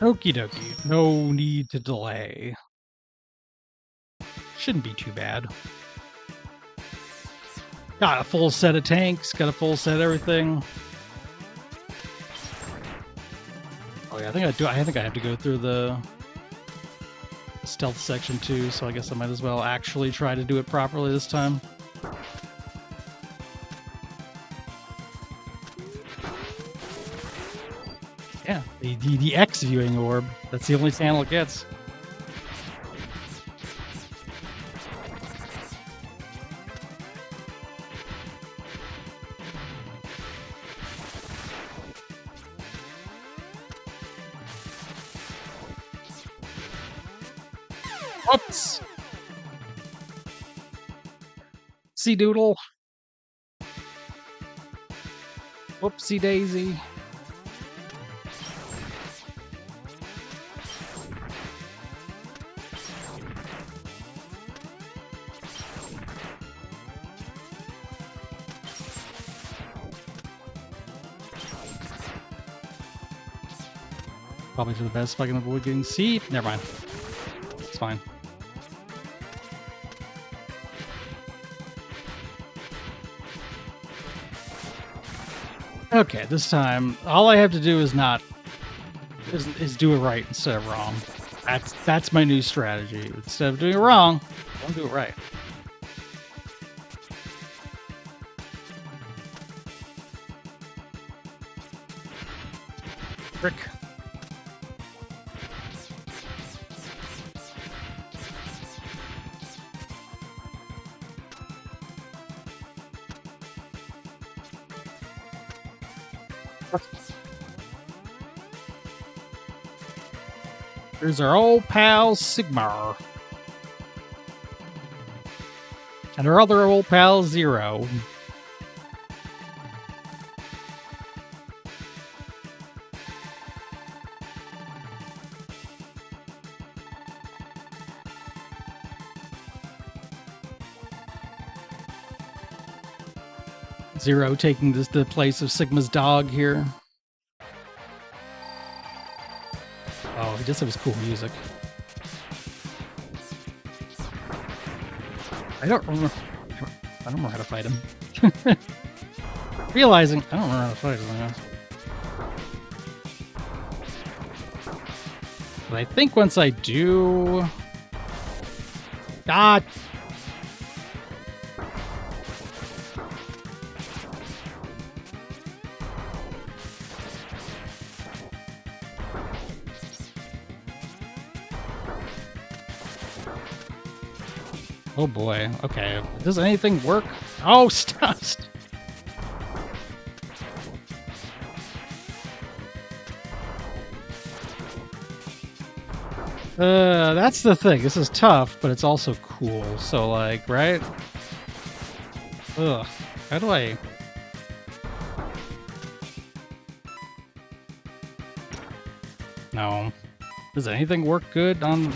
Okie dokie. No need to delay. Shouldn't be too bad. Got a full set of tanks, got a full set of everything. Oh yeah, I think I have to go through the stealth section too, so I guess I might as well actually try to do it properly this time. Yeah, the X viewing orb. That's the only channel it gets. Whoops! See doodle. Whoopsie daisy. Probably for the best if I can avoid getting C. Never mind. It's fine. Okay, this time all I have to do is do it right instead of wrong. That's my new strategy. Instead of doing it wrong, don't do it right. Frick. There's our old pal Sigmar. And our other old pal Zero. Zero taking the place of Sigma's dog here. Oh, he just have his cool music. I don't remember how to fight him. Realizing I don't remember how to fight him now. But I think once I do... God! Oh boy, okay. Does anything work? Oh, stop! That's the thing. This is tough, but it's also cool. So, like, right? Ugh. How do I... No. Does anything work good on...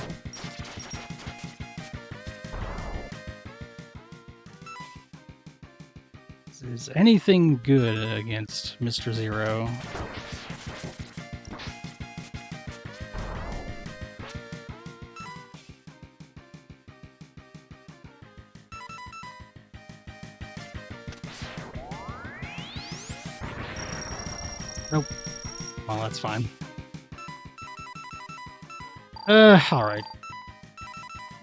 Is anything good against Mr. Zero? Nope. Well, that's fine. Alright.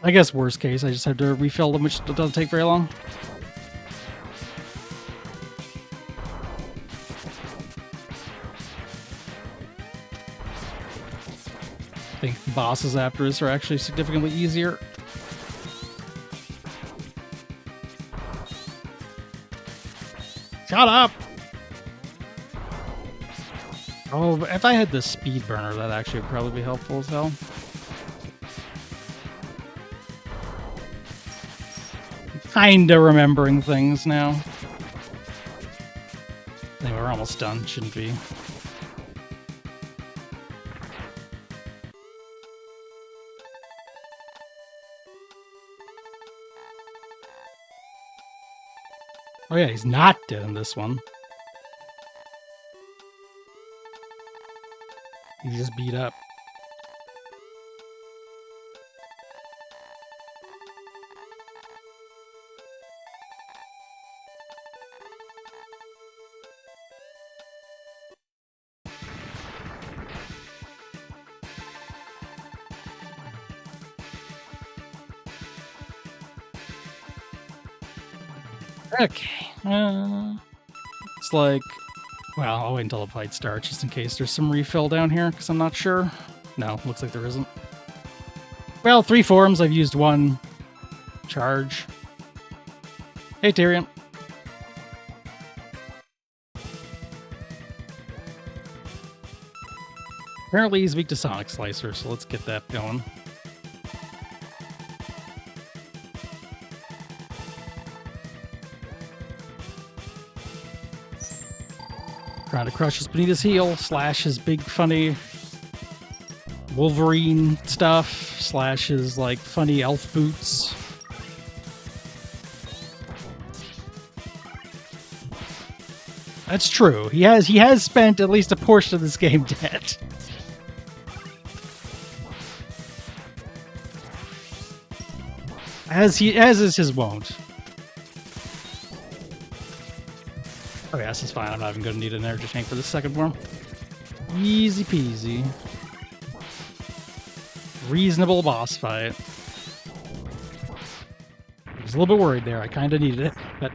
I guess worst case, I just have to refill them, which doesn't take very long. I think the bosses after us are actually significantly easier. Shut up! Oh, if I had the speed burner, that actually would probably be helpful as hell. Kinda remembering things now. Anyway, we're almost done, shouldn't we? Oh yeah, he's not dead in this one. He's just beat up. Okay. It's like... Well, I'll wait until the fight starts, just in case there's some refill down here, because I'm not sure. No, looks like there isn't. Well, 3 forms, I've used 1 charge. Hey, Tyrion. Apparently he's weak to Sonic Slicer, so let's get that going. Trying to crush us beneath his heel, slash his big funny Wolverine stuff, slash his like funny elf boots. That's true. He has spent at least a portion of this game dead. As is his wont. Okay, this is fine. I'm not even going to need an energy tank for the second form. Easy peasy. reasonable boss fight. I was a little bit worried there. I kind of needed it, but...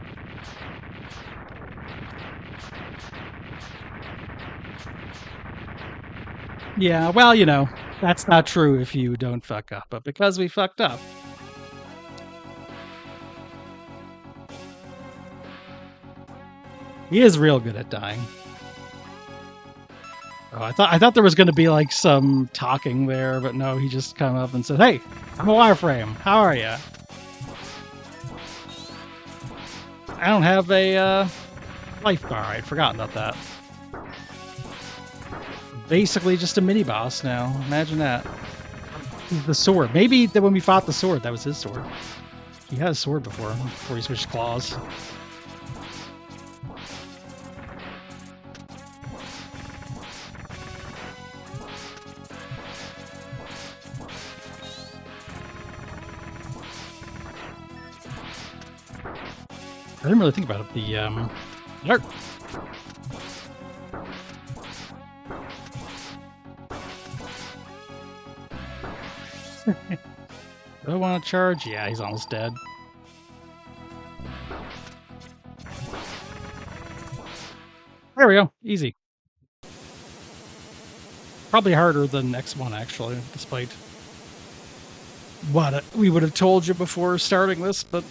Yeah, well, you know, that's not true if you don't fuck up, but because we fucked up... He is real good at dying. Oh, I thought there was going to be like some talking there, but no, he just come up and said, "Hey, I'm a wireframe. How are you?" I don't have a life bar. I'd forgotten about that. Basically just a mini boss now. Imagine that. The sword. Maybe that when we fought the sword, that was his sword. He had a sword before he switched claws. I didn't really think about it. The alert. Do I want to charge? Yeah, he's almost dead. There we go. Easy. Probably harder than X1 actually, despite what we would have told you before starting this, but.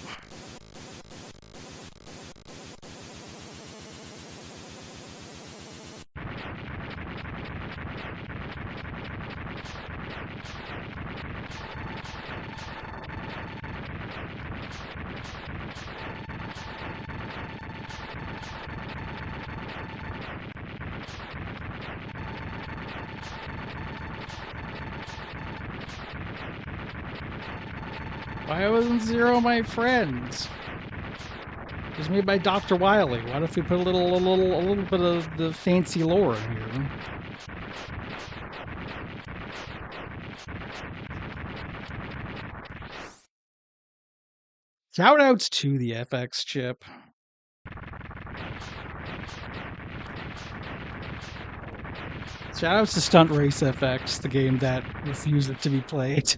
Why wasn't Zero my friends? It was made by Dr. Wily. What if we put a little bit of the fancy lore in here? Shoutouts to the FX chip. Shoutouts to Stunt Race FX, the game that refused it to be played.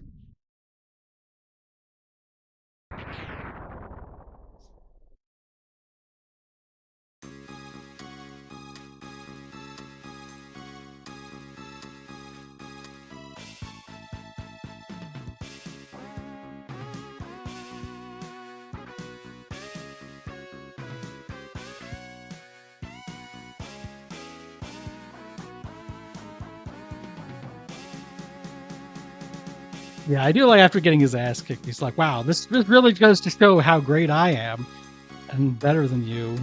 Yeah, I do like after getting his ass kicked, he's like, wow, this really goes to show how great I am and better than you.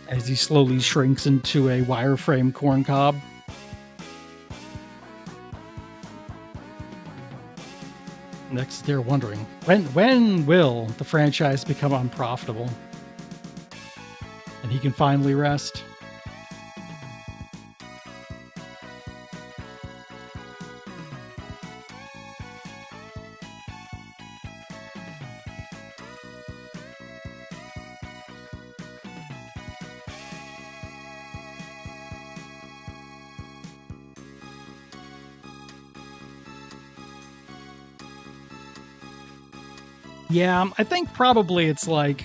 As he slowly shrinks into a wireframe corncob. Next, they're wondering, when will the franchise become unprofitable? And he can finally rest. Yeah, I think probably it's like,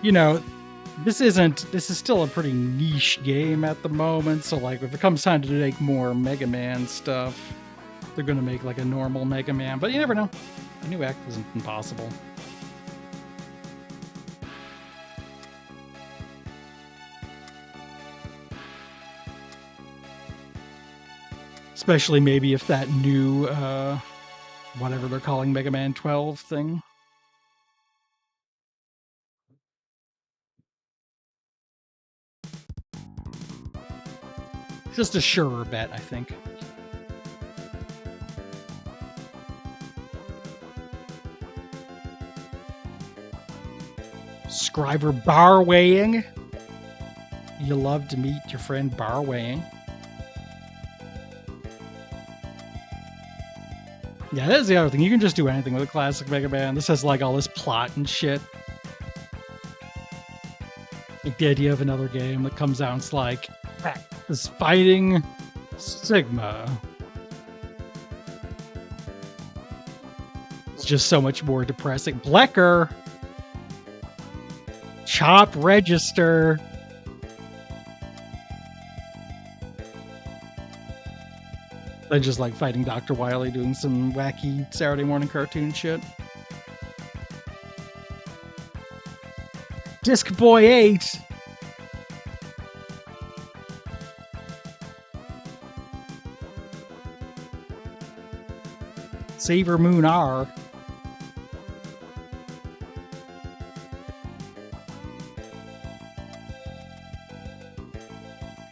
you know, this is still a pretty niche game at the moment, so like if it comes time to make more Mega Man stuff, they're gonna make like a normal Mega Man, but you never know. A new act isn't impossible. Especially maybe if that new whatever they're calling Mega Man 12 thing. Just a surer bet, I think. Scriber bar weighing. You love to meet your friend bar weighing. Yeah, that is the other thing. You can just do anything with a classic Mega Man. This has like all this plot and shit. like the idea of another game that comes out and it's like, is fighting Sigma. It's just so much more depressing. Blecker! Chop register! Than just like fighting Dr. Wily doing some wacky Saturday morning cartoon shit. Disc Boy 8! Saver Moon R.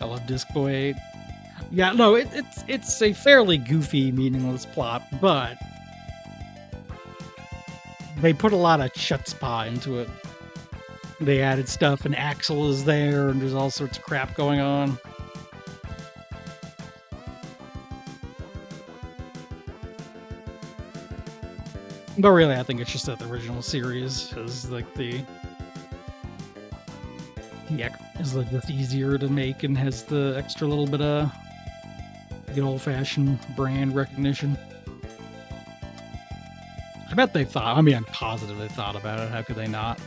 I love Disc Boy 8. Yeah, no, it's a fairly goofy, meaningless plot, but they put a lot of chutzpah into it. They added stuff, and Axel is there, and there's all sorts of crap going on. But really, I think it's just that the original series is like the is like just easier to make and has the extra little bit of good old-fashioned brand recognition. I bet they thought. I mean, I'm positive they thought about it. How could they not?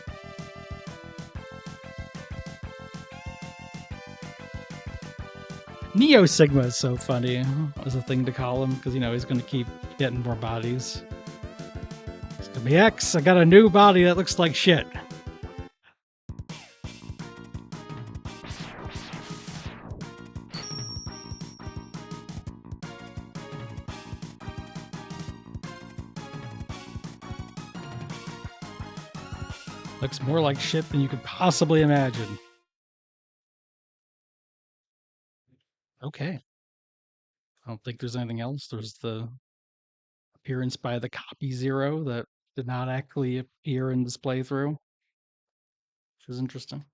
Neo Sigma is so funny as a thing to call him because he's going to keep getting more bodies. It's gonna be X. I got a new body that looks like shit. Looks more like shit than you could possibly imagine. Okay. I don't think there's anything else. There's the appearance by the Copy Zero that did not actually appear in this playthrough, which is interesting.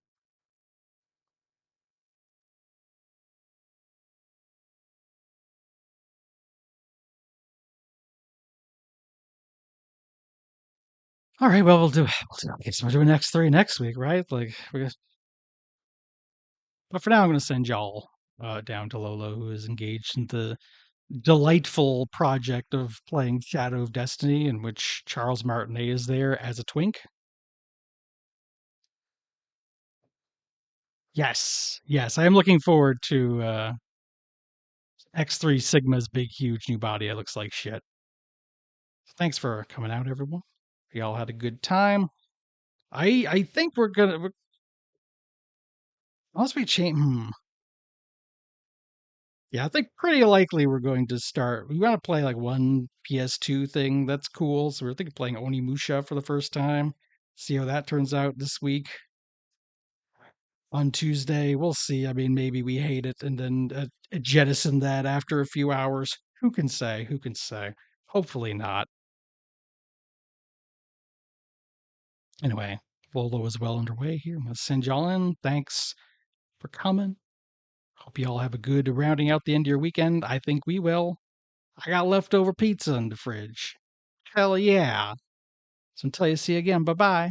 All right, well, we'll do. I guess we're doing X3 next week, right? Like, but for now, I'm going to send y'all down to Lolo, who is engaged in the delightful project of playing Shadow of Destiny, in which Charles Martinet is there as a twink. Yes, I am looking forward to X3 Sigma's big, huge new body. It looks like shit. Thanks for coming out, everyone. We all had a good time. I think unless we change. Yeah, I think pretty likely we're going to start. We want to play like one PS2 thing that's cool. So we're thinking of playing Onimusha for the first time. See how that turns out this week. On Tuesday, we'll see. I mean, maybe we hate it and then jettison that after a few hours. Who can say? Who can say? Hopefully not. Anyway, Volo is well underway here. I'm going to send y'all in. Thanks for coming. Hope you all have a good rounding out the end of your weekend. I think we will. I got leftover pizza in the fridge. Hell yeah. So until you see you again, bye bye.